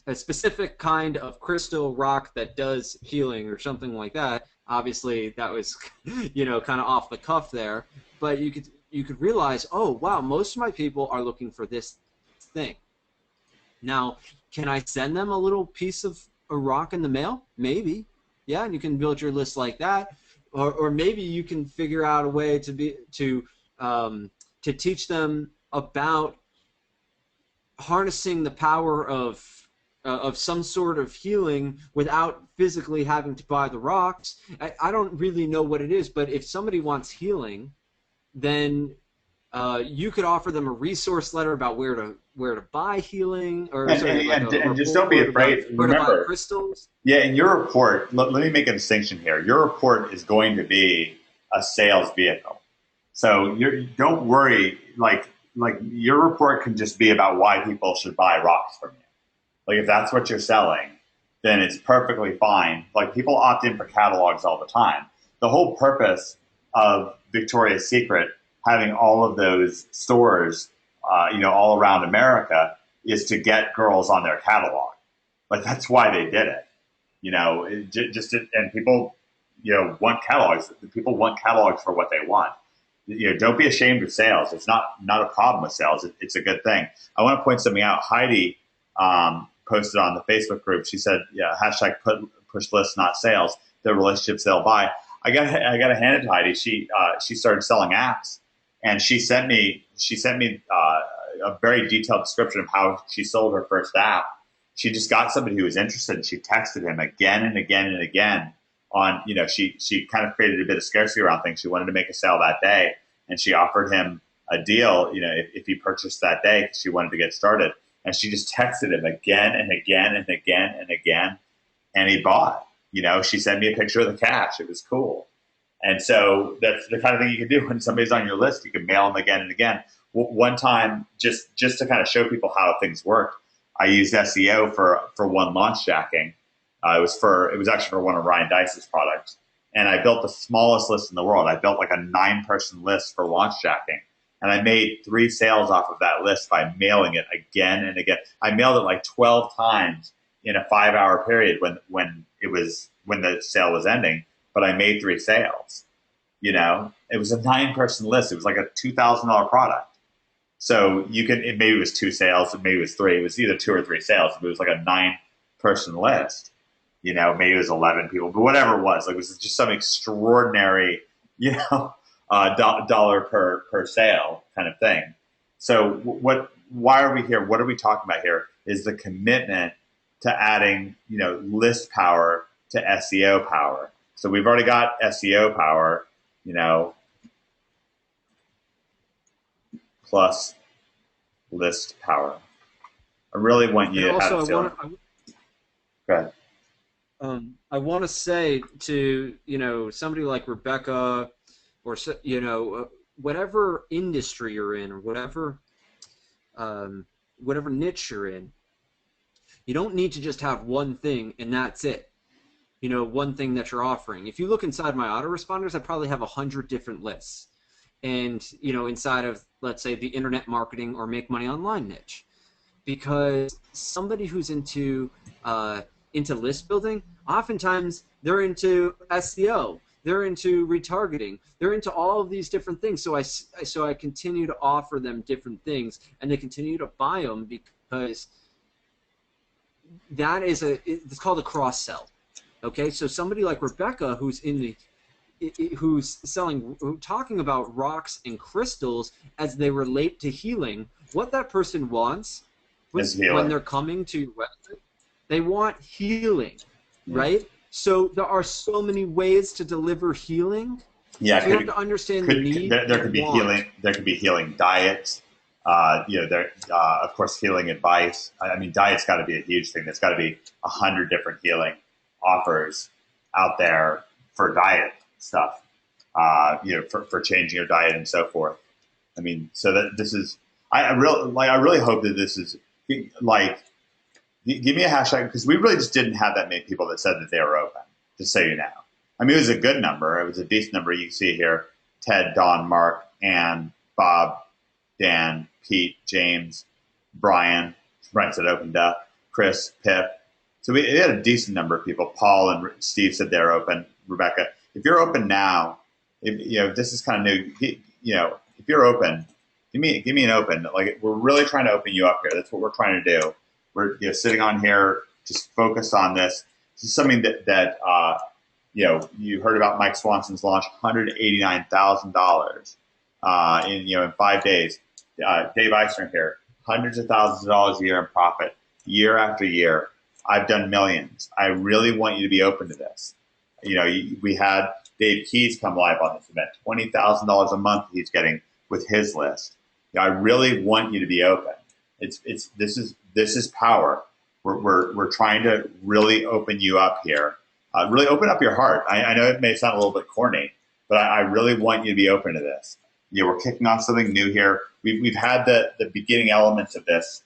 a specific kind of crystal rock that does healing or something like that. Obviously, that was, kind of off the cuff there, but you could realize, oh wow, most of my people are looking for this thing. Now, can I send them a little piece of a rock in the mail? Maybe, yeah, and you can build your list like that, or maybe you can figure out a way to teach them about harnessing the power of some sort of healing without physically having to buy the rocks. I don't really know what it is, but if somebody wants healing, then you could offer them a resource letter about where to buy healing, or and just don't be afraid. Where to Remember, buy crystals. Yeah, in your report, let me make a distinction here. Your report is going to be a sales vehicle, so don't worry. Like your report can just be about why people should buy rocks from you. Like if that's what you're selling, then it's perfectly fine. Like people opt in for catalogs all the time. The whole purpose of Victoria's Secret having all of those stores, all around America, is to get girls on their catalog. Like that's why they did it. And people, want catalogs. People want catalogs for what they want. Don't be ashamed of sales. It's not a problem with sales. It's a good thing. I want to point something out. Heidi posted on the Facebook group. She said, "Yeah, hashtag push lists, not sales. The relationships they'll buy." I got to hand it to Heidi. She started selling apps, and she sent me a very detailed description of how she sold her first app. She just got somebody who was interested, and she texted him again and again and again. On she kind of created a bit of scarcity around things. She wanted to make a sale that day, and she offered him a deal. If he purchased that day, she wanted to get started. And she just texted him again and again and again and again, and he bought. She sent me a picture of the cash. It was cool. And so that's the kind of thing you can do when somebody's on your list. You can mail them again and again. One time, just to kind of show people how things work, I used SEO for one launch jacking. It was actually for one of Ryan Dice's products, and I built the smallest list in the world. I built like a 9-person list for launch jacking, and I made 3 sales off of that list by mailing it again and again. I mailed it like 12 times in a 5-hour period when the sale was ending, but I made 3 sales. It was a 9-person list. It was like a $2,000 product. So maybe it was 2 sales, maybe it was 3. It was either 2 or 3 sales. But it was like a 9-person list. Maybe it was 11 people, but whatever it was, like it was just some extraordinary, dollar per sale kind of thing. So why are we here? What are we talking about here? Is the commitment to adding, list power to SEO power. So we've already got SEO power, plus list power. I really want you to have Go ahead. I want to say to somebody like Rebecca, or whatever industry you're in, or whatever niche you're in, you don't need to just have one thing and that's it. One thing that you're offering. If you look inside my autoresponders, I probably have 100 different lists. And inside of, let's say, the internet marketing or make money online niche, because somebody who's into list building, oftentimes they're into SEO, they're into retargeting, they're into all of these different things. So I continue to offer them different things, and they continue to buy them because that is it's called a cross sell. Okay, so somebody like Rebecca, who's talking about rocks and crystals as they relate to healing, what that person wants when they're coming to your website, they want healing, right? So there are so many ways to deliver healing. Yeah, so you have to understand the need. There could be healing. There could be healing diets. Of course, healing advice. I mean, diet's got to be a huge thing. There's got to be 100 different healing offers out there for diet stuff. For changing your diet and so forth. I mean, so that this is. I really hope that this is like. Give me a hashtag, because we really just didn't have that many people that said that they were open. Just so you know. I mean, it was a good number. It was a decent number. You can see here: Ted, Don, Mark, Ann, Bob, Dan, Pete, James, Brian. Brian said opened up. Chris, Pip. So we had a decent number of people. Paul and Steve said they're open. Rebecca, if you're open now, if this is kind of new, if you're open, give me an open. Like, we're really trying to open you up here. That's what we're trying to do. We're sitting on here, just focused on this. This is something that you heard about Mike Swanson's launch, $189,000 in 5 days. Dave Eisner here, hundreds of thousands of dollars a year in profit, year after year. I've done millions. I really want you to be open to this. We had Dave Keys come live on this event, $20,000 a month he's getting with his list. I really want you to be open. This is power. We're trying to really open you up here. Really open up your heart. I know it may sound a little bit corny, but I really want you to be open to this. We're kicking off something new here. We've had the beginning elements of this,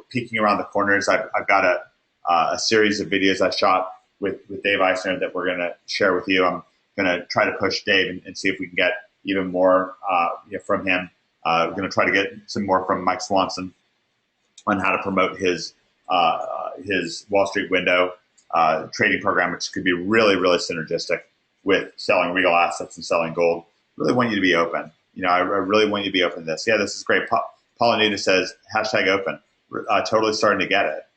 peeking around the corners. I've got a series of videos I shot with Dave Eisner that we're going to share with you. I'm going to try to push Dave and see if we can get even more from him. We're going to try to get some more from Mike Swanson on how to promote his Wall Street window trading program, which could be really, really synergistic with selling real assets and selling gold. Really want you to be open. I really want you to be open to this. Yeah, this is great. Paula Nita says, #open. Totally starting to get it.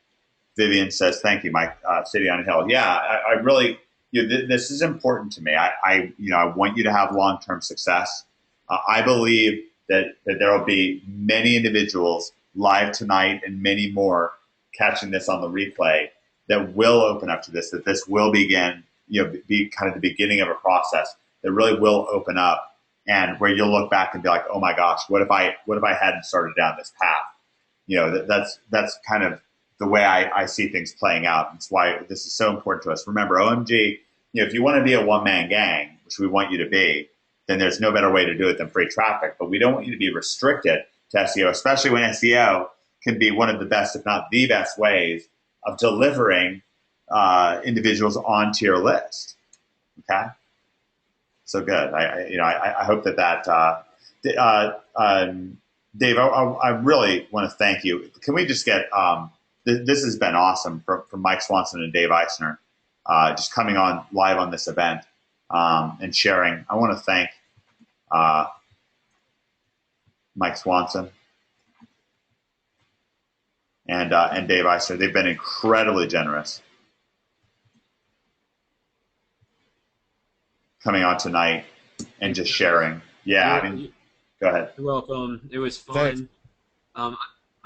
Vivian says, thank you, Mike. City on a Hill. Yeah, I really, this is important to me. I want you to have long-term success. I believe that there will be many individuals live tonight and many more catching this on the replay that will open up to this, that this will begin, be kind of the beginning of a process that really will open up, and where you'll look back and be like, oh my gosh, what if I hadn't started down this path? that's kind of the way I see things playing out. That's why this is so important to us. Remember, OMG, if you want to be a one-man gang, which we want you to be, then there's no better way to do it than free traffic. But we don't want you to be restricted to SEO, especially when SEO can be one of the best, if not the best, ways of delivering individuals onto your list. Okay, so good. I hope that Dave, I really want to thank you. Can we just get this has been awesome from Mike Swanson and Dave Eisner, just coming on live on this event and sharing. I want to thank Mike Swanson and Dave Eisner. They've been incredibly generous coming on tonight and just sharing. Yeah, I mean, go ahead. You're welcome. It was fun.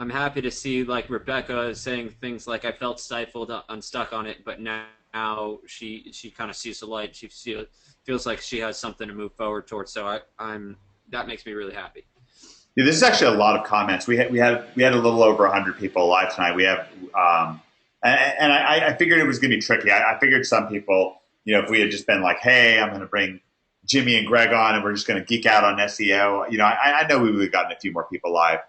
I'm happy to see like Rebecca saying things like I felt stifled, unstuck on it, but now she kind of sees the light. She feels like she has something to move forward towards. So that makes me really happy. Yeah, this is actually a lot of comments. We had a little over 100 people live tonight. We have and I figured it was going to be tricky. I figured some people, if we had just been like, hey, I'm going to bring Jimmy and Greg on and we're just going to geek out on SEO, I know we would have gotten a few more people live.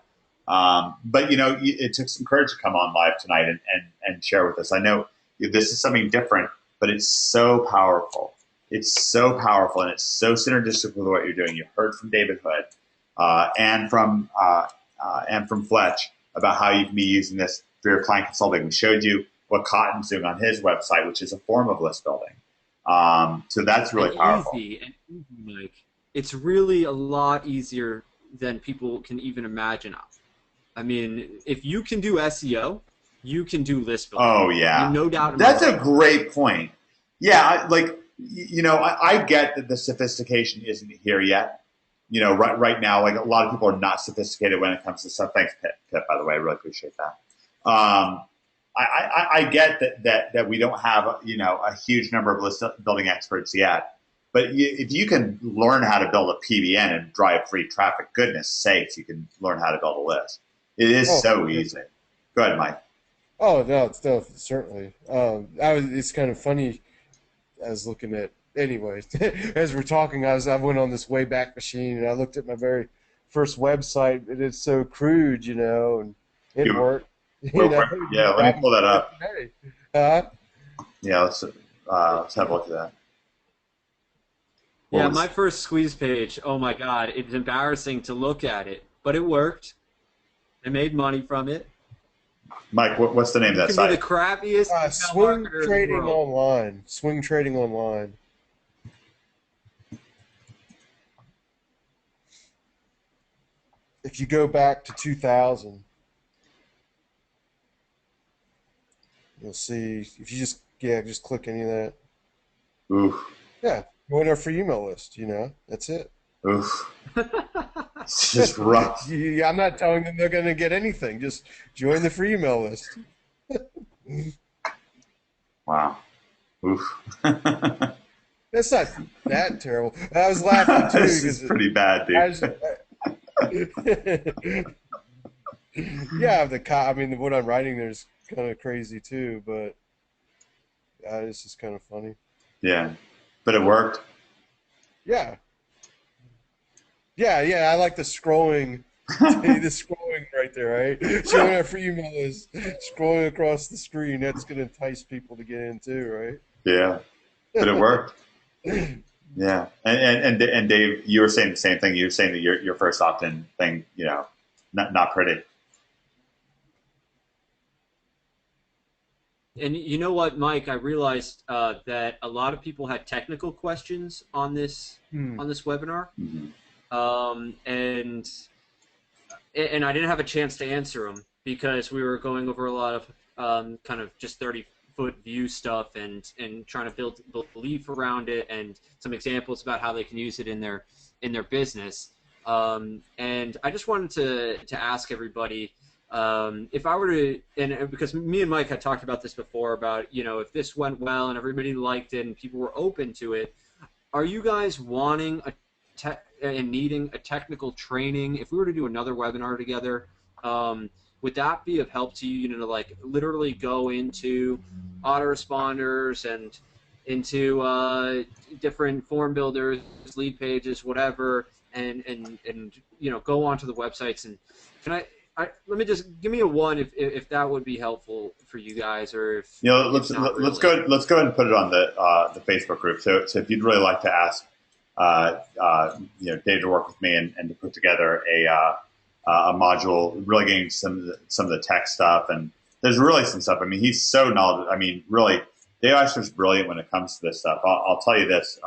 But it took some courage to come on live tonight and share with us. I know this is something different, but it's so powerful. It's so powerful and it's so synergistic with what you're doing. You heard from David Hood and from Fletch about how you can be using this for your client consulting. We showed you what Cotton's doing on his website, which is a form of list building. So that's really powerful. Easy, Mike. It's really a lot easier than people can even imagine. I mean, if you can do SEO, you can do list building. Oh yeah, no doubt. That's a great point. Yeah, I get that the sophistication isn't here yet. Right now, like a lot of people are not sophisticated when it comes to stuff. Thanks, Pip, by the way, I really appreciate that. I get that we don't have a huge number of list building experts yet. But if you can learn how to build a PBN and drive free traffic, goodness sakes, you can learn how to build a list. It is so easy. Go ahead, Mike. Oh no, certainly. It's kind of funny. I was looking at, anyways, as we're talking, I went on this Wayback Machine and I looked at my very first website, and it's so crude, and it worked. Yeah, let me pull that up. Yeah, let's have a look at that. Yeah, my first squeeze page, oh my God, it's embarrassing to look at it, but it worked. I made money from it. Mike, what's the name of that site? Be the crappiest Swing Trading Online. Swing Trading Online. If you go back to 2000, you'll see. If you just click any of that. Oof. Yeah, go on our free email list. That's it. Oof. It's just rough. I'm not telling them they're going to get anything. Just join the free email list. Wow. Oof. That's not that terrible. I was laughing too. This is pretty bad, dude. Yeah, what I'm writing there is kind of crazy too, but it's just kind of funny. Yeah, but it worked. Yeah. Yeah, I like the scrolling. The scrolling right there, right? Showing our free email is scrolling across the screen. That's going to entice people to get in too, right? Yeah, but it worked. Yeah, and Dave, you were saying the same thing. You were saying that your first opt-in thing, not pretty. And you know what, Mike? I realized that a lot of people had technical questions on this webinar. Mm-hmm. And I didn't have a chance to answer them because we were going over a lot of kind of just 30-foot view stuff and trying to build belief around it and some examples about how they can use it in their business. And I just wanted to ask everybody if I were to, and because me and Mike had talked about this before about if this went well and everybody liked it and people were open to it, are you guys wanting and needing a technical training? If we were to do another webinar together, would that be of help to you? You know, to like literally go into autoresponders and into different form builders, lead pages, whatever, and you know, go onto the websites and can let me just give me a one if that would be helpful for you guys, or if You know, if not let's really. go ahead and put it on the Facebook group. So if you'd really like to ask, you know, Dave to work with me and to put together a module, really getting some of the tech stuff, and there's really some stuff. I mean, he's so knowledgeable. I mean, really, Dave Eisner's brilliant when it comes to this stuff. I'll tell you this.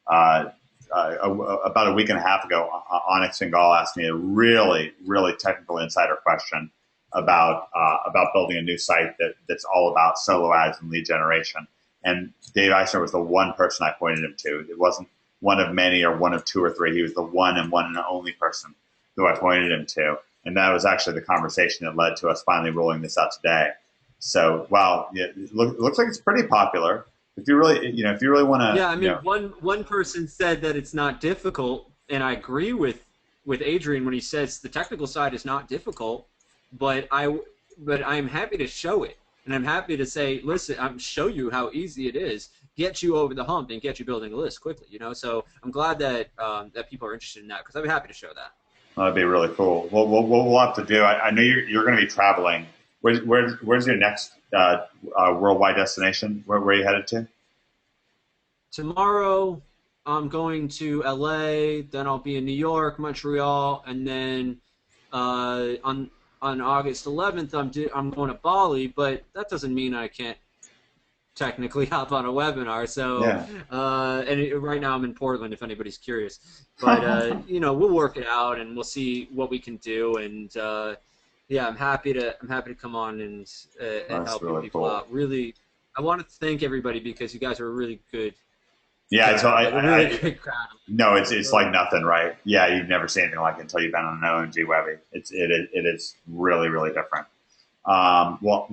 Uh, about a week and a half ago, Onyx Bengal asked me a really, really technical insider question about building a new site that's all about solo ads and lead generation. And Dave Eisner was the one person I pointed him to. It wasn't one of many or one of two or three. He was the one and only person who I pointed him to. And that was actually the conversation that led to us finally rolling this out today. So, wow, yeah, it looks like it's pretty popular. If you really, you know, if you really want to, Yeah, I mean, you know, one person said that it's not difficult, and I agree with Adrian when he says the technical side is not difficult, but I'm happy to show it, and I'm happy to say, listen, I'm show you how easy it is, get you over the hump, and get you building a list quickly. You know, so I'm glad that that people are interested in that because I'd be happy to show that. that'd be really cool. Well, what we'll have to do, I know you're going to be traveling. Where's your next worldwide destination? Where are you headed to? Tomorrow, I'm going to LA. Then I'll be in New York, Montreal, and then on August 11th, I'm going to Bali. But that doesn't mean I can't technically hop on a webinar. So, Yeah. Right now I'm in Portland, if anybody's curious. But you know, we'll work it out and we'll see what we can do. And yeah, I'm happy to come on and help really people cool. out. Really, I want to thank everybody because you guys are a really good. Yeah, so like a really great crowd. no, it's like nothing, right? Yeah, you've never seen anything like it until you've been on an OMG Webby. It is really, really different. Well,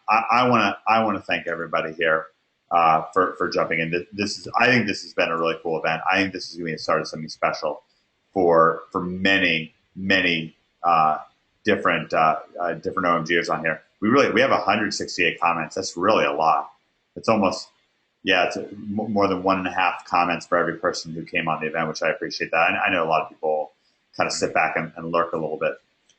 I want to thank everybody here for jumping in. I think this has been a really cool event. I think this is going to be the start of something special for many different OMGers on here. We have 168 comments. That's really a lot. It's almost. Yeah, it's more than 1.5 comments for every person who came on the event, which I appreciate that. I know a lot of people kind of sit back and lurk a little bit,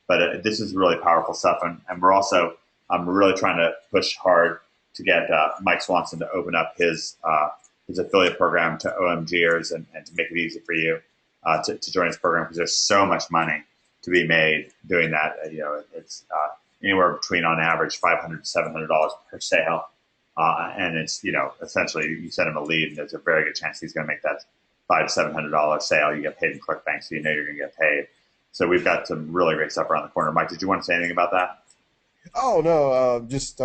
but this is really powerful stuff. And we're also, I'm really trying to push hard to get Mike Swanson to open up his affiliate program to OMGers and to make it easy for you to join his program because there's so much money to be made doing that. You know, it's anywhere between, on average, $500 to $700 per sale. And it's, you know, essentially you send him a lead and there's a very good chance he's going to make that $500 to $700 sale. You get paid in ClickBank, so you know you're going to get paid. So we've got some really great stuff around the corner. Mike, did you want to say anything about that? Oh no, just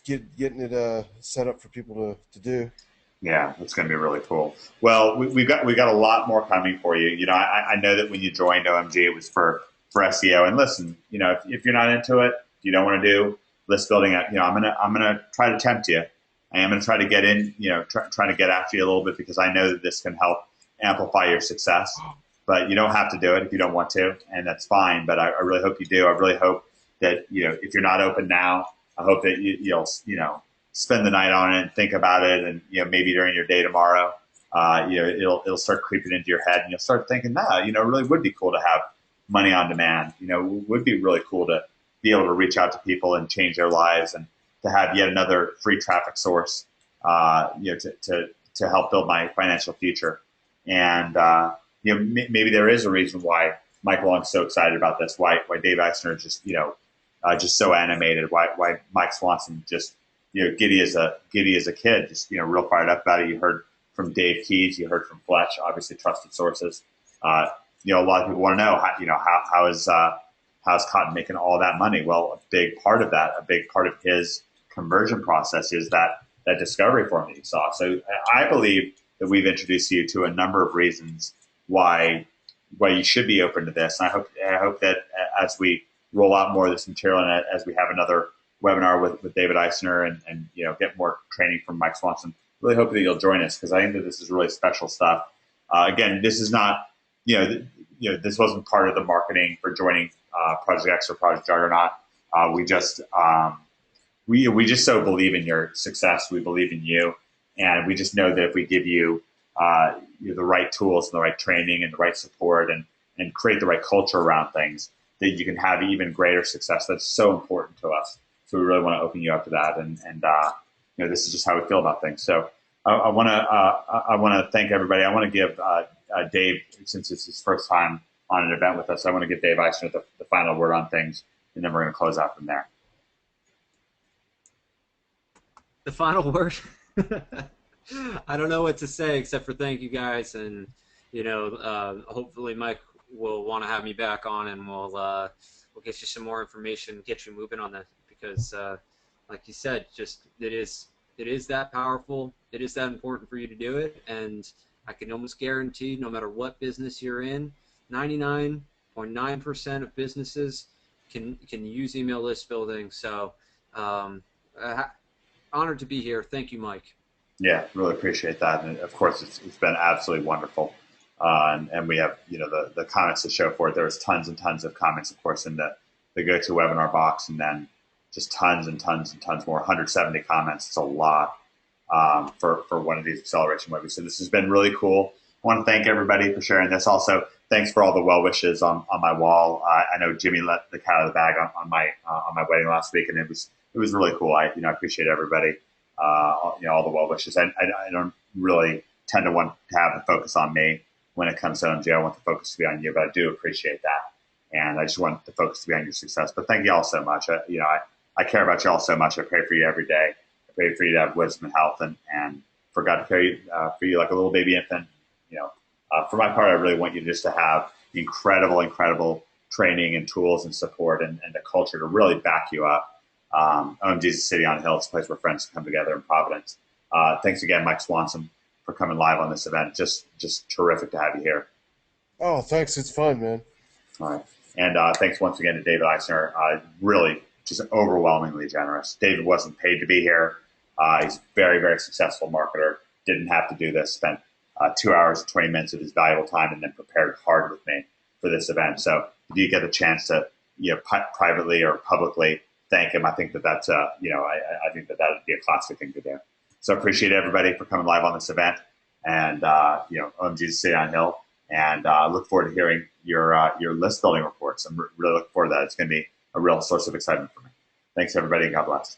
getting it set up for people to do. Yeah, it's going to be really cool. Well, we've got a lot more coming for you. You know, I know that when you joined OMG, it was for SEO. And listen, you know, if you're not into it, if you don't want to do list building, you know, I'm gonna try to tempt you. I am gonna try to get in, you know, try to get after you a little bit because I know that this can help amplify your success. But you don't have to do it if you don't want to, and that's fine. But I really hope you do. I really hope that, you know, if you're not open now, I hope that you'll you know, spend the night on it and think about it, and you know, maybe during your day tomorrow, you know, it'll start creeping into your head, and you'll start thinking, nah, you know, it really would be cool to have money on demand. You know, it would be really cool to be able to reach out to people and change their lives, and to have yet another free traffic source, you know, to help build my financial future. And you know, maybe there is a reason why Michael Long's so excited about this. Why Dave Eisner is just, you know, just so animated. Why Mike Swanson just, you know, giddy as a kid, just, you know, real fired up about it. You heard from Dave Keys, you heard from Fletch, obviously trusted sources. You know, a lot of people want to know how, you know, how's Cotton making all that money? Well, a big part of his conversion process is that discovery form that you saw. So I believe that we've introduced you to a number of reasons why you should be open to this. And I hope that as we roll out more of this material and as we have another webinar with David Eisner and you know, get more training from Mike Swanson, really hope that you'll join us because I think that this is really special stuff. Again, this is not, you know, this wasn't part of the marketing for joining Project X or Project Juggernaut. We just we just so believe in your success. We believe in you, and we just know that if we give you, the right tools and the right training and the right support and create the right culture around things, that you can have even greater success. That's so important to us. So we really want to open you up to that, and this is just how we feel about things. So I want to thank everybody. I want to give Dave, since it's his first time on an event with us, I want to give Dave Eisner the final word on things, and then we're going to close out from there. The final word? I don't know what to say except for thank you guys, and hopefully Mike will want to have me back on, and we'll get you some more information, get you moving on that, because like you said, just it is that powerful, it is that important for you to do it, and I can almost guarantee, no matter what business you're in, 99.9% of businesses can use email list building. So honored to be here. Thank you, Mike. Yeah, really appreciate that, and of course it's been absolutely wonderful. And we have the comments to show for it. There was tons and tons of comments, of course, in the GoToWebinar box, and then just tons and tons and tons more. 170 comments. It's a lot for one of these acceleration webinars. So this has been really cool. I want to thank everybody for sharing this. Also, thanks for all the well wishes on my wall. I know Jimmy let the cat out of the bag on my wedding last week, and it was really cool. I appreciate everybody. All the well wishes. I don't really tend to want to have the focus on me when it comes to OMG. I want the focus to be on you, but I do appreciate that, and I just want the focus to be on your success. But thank you all so much. I care about you all so much. I pray for you every day. I pray for you to have wisdom and health, and for God to carry for you like a little baby infant. For my part, I really want you just to have incredible training and tools and support and the culture to really back you up. OMG is a city on a hill. It's a place where friends come together in Providence. Thanks again, Mike Swanson, for coming live on this event. Just terrific to have you here. Oh, thanks. It's fun, man. All right. And thanks once again to David Eisner. Really just overwhelmingly generous. David wasn't paid to be here. He's a very, very successful marketer. Didn't have to do this. Spent 2 hours and 20 minutes of his valuable time, and then prepared hard with me for this event. So if you get a chance to privately or publicly thank him, I think that's I think that would be a classic thing to do. So appreciate everybody for coming live on this event, and OMG is a city on a hill, and look forward to hearing your list building reports. I'm really looking forward to that. It's going to be a real source of excitement for me. Thanks everybody, and God bless.